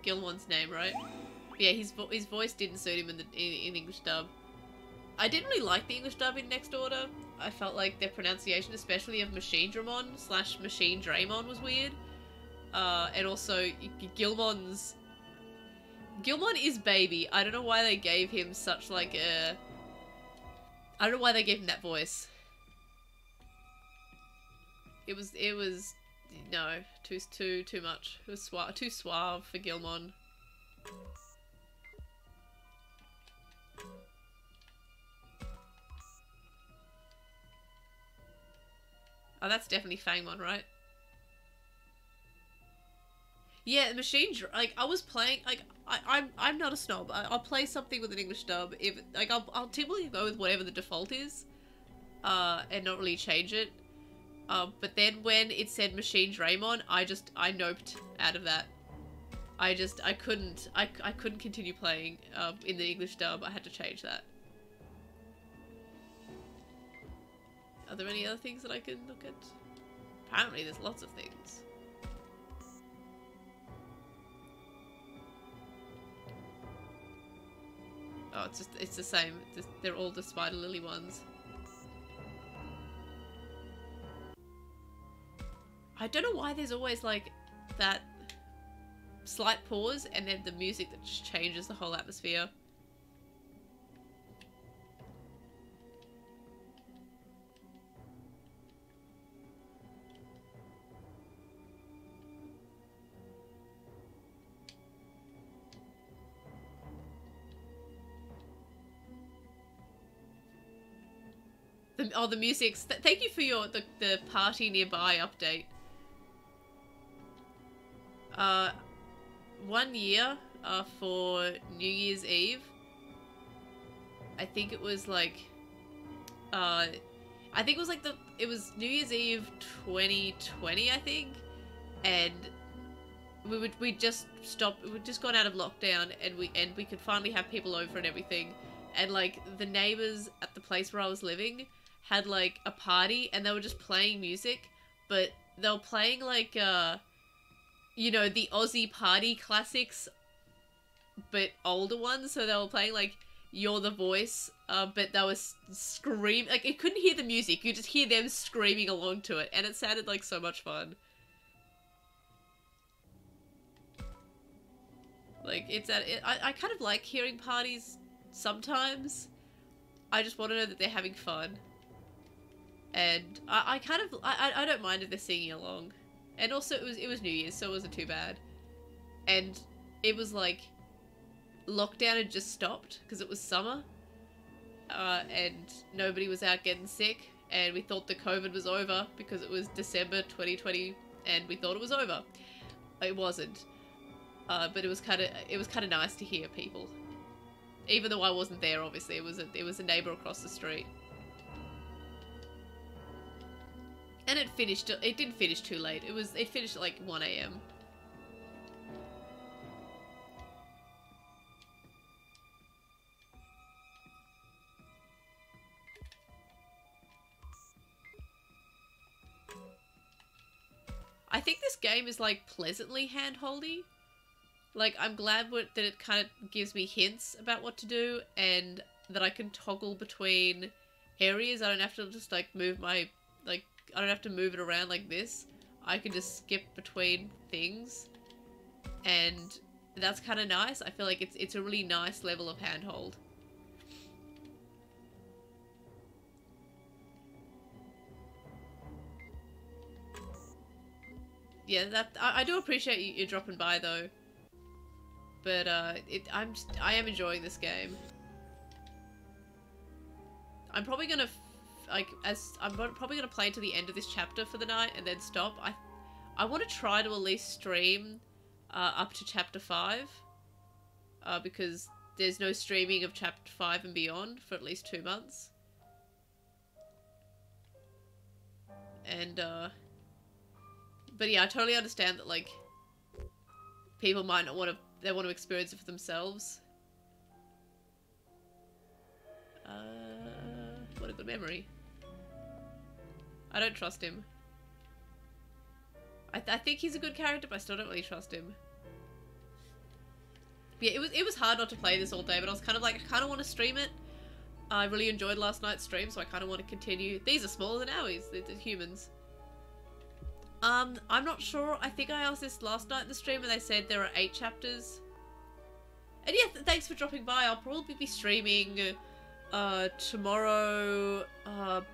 Gilmon's name, right? Yeah, his voice didn't suit him in English dub. I didn't really like the English dub in Next Order. I felt like their pronunciation, especially of Machine Dramon / Machine Draymon, was weird. And also Gilmon is baby. I don't know why they gave him such like a. I don't know why they gave him that voice. It was no too much. It was too suave for Gilmon. Oh, that's definitely Fangmon, right? Yeah, like I was playing, like I'm not a snob. I'll play something with an English dub if like I'll typically go with whatever the default is, and not really change it. But then when it said Machine Draymon, I noped out of that. I couldn't continue playing in the English dub. I had to change that. Are there any other things that I can look at? Apparently there's lots of things. Oh, it's the same. They're all the Spider Lily ones. I don't know why there's always like that slight pause and then the music that just changes the whole atmosphere. The music's... Thank you for the party nearby update. 1 year for New Year's Eve. I think it was like... I think it was like it was New Year's Eve 2020, I think. And we'd just gone out of lockdown and we could finally have people over and everything. And like the neighbors at the place where I was living had like a party and they were just playing music, but they were playing like you know, the Aussie party classics but older ones. So they were playing like You're the Voice, but they were scream like you couldn't hear the music, you just hear them screaming along to it, and it sounded like so much fun. Like I kind of like hearing parties sometimes. I just want to know that they're having fun. And I don't mind if they're singing along. And also it was New Year's, so it wasn't too bad. And it was like lockdown had just stopped because it was summer. And nobody was out getting sick, and we thought the COVID was over because it was December 2020 and we thought it was over. It wasn't. But it was kind of nice to hear people. Even though I wasn't there, obviously. It was a neighbor across the street. And it didn't finish too late. It finished at like 1 AM. I think this game is like pleasantly handholdy. Like, I'm glad that it kind of gives me hints about what to do, and that I can toggle between areas. I don't have to just like move my, like, I don't have to move it around like this. I can just skip between things, and that's kind of nice. I feel like it's a really nice level of handhold. Yeah, I do appreciate you dropping by though. But I am enjoying this game. I'm probably gonna probably gonna play to the end of this chapter for the night and then stop. I want to try to at least stream up to chapter 5, because there's no streaming of chapter 5 and beyond for at least 2 months. And but yeah, I totally understand that like people might not want to. They want to experience it for themselves. What a good memory. I don't trust him. I think he's a good character, but I still don't really trust him. But yeah, it was hard not to play this all day, but I was kind of like, I kind of want to stream it. I really enjoyed last night's stream, so I kind of want to continue. These are smaller than ours. They're humans. I'm not sure. I think I asked this last night in the stream and they said there are 8 chapters. And yeah, thanks for dropping by. I'll probably be streaming tomorrow,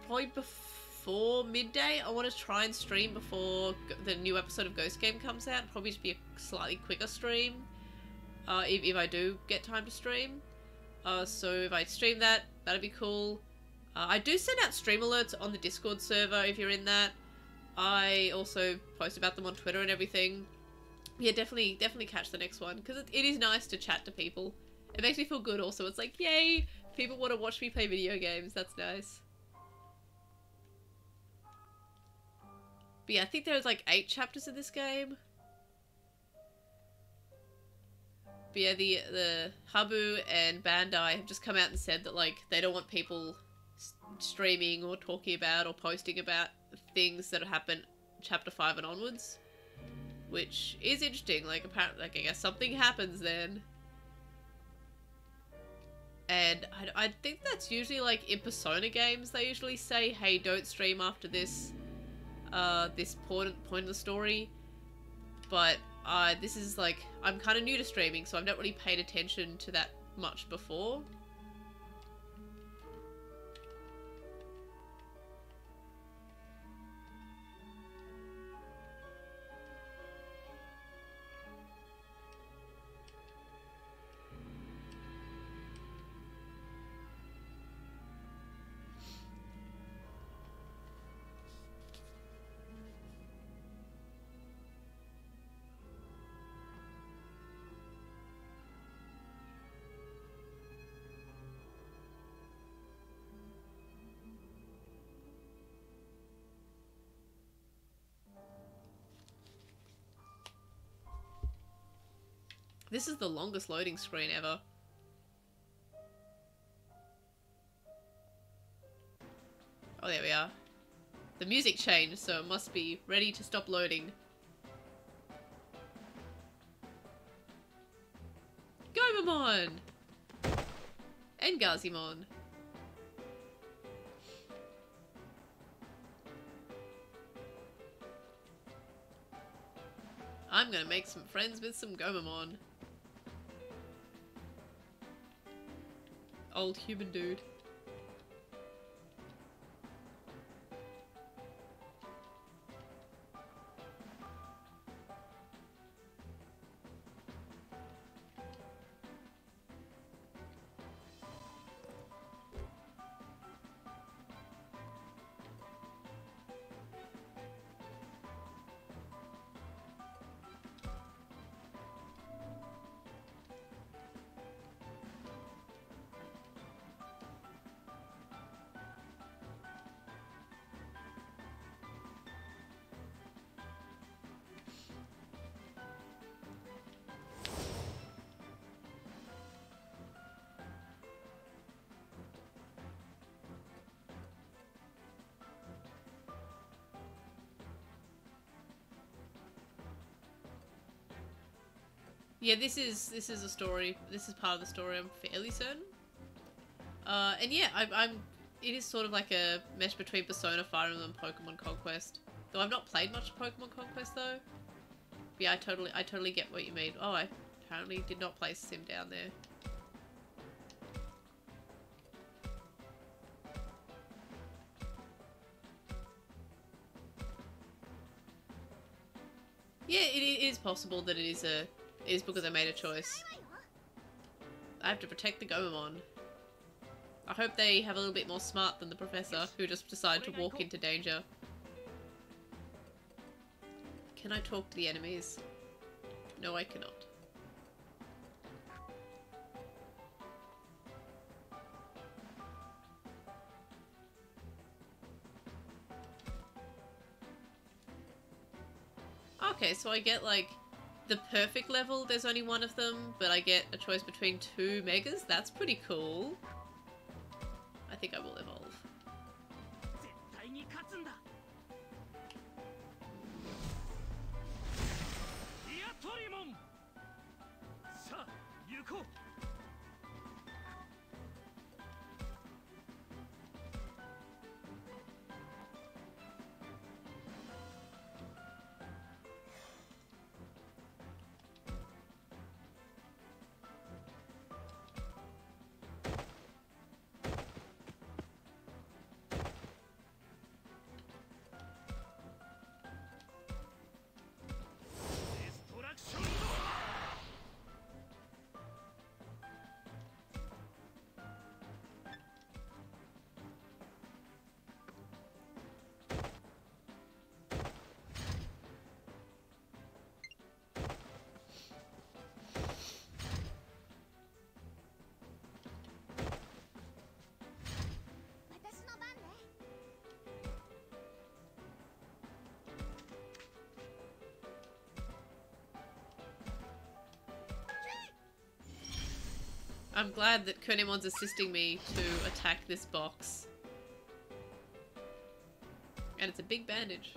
probably before midday. I want to try and stream before the new episode of Ghost Game comes out. Probably just be a slightly quicker stream, if I do get time to stream. So if I stream that, that'd be cool. I do send out stream alerts on the Discord server if you're in that. I also post about them on Twitter and everything. Yeah, definitely catch the next one, because it is nice to chat to people. It makes me feel good also. It's like, yay, people want to watch me play video games. That's nice. But yeah, I think there's like 8 chapters in this game. But yeah, the Habu and Bandai have just come out and said that like they don't want people streaming or talking about or posting about things that happen chapter 5 and onwards, which is interesting. Like, apparently, like, I guess something happens then, and I think that's usually like in Persona games. They usually say, hey, don't stream after this this point in the story, but this is like, I'm kind of new to streaming, so I've not really paid attention to that much before. This is the longest loading screen ever. Oh, there we are. The music changed, so it must be ready to stop loading. Gomamon! And Gazimon. I'm gonna make some friends with some Gomamon. Old human dude. Yeah, this is a story. This is part of the story. I'm fairly certain. And yeah, I'm. It is sort of like a mesh between Persona, Fire Emblem, and Pokemon Conquest. Though I've not played much Pokemon Conquest though. But yeah, I totally get what you mean. Oh, I apparently did not place him down there. Yeah, it is possible that it is because I made a choice. I have to protect the Gomamon. I hope they have a little bit more smart than the professor, who just decided to walk into danger. Can I talk to the enemies? No, I cannot. Okay, so I get like the perfect level, there's only one of them, but I get a choice between 2 megas? That's pretty cool. I think I will evolve. I'm glad that Kunemon's assisting me to attack this box. And it's a big bandage.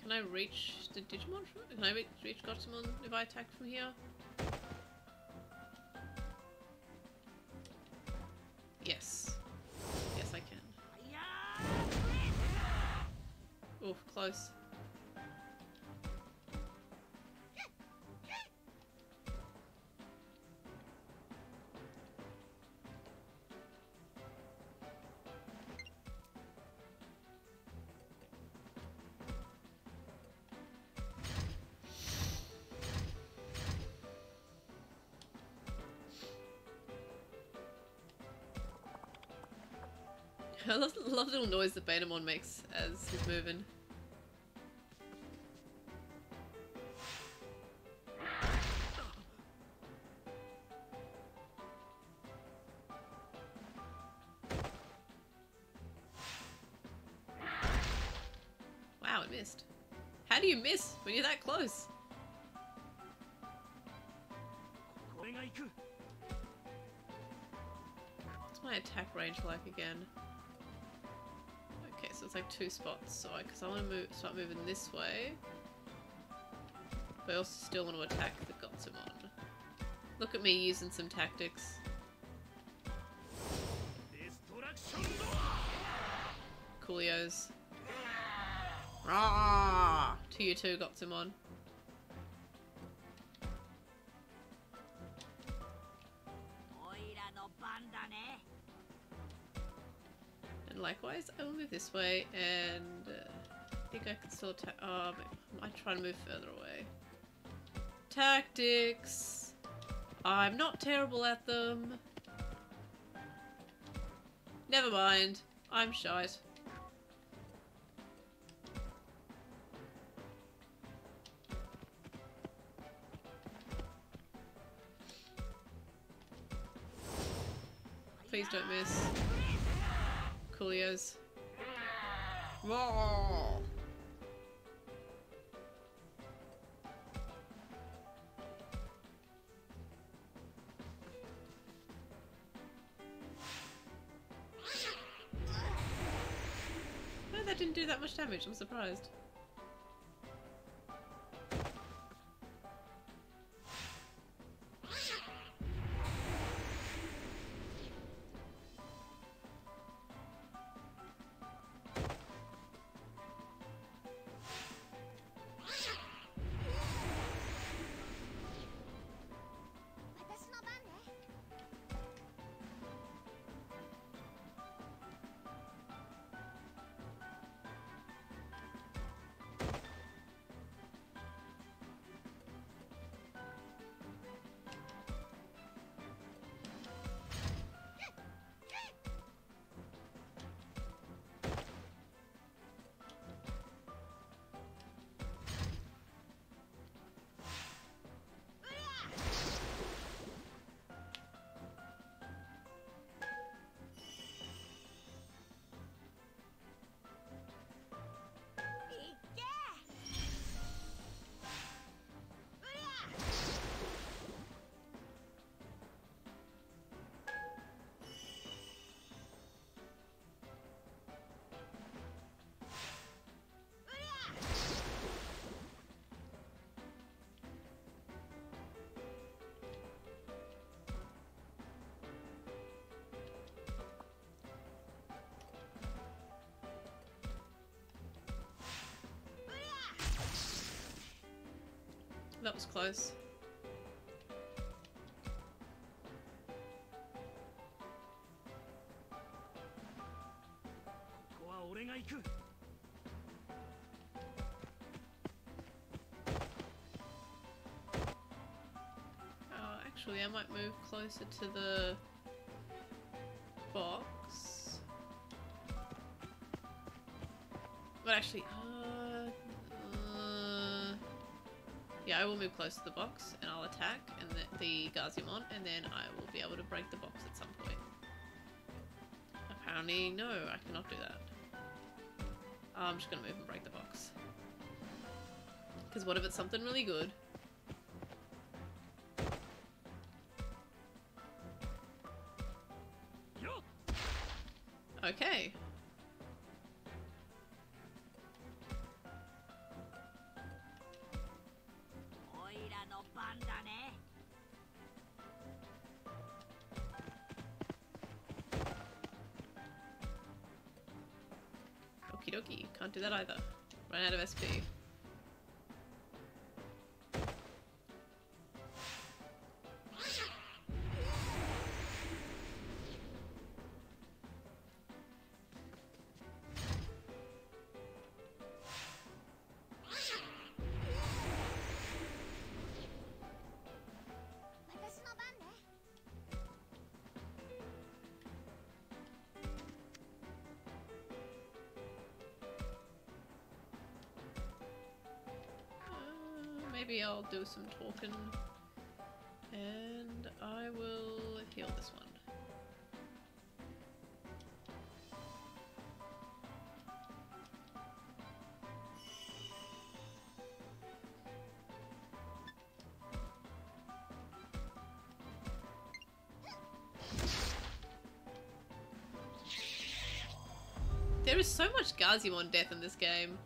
Can I reach the Digimon? Can I reach Gotemon if I attack from here? Yes. Yes, I can. Oof, close. I love the little noise that Betamon makes as he's moving. Wow, it missed. How do you miss when you're that close? What's my attack range like again? Okay, so it's like 2 spots. So because I want to start moving this way, but I also still want to attack the Gotemon. Look at me using some tactics. Coolios. Rah! To you too, Gotemon. And likewise, I will move this way, and I think I can still attack. Oh, I might try to move further away. Tactics. I'm not terrible at them. Never mind. I'm shite. Please don't miss. Coolios. Whoa. No, that didn't do that much damage. I'm surprised. That was close. Actually, I might move closer to the box. But actually, yeah, I will move close to the box and I'll attack and the Gazimon, and then I will be able to break the box at some point. Apparently, no, I cannot do that. I'm just gonna move and break the box. Because what if it's something really good? Okay. Okie dokie, can't do that either. Ran out of SP. Maybe I'll do some talking and I will heal this one. There is so much Gazimon death in this game.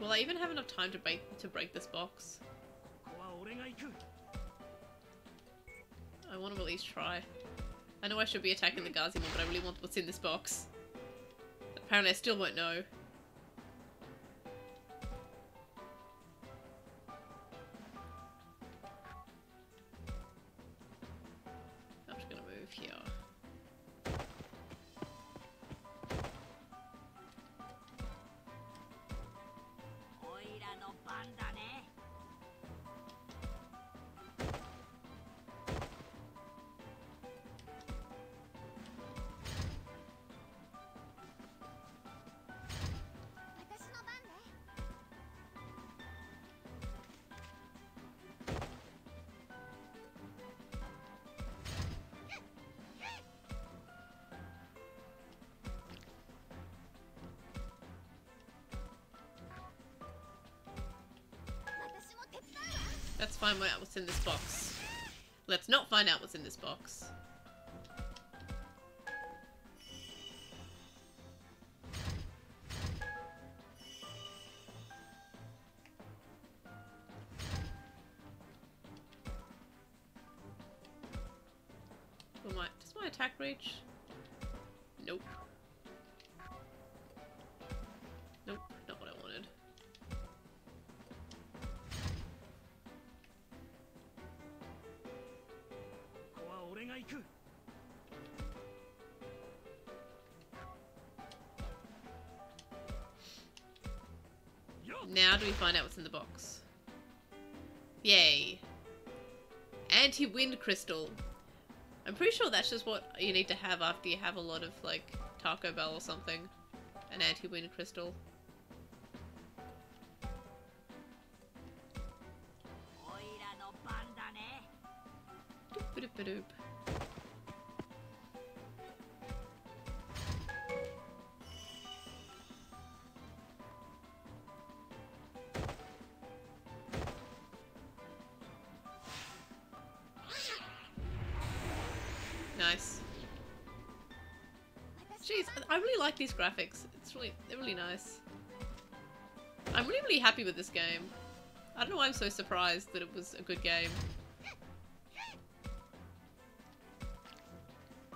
Will I even have enough time to break this box? ここは俺が行く I want to at least try. I know I should be attacking the Gazimon, but I really want what's in this box. Apparently I still won't know. I'm just gonna move here. おいらの番だね 私の番ね 私も手伝うわ Let's find out what's in this box. Let's not find out what's in this box. Does my attack reach? Nope. Nope, not what I wanted. Now do we find out what's in the box? Yay. Anti-wind crystal. I'm pretty sure that's just what you need to have after you have a lot of, like, Taco Bell or something. An anti-wind crystal. Doop-a-doop-a-doop. Nice. Jeez, I really like these graphics. They're really nice. I'm really happy with this game. I don't know why I'm so surprised that it was a good game.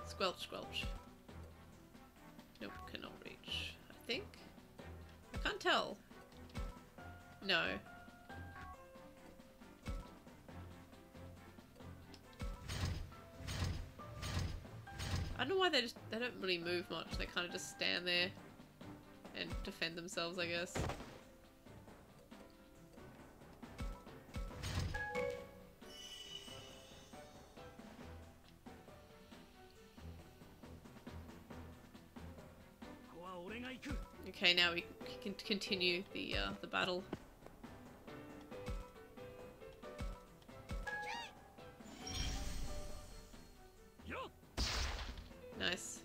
Squelch, squelch. Nope, cannot reach. I think? I can't tell. No. I don't know why they don't really move much. They kind of just stand there and defend themselves, I guess. Okay, now we can continue the battle. Nice.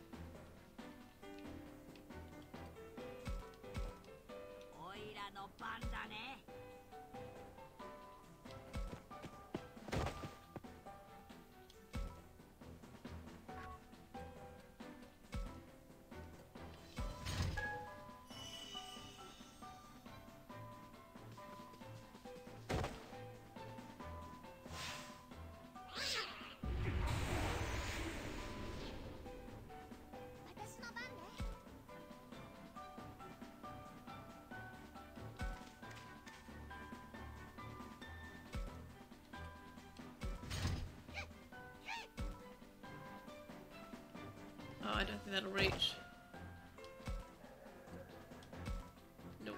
Oh, I don't think that'll reach. Nope.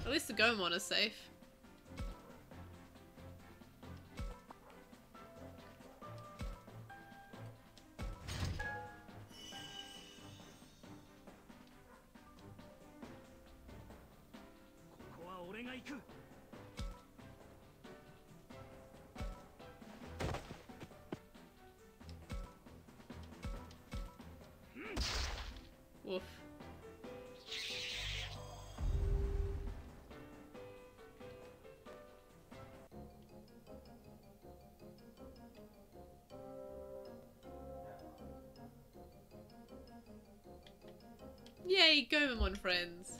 At least the Gomon is safe. Woof. Yay, Gomamon friends.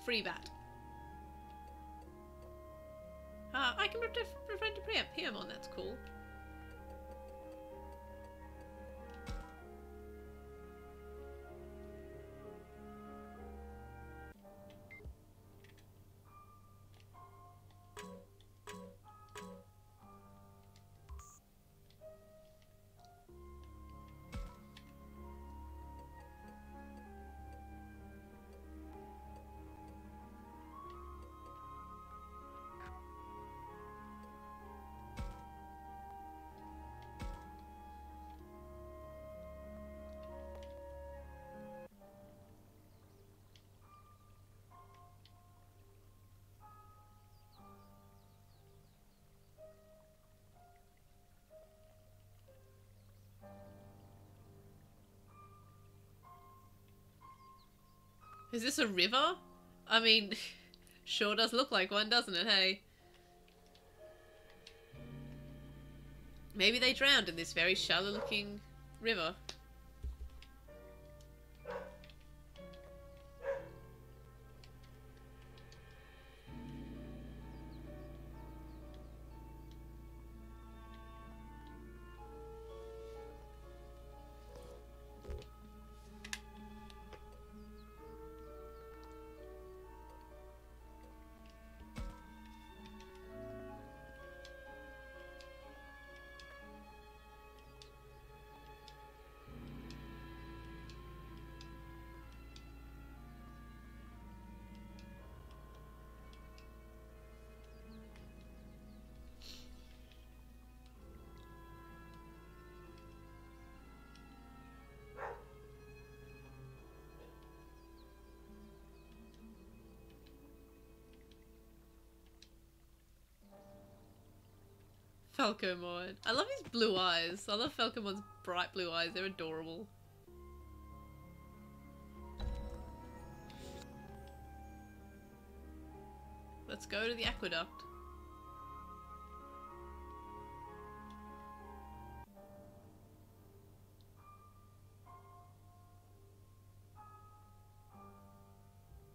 Free bat. I can prevent a Pajama, that's cool. Is this a river? I mean, sure does look like one, doesn't it, hey? Maybe they drowned in this very shallow-looking river. Falcomon. I love his blue eyes. I love Falcomon's bright blue eyes. They're adorable. Let's go to the aqueduct.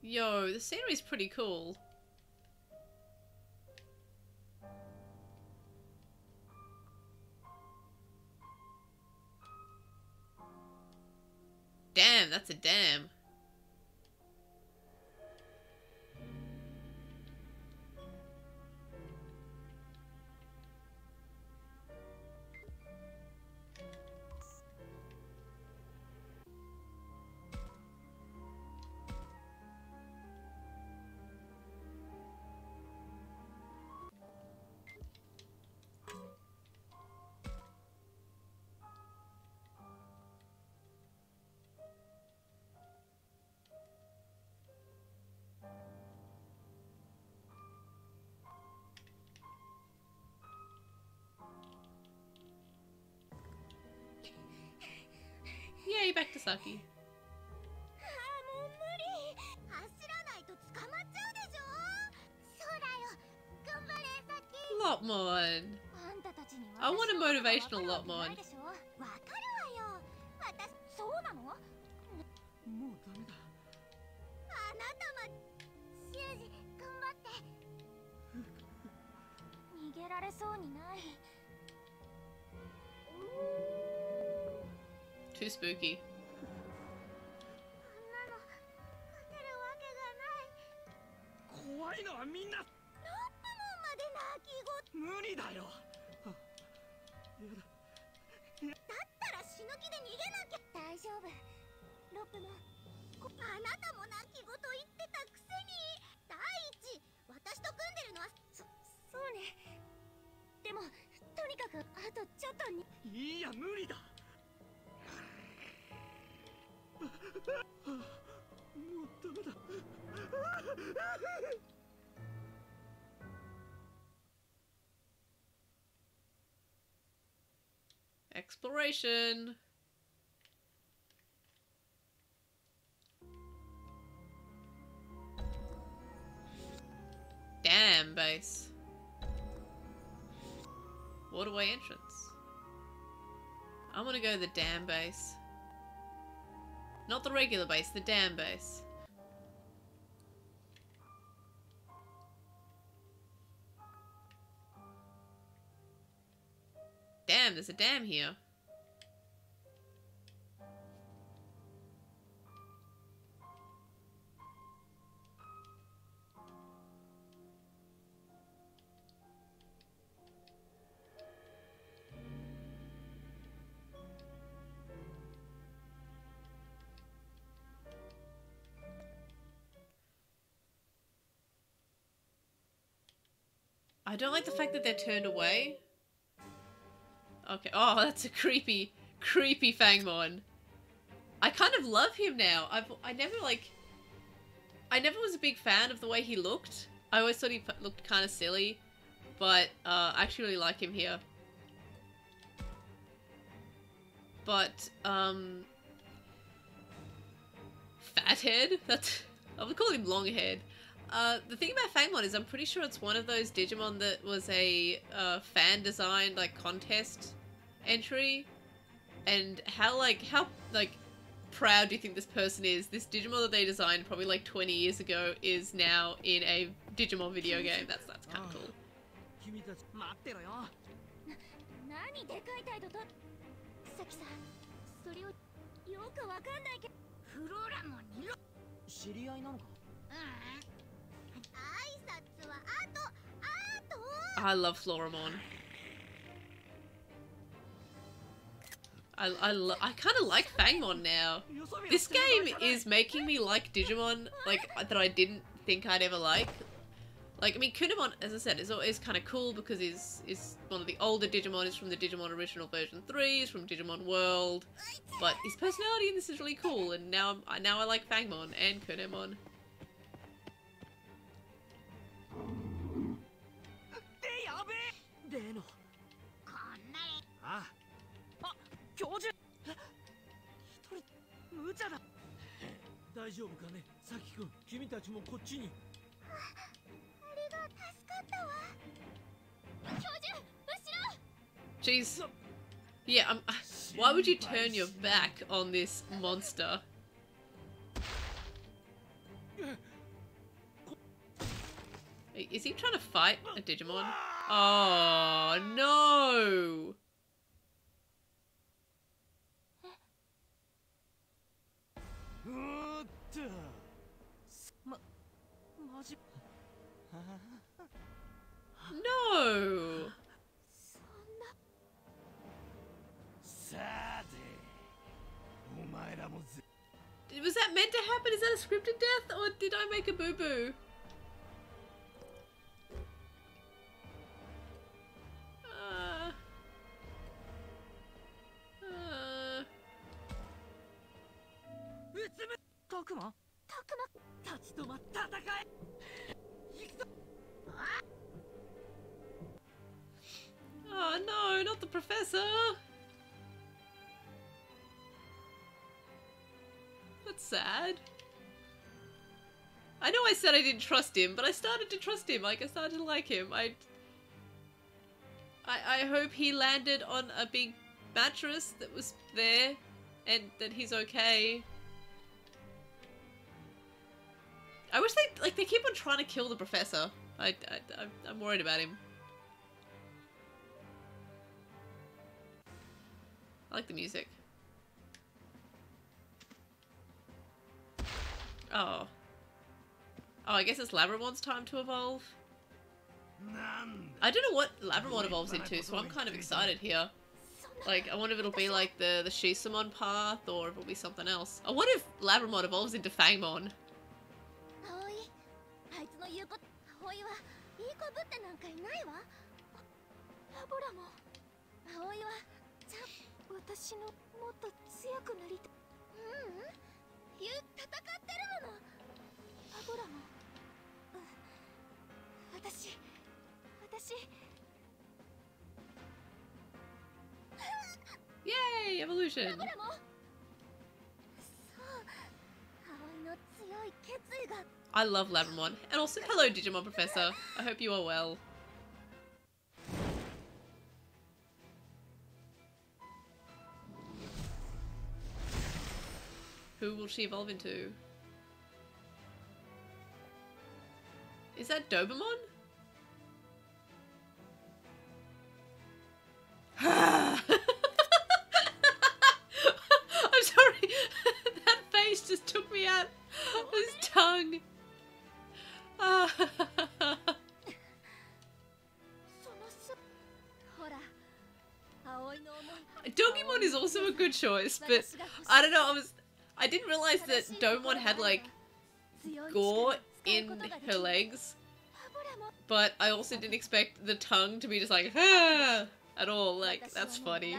Yo, the scenery's pretty cool. Damn, that's a dam. Yay, back to Saki. Lopmon. あんたたちに I want a 私のことが motivational わかるわけない Lopmon. でしょ。わかるわよ。私そうなの？もうダメだ。あなたま修二頑張って。逃げられそうにない。 Too spooky. あんなの勝てるわけがない。怖いのはみんな。ロップモンまで泣き言。無理だよ。あ、やだ。だったら死ぬ気で逃げなきゃ。大丈夫。ロップモン、あなたも泣き言言ってたくせに。第一、私と組んでるのはそうね。でもとにかくあとちょっとに。いいや、無理だ。もうダメだ。Exploration. Dam base. Waterway entrance. I'm gonna go to the dam base. Not the regular base, the dam base. Damn, there's a dam here. I don't like the fact that they're turned away. Okay. Oh, that's a creepy Fangmon. I kind of love him now. I never was a big fan of the way he looked. I always thought he looked kind of silly, but I actually really like him here. But Fathead. I would call him Longhead. The thing about Fangmon is I'm pretty sure it's one of those Digimon that was a fan designed like contest entry, and how proud do you think this person is? This Digimon that they designed probably like 20 years ago is now in a Digimon video game. That's kind of cool. 君たち待ってろよ。何でかい態度と。さきさん、それをよくわかんないけど。フローラモンに。知り合いなのか。挨拶はあと。 I love Floramon. I kind of like Fangmon now. This game is making me like Digimon like that I didn't think I'd ever like. Like, I mean, Kunamon, as I said, is kind of cool because he's one of the older Digimon. He's from the Digimon Original Version 3. He's from Digimon World. But his personality in this is really cool, and now I like Fangmon and Kunamon. で、やべえ。例の。こんな。ああ。あ、教授。一人無茶だ。大丈夫かね、さきくん。君たちもこっちに。 Jeez. Yeah, why would you turn your back on this monster? Is he trying to fight a Digimon? Oh, no! No! Was that meant to happen? Is that a scripted death, or did I make a boo-boo? Oh no, not the professor! That's sad. I know I said I didn't trust him, but I started to trust him. Like, I started to like him. I hope he landed on a big mattress that was there and that he's okay. I wish they keep on trying to kill the professor. I'm worried about him. I like the music. Oh. Oh, I guess it's Labramon's time to evolve. I don't know what Labramon evolves into, so I'm kind of excited here. Like, I wonder if it'll be like the Shisamon path, or if it'll be something else. I wonder if Labramon evolves into Fangmon. Yay, evolution! I love Labramon. And also, hello Digimon Professor. I hope you are well. Who will she evolve into? Is that Dobemon? I'm sorry. That face just took me out. His tongue. Dogimon is also a good choice, but I don't know, I didn't realize that Domon had like gore in her legs, but I also didn't expect the tongue to be just like at all. Like, that's funny.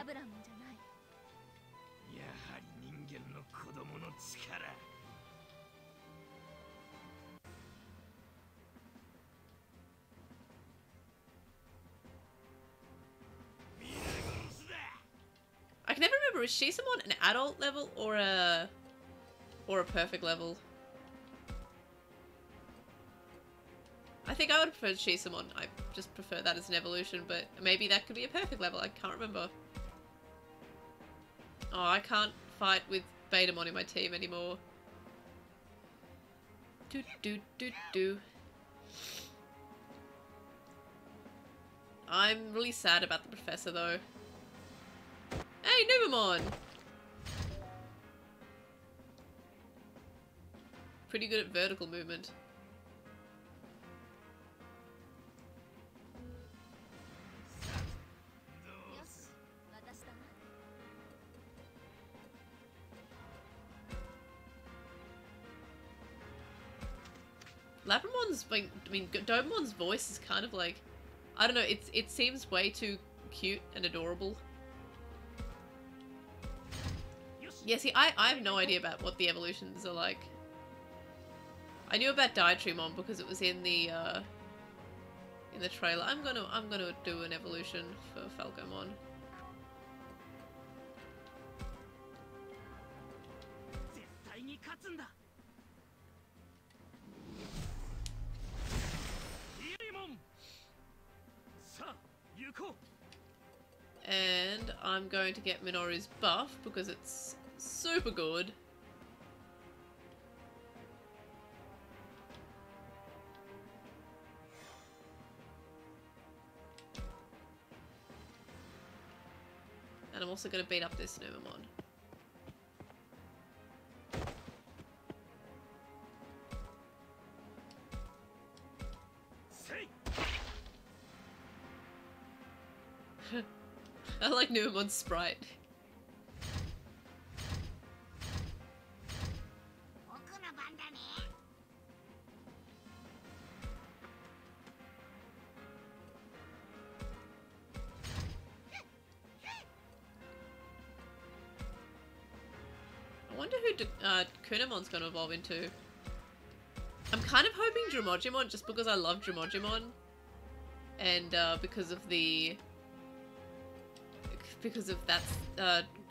I can never remember, is Shisamon an adult level or a perfect level? I think I would prefer Shisamon. I just prefer that as an evolution, but maybe that could be a perfect level. I can't remember. Oh, I can't fight with Betamon in my team anymore. Do do do do. I'm really sad about the professor though. Hey, Numemon! Pretty good at vertical movement. Labramon's, I mean, Dobemon's voice is kind of like, I don't know, it seems way too cute and adorable. Yeah, see, I have no idea about what the evolutions are like. I knew about Diatrimon because it was in the trailer. I'm gonna do an evolution for Falcomon. And I'm going to get Minoru's buff because it's super good. And I'm also going to beat up this Numemon. I like Numemon's sprite. I wonder who Kunamon's going to evolve into. I'm kind of hoping Dromogimon just because I love Dromogimon. And because of that's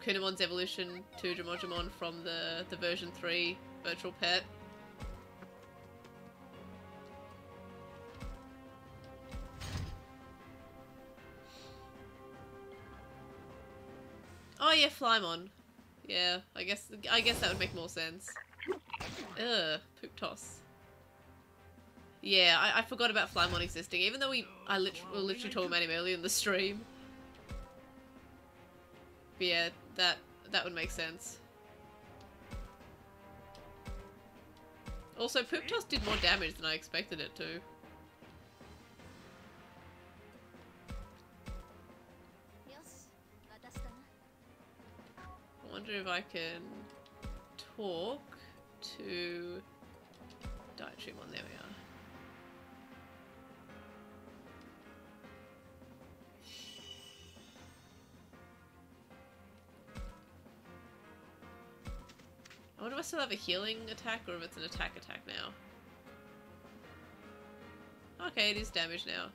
Kunamon's evolution to Dromogimon from the version 3 virtual pet. yeah, Flymon. Yeah, I guess that would make more sense. Ugh, poop toss. Yeah, I forgot about Flymon existing, even though we were literally talking about him earlier in the stream. But yeah, that would make sense. Also, poop toss did more damage than I expected it to. I wonder if I can talk to Digimon. There we are. I wonder if I still have a healing attack or if it's an attack now. Okay, it is damage now.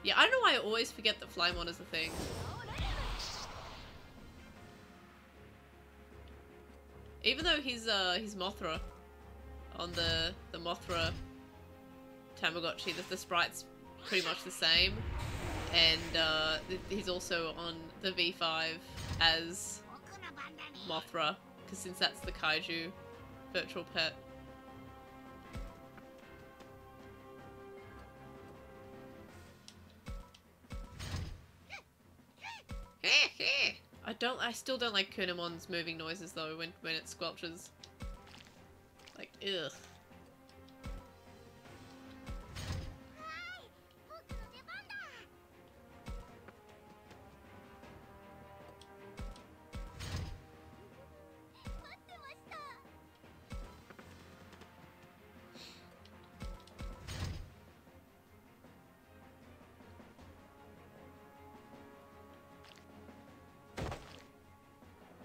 Yeah, I don't know why I always forget that Flymon is a thing. Even though he's Mothra on the Mothra Tamagotchi, the sprite's pretty much the same, and he's also on the V5 as Mothra, because since that's the kaiju virtual pet. I still don't like Kunamon's moving noises though when it squelches. Like, ugh.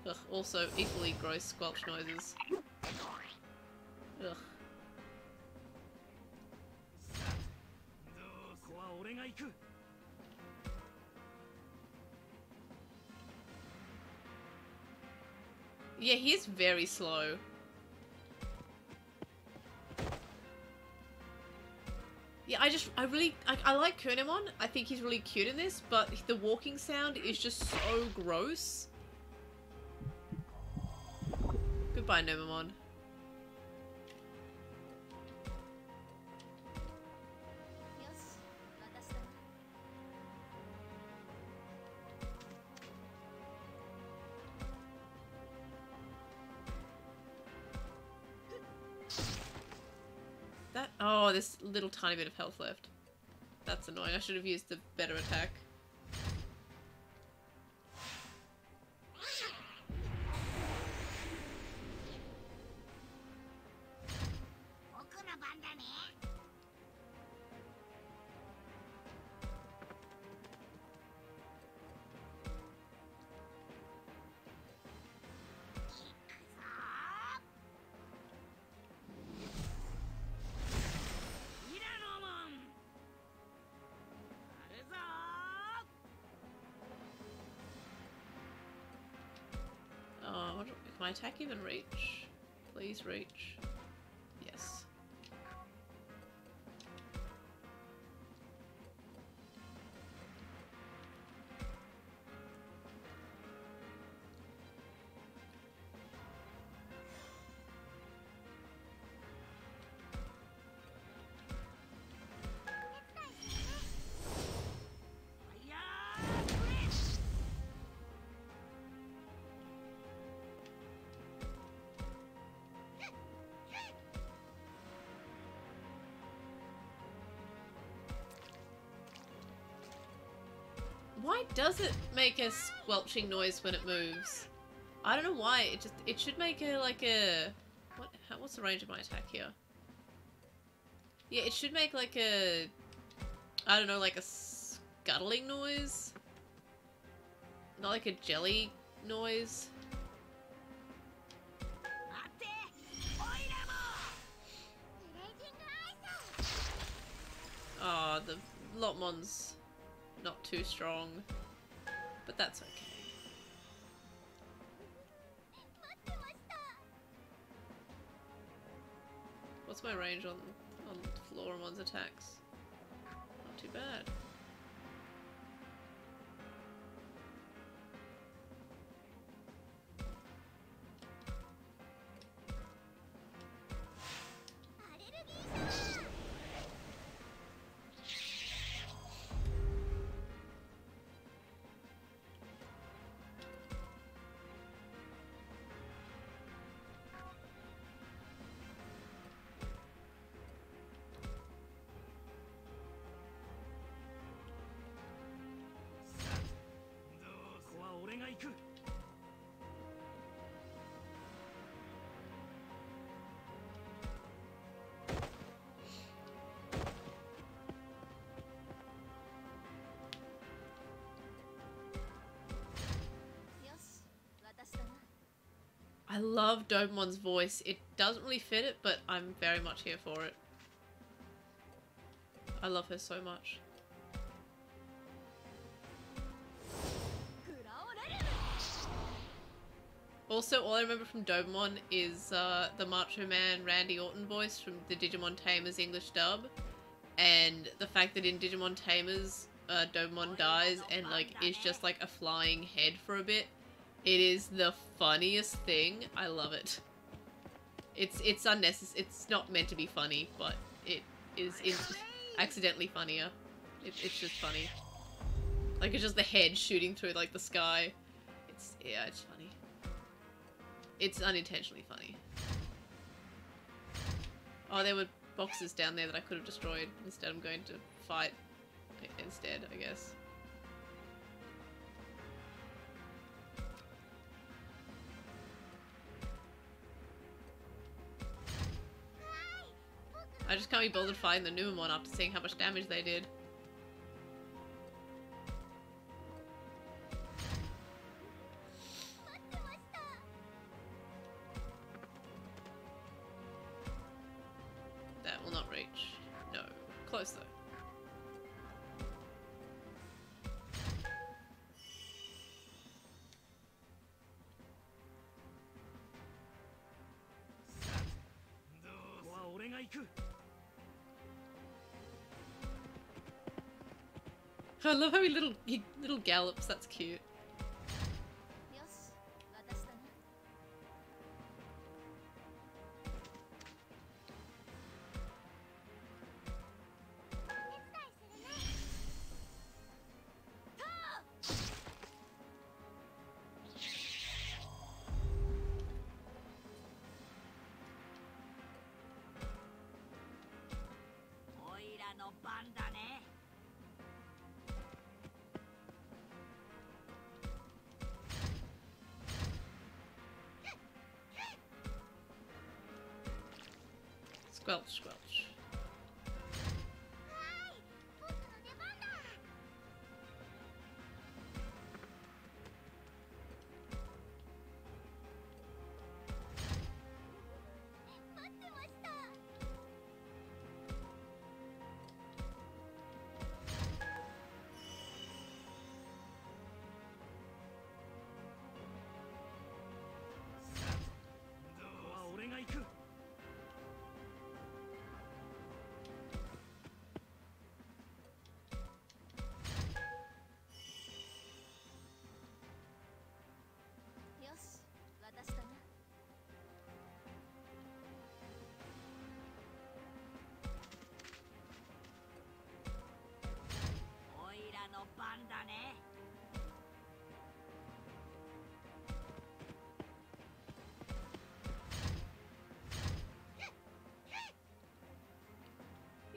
Ugh, also equally gross squelch noises. Ugh. Yeah, he is very slow. Yeah, I like Kunamon. I think he's really cute in this, but the walking sound is just so gross. Goodbye, Nomamon. Oh, this little tiny bit of health left. That's annoying. I should have used the better attack. Can my attack even reach? Please reach. Yes. Why does it make a squelching noise when it moves? I don't know why. It should make a what's the range of my attack here? Yeah, it should make like a, I don't know, like a scuttling noise. Not like a jelly noise. Oh, the Lotmon's not too strong, but that's okay. What's my range on Floramon's attacks? Not too bad. I love Dobemon's voice. It doesn't really fit it, but I'm very much here for it. I love her so much. Also, all I remember from Dobemon is the Macho Man Randy Orton voice from the Digimon Tamers English dub. And the fact that in Digimon Tamers, Dobemon dies and like is just like a flying head for a bit. It is the funniest thing. I love it. It's unnecessary. It's not meant to be funny, but it is accidentally funnier. It's just funny. Like it's just the head shooting through like the sky. Yeah, it's funny. It's unintentionally funny. Oh, there were boxes down there that I could have destroyed. Instead, I'm going to fight instead, I guess. I just can't be bothered fighting the Numemon after seeing how much damage they did. That will not reach. No. Close though. I love how he little gallops, that's cute. Squelch, squelch.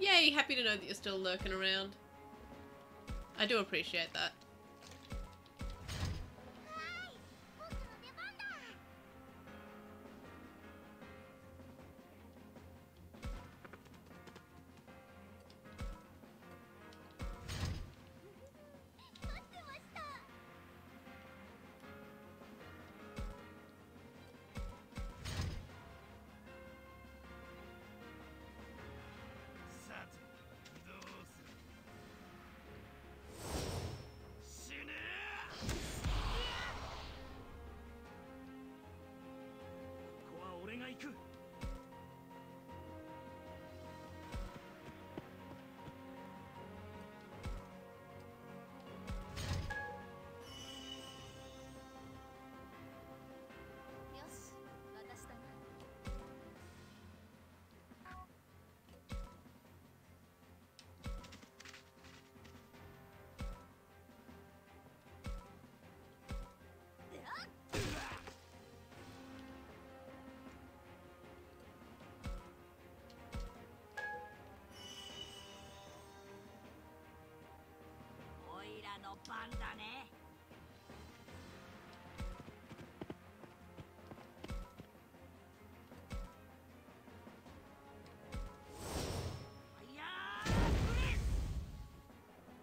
Yay, happy to know that you're still lurking around. I do appreciate that.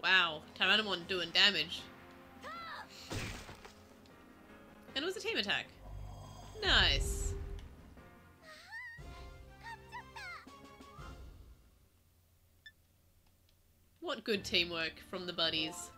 Wow, Tyrannomon doing damage. And it was a team attack. Nice. What good teamwork from the buddies.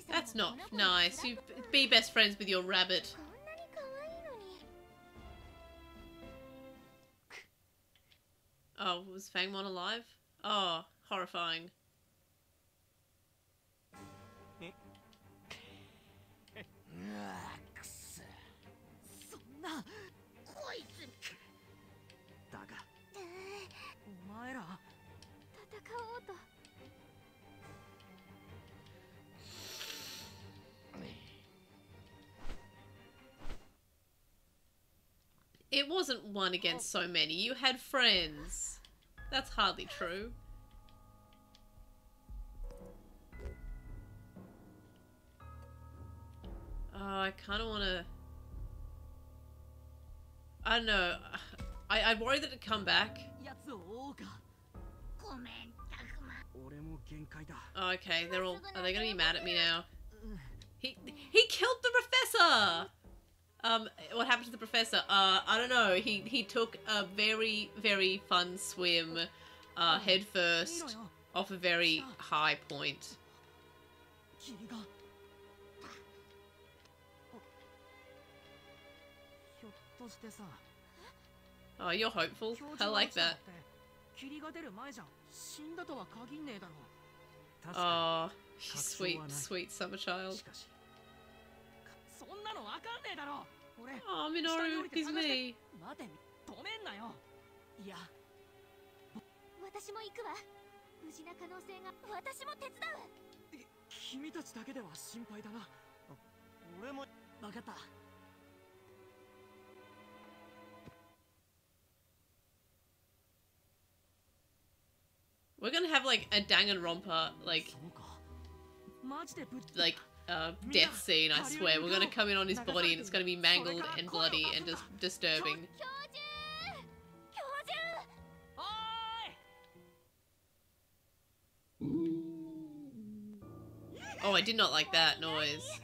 That's not nice. You be best friends with your rabbit. Oh, was Fangmon alive? Oh, horrifying. It wasn't one against so many. You had friends. That's hardly true. Oh, I kind of want to... I don't know. I worry that it'd come back. Oh, okay, they're all... Are they going to be mad at me now? He killed the professor! What happened to the professor? I don't know. He took a very, very fun swim, head first, off a very high point. Oh, you're hopeful. I like that. Oh, sweet, sweet summer child. Oh, Minoru, he's me. We're gonna have like a Danganronpa death scene, I swear. We're gonna come in on his body and it's gonna be mangled and bloody and just disturbing. Oh, I did not like that noise.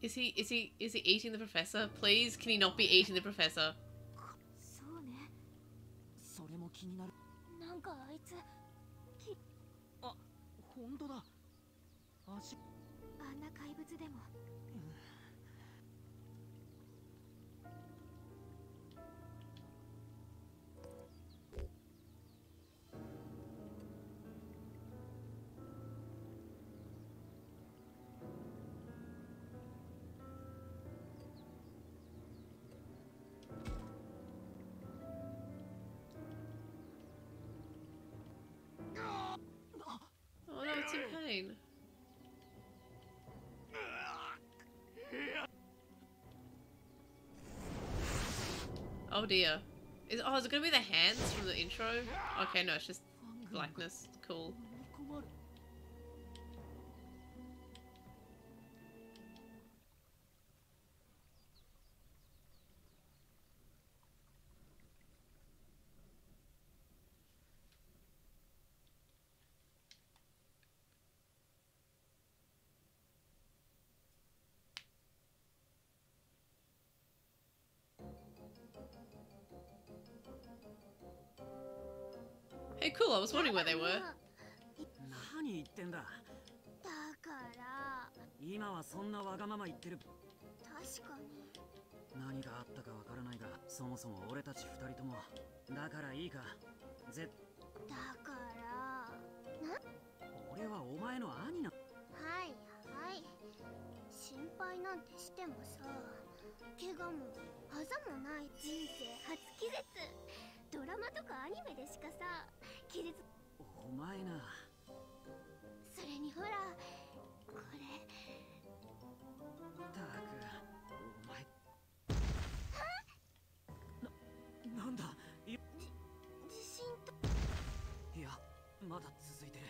Is he eating the professor? Please, can he not be eating the professor? Oh no, it's in pain. Oh dear. Is it gonna be the hands from the intro? Okay, no, it's just blackness. Cool. Hey, cool, I was wondering where they were. 何があったかわからないが、そもそも俺たち二人とも。だからいいか。だから俺はお前の兄な。はいはい。心配なんてしてもさ、怪我もあざもない人生初気絶。ドラマとかアニメでしかさ、気絶。お前な。それにほら、これ。たく、お前。なんだ。地震と。いや、まだ続いてる。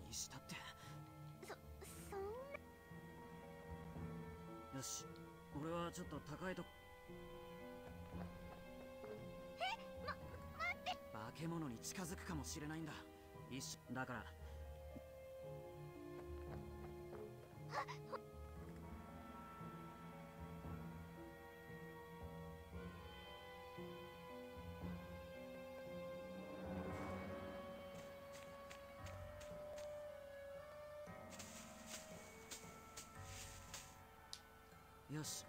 にしたって。そんな。よし、俺はちょっと高いとこ。待って。化け物に近づくかもしれないんだ。だから。よし、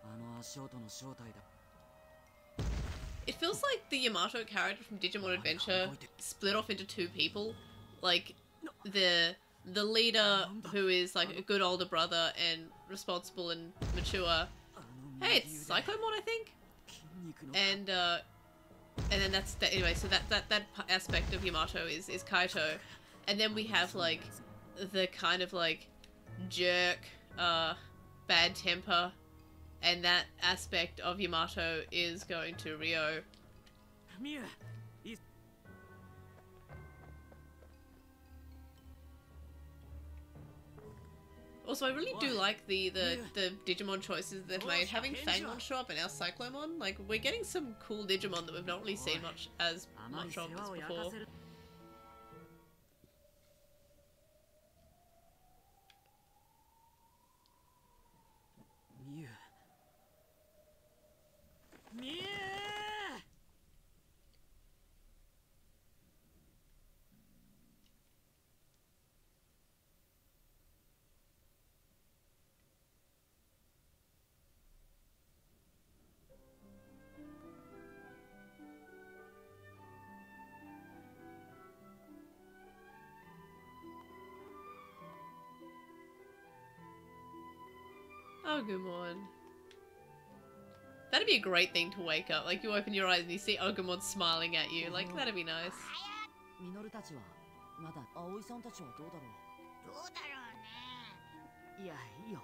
あの足音の正体だ。It feels like the Yamato character from Digimon Adventure split off into two people. Like, the leader who is like a good older brother and responsible and mature. Hey, it's Cyclomon, I think? And then that's anyway, so that aspect of Yamato is Kaito. And then we have like the kind of like jerk, bad temper, and that aspect of Yamato is going to Ryo. Also, I really do like the Digimon choices they've made. Having Fangmon show up and now Cyclomon, like, we're getting some cool Digimon that we've not really seen much of as before. Agumon. That'd be a great thing to wake up. Like, you open your eyes and you see Agumon smiling at you. Like, that'd be nice. ミノルたちはまだ葵さんたちはどうだろう。どうだろうね。いや、いいよ。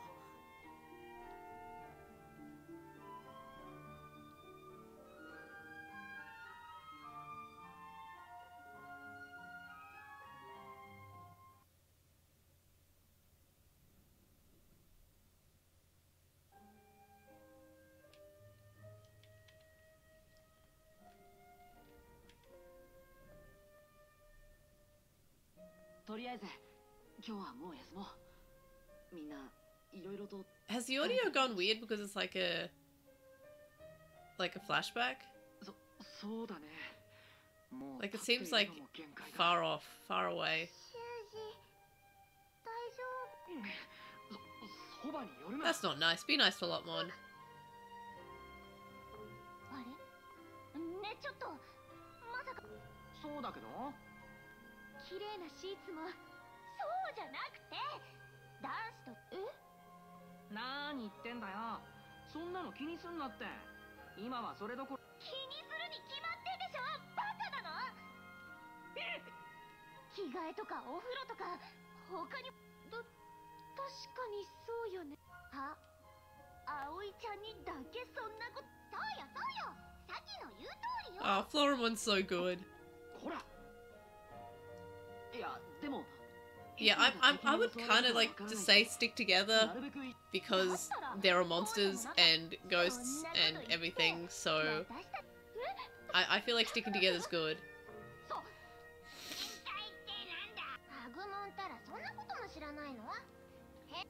とりあえず今日はもう休もう。みんないろいろと。Has the audio gone weird because it's like a flashback? そうだね。Like, it seems like far off, far away. そばに寄るな。 That's not nice. Be nice to Lotmon. あれ？ね、ちょっとまさか。そうだけど。綺麗なシーツもそうじゃなくて男子と。なーに言ってんだよ。そんなの気にすんなって。今はそれどころ。気にするに決まってんでしょ。バカなの。着替えとかお風呂とか他に。確かにそうよね。あ、葵ちゃんにだけそんなこと。そうよそうよ。さっきの言う通りよ。Oh, Floramon's so good. ほら。いや、でも。Yeah, I would kind of like to say stick together because there are monsters and ghosts and everything, so I feel like sticking together is good. アグモンたらそんなことも知らないの？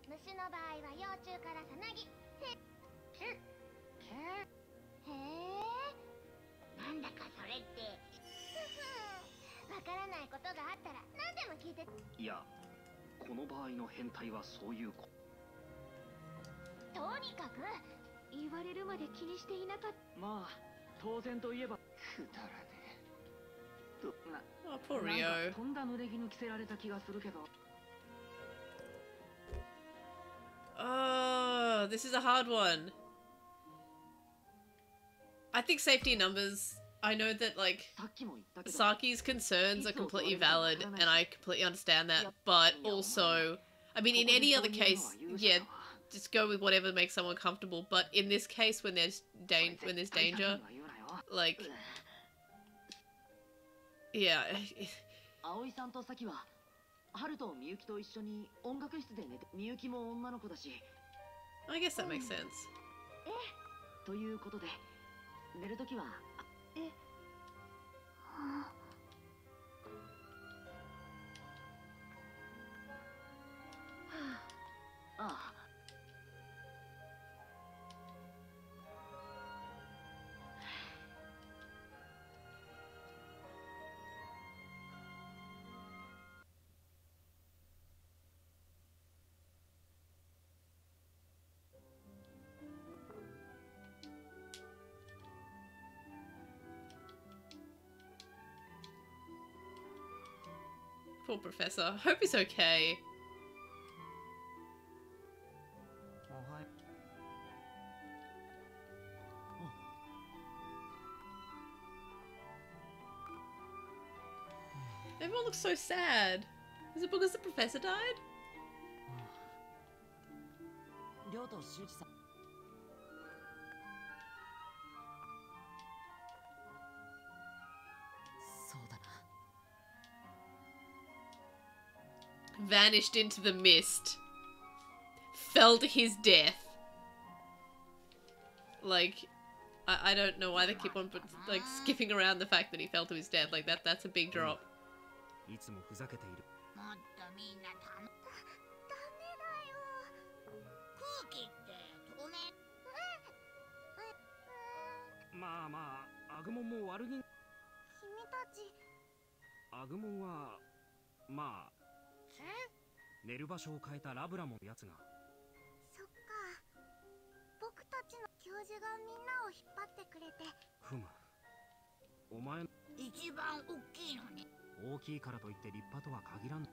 虫の場合は幼虫からさなぎ。へえ、なんだかそれって。わからないことがあったら何でも聞いて。いや、この場合の変態はそういう子。とにかく言われるまで気にしていなかった。まあ当然といえばくだらねえとな。 Oh, poor なん Rio. かとんだ濡れ衣着せられた気がするけど。 Oh, this is a hard one. I think safety in numbers. I know that, like, さっきも言ったけど Saki's concerns are completely valid, and I completely understand that, but also, I mean, in any other case, yeah, just go with whatever makes someone comfortable, but in this case, when there's danger, like, yeah. 葵さんとさきは春とみゆきと一緒に音楽室で寝て、みゆきも女の子だし。 I guess that makes sense. ということで寝るときはああ。 Poor Professor. Hope he's okay. Everyone looks so sad. Is it because the professor died? りょうと修二さん。そうだな。 Vanished into the mist. Fell to his death. Like, I don't know why they keep on like skipping around the fact that he fell to his death. Like that's a big drop. いつもふざけている。もっとみんなダメだよ。空気って透明。まあまあ、アグモンも悪気。君たち。アグモンはまあ寝る場所を変えたラブラモンのやつが。そっか。僕たちの教授がみんなを引っ張ってくれて。ふむ。お前一番大きいのに。大きいからといって立派とは限らん。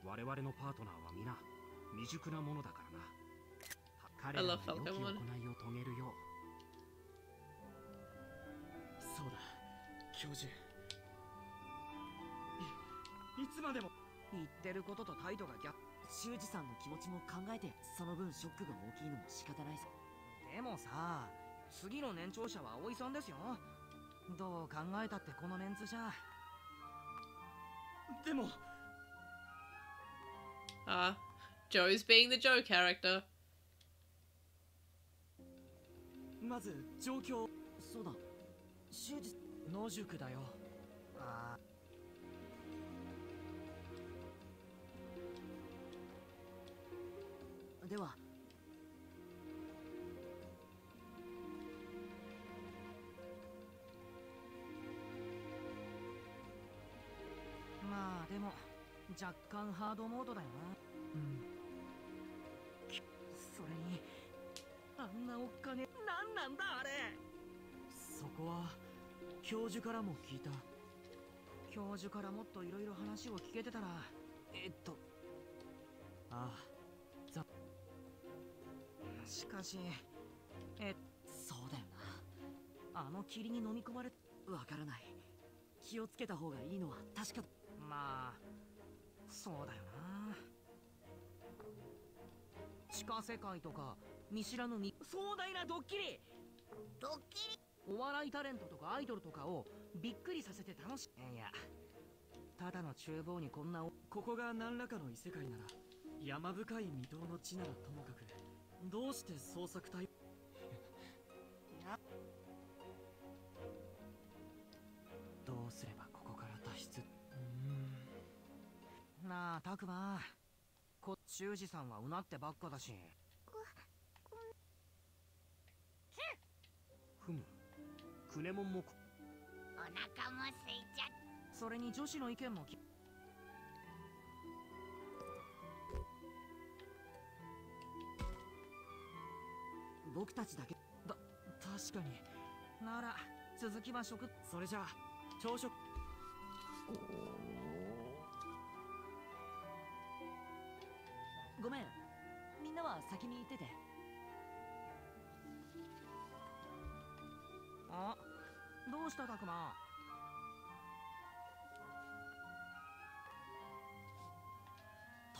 我々のパートナーは皆未熟なものだからな。彼らの良き行いを遂げるよう。そうだ、教授。いつまでも言ってることと態度が逆。修二さんの気持ちも考えて、その分ショックが大きいのも仕方ないさ。でもさ、次の年長者は葵さんですよ。どう考えたってこのメンツじゃ。でも Joe's being the Joe character. まず状況。そうだ、修二野宿だよ。ああ。ではまあでも若干ハードモードだよな。うん。それにあんなおっかね、なんなんだあれ。そこは教授からも聞いた。教授からもっといろいろ話を聞けてたら。ああ。しかしそうだよあの霧に飲み込まれ。な。わからない。気をつけた方がいいのは確かだ。まあそうだよな。地下世界とか見知らぬ壮大なドッキリ。ドッキリ。お笑いタレントとかアイドルとかをびっくりさせて楽しい。いや、ただの厨房にこんなここが何らかの異世界なら、山深い未踏の地ならともかく、どうして捜索隊どうすればここから脱出。なあ、たくま。修二さんはうなってばっかだし。ふむ。クネモンも。お腹も空いちゃっ。それに女子の意見も僕たちだけだ。確かに。なら続きは食。それじゃあ朝食。ごめん、みんなは先に行ってて。あ、どうしたたくま。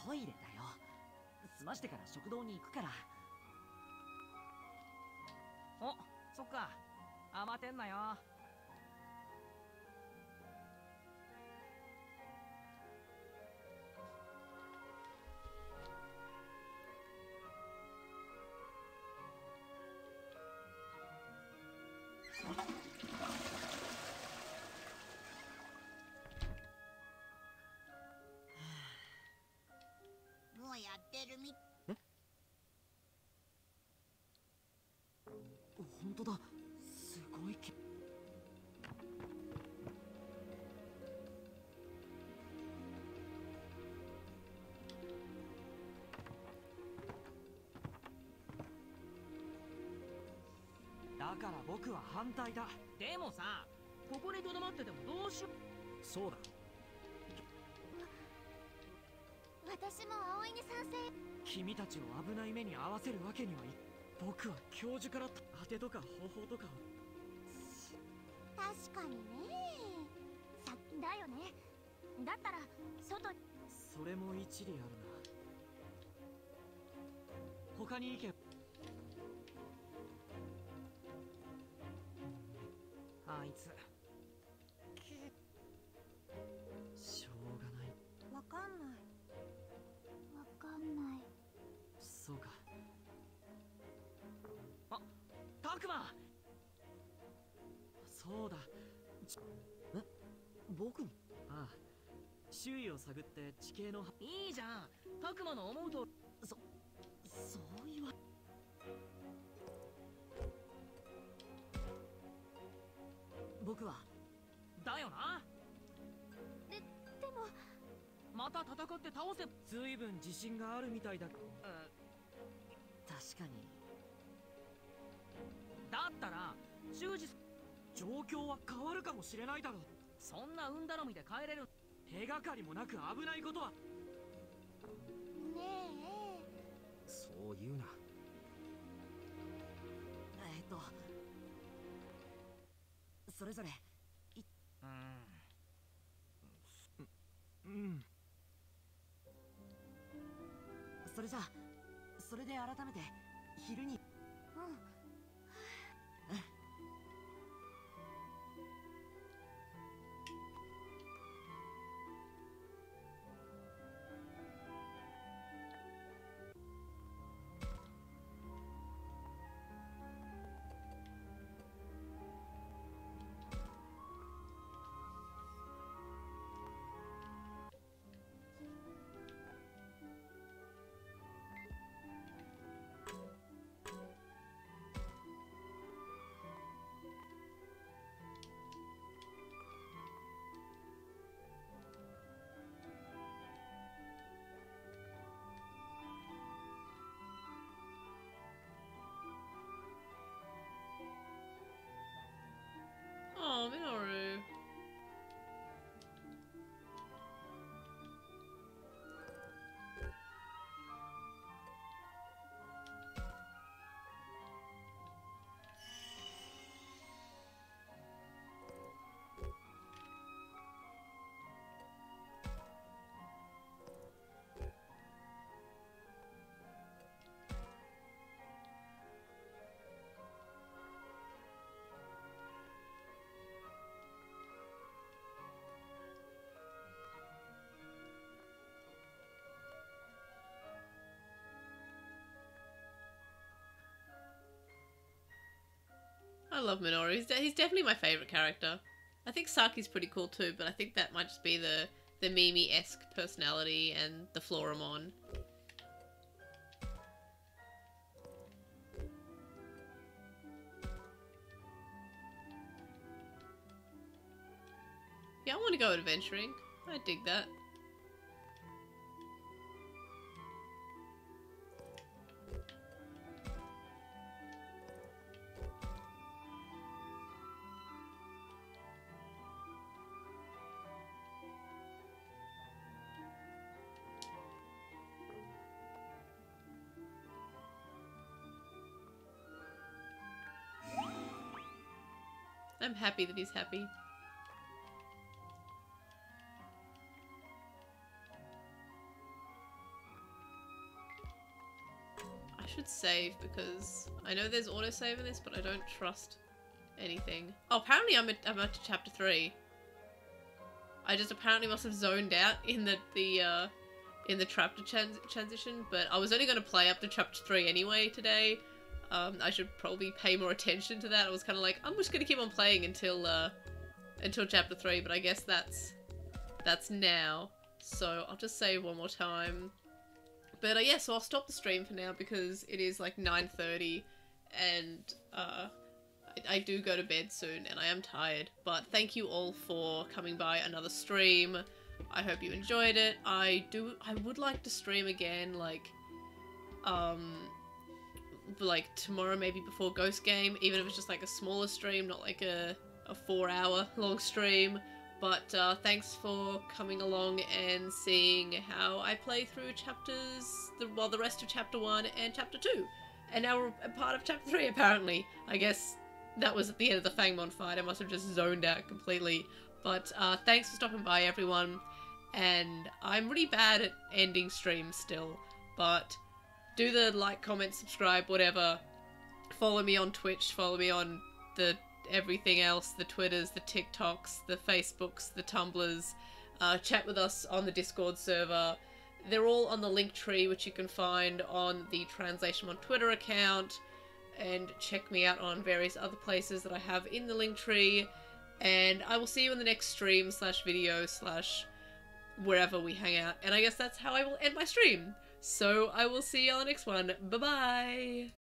トイレだよ。済ましてから食堂に行くから。お、そっか。余ってんなよ。もうやってるみ。本当だ。すごいだから僕は反対だ。でもさ、ここにとどまっててもどうしよう。そうだ。私も葵に賛成。君たちを危ない目に遭わせるわけにはい。僕は教授から当てとか方法とかを。確かにね。だよね。だったら外。それも一理あるな。他に行け。あいつしょうがない。わかんない。わかんない。そうか。あ、たくま。そうだ。え、僕に。ああ、周囲を探って地形の。いいじゃん。たくまの思うと。そう言わ。僕はだよな。でもまた戦って倒せ。ずいぶん自信があるみたいだ。確かに。だったら修二。状況は変わるかもしれないだろう。そんな運頼みで帰れる。手がかりもなく危ないことは。ねえ。そう言うな。それぞれうん。それじゃあ、それで改めて昼に。Oh, Minoru. I love Minoru. He's definitely my favourite character. I think Saki's pretty cool too, but I think that might just be the Mimi-esque personality and the Floramon. Yeah, I want to go adventuring. I dig that. I'm happy that he's happy. I should save because I know there's autosave in this, but I don't trust anything. Oh, apparently I'm up to chapter 3. I just apparently must have zoned out in the chapter transition, but I was only going to play up to chapter 3 anyway today. I should probably pay more attention to that. I was kind of like, I'm just going to keep on playing until chapter 3, but I guess that's now. So I'll just save one more time. But yeah, so I'll stop the stream for now because it is like 9:30 and I do go to bed soon and I am tired. But thank you all for coming by another stream. I hope you enjoyed it. I would like to stream again, like tomorrow, maybe before Ghost Game, even if it's just like a smaller stream, not like a 4-hour long stream. But thanks for coming along and seeing how I play through the rest of chapter 1 and chapter 2. And now we're a part of chapter 3 apparently. I guess that was at the end of the Fangmon fight. I must have just zoned out completely. But thanks for stopping by, everyone. And I'm really bad at ending streams still. But do the like, comment, subscribe, whatever. Follow me on Twitch. Follow me on the everything else. The Twitters, the TikToks, the Facebooks, the Tumblrs. Chat with us on the Discord server. They're all on the link tree, which you can find on the LostinTranslationmon Twitter account. And check me out on various other places that I have in the link tree. And I will see you in the next stream / video / wherever we hang out. And I guess that's how I will end my stream. So I will see you on the next one. Bye bye!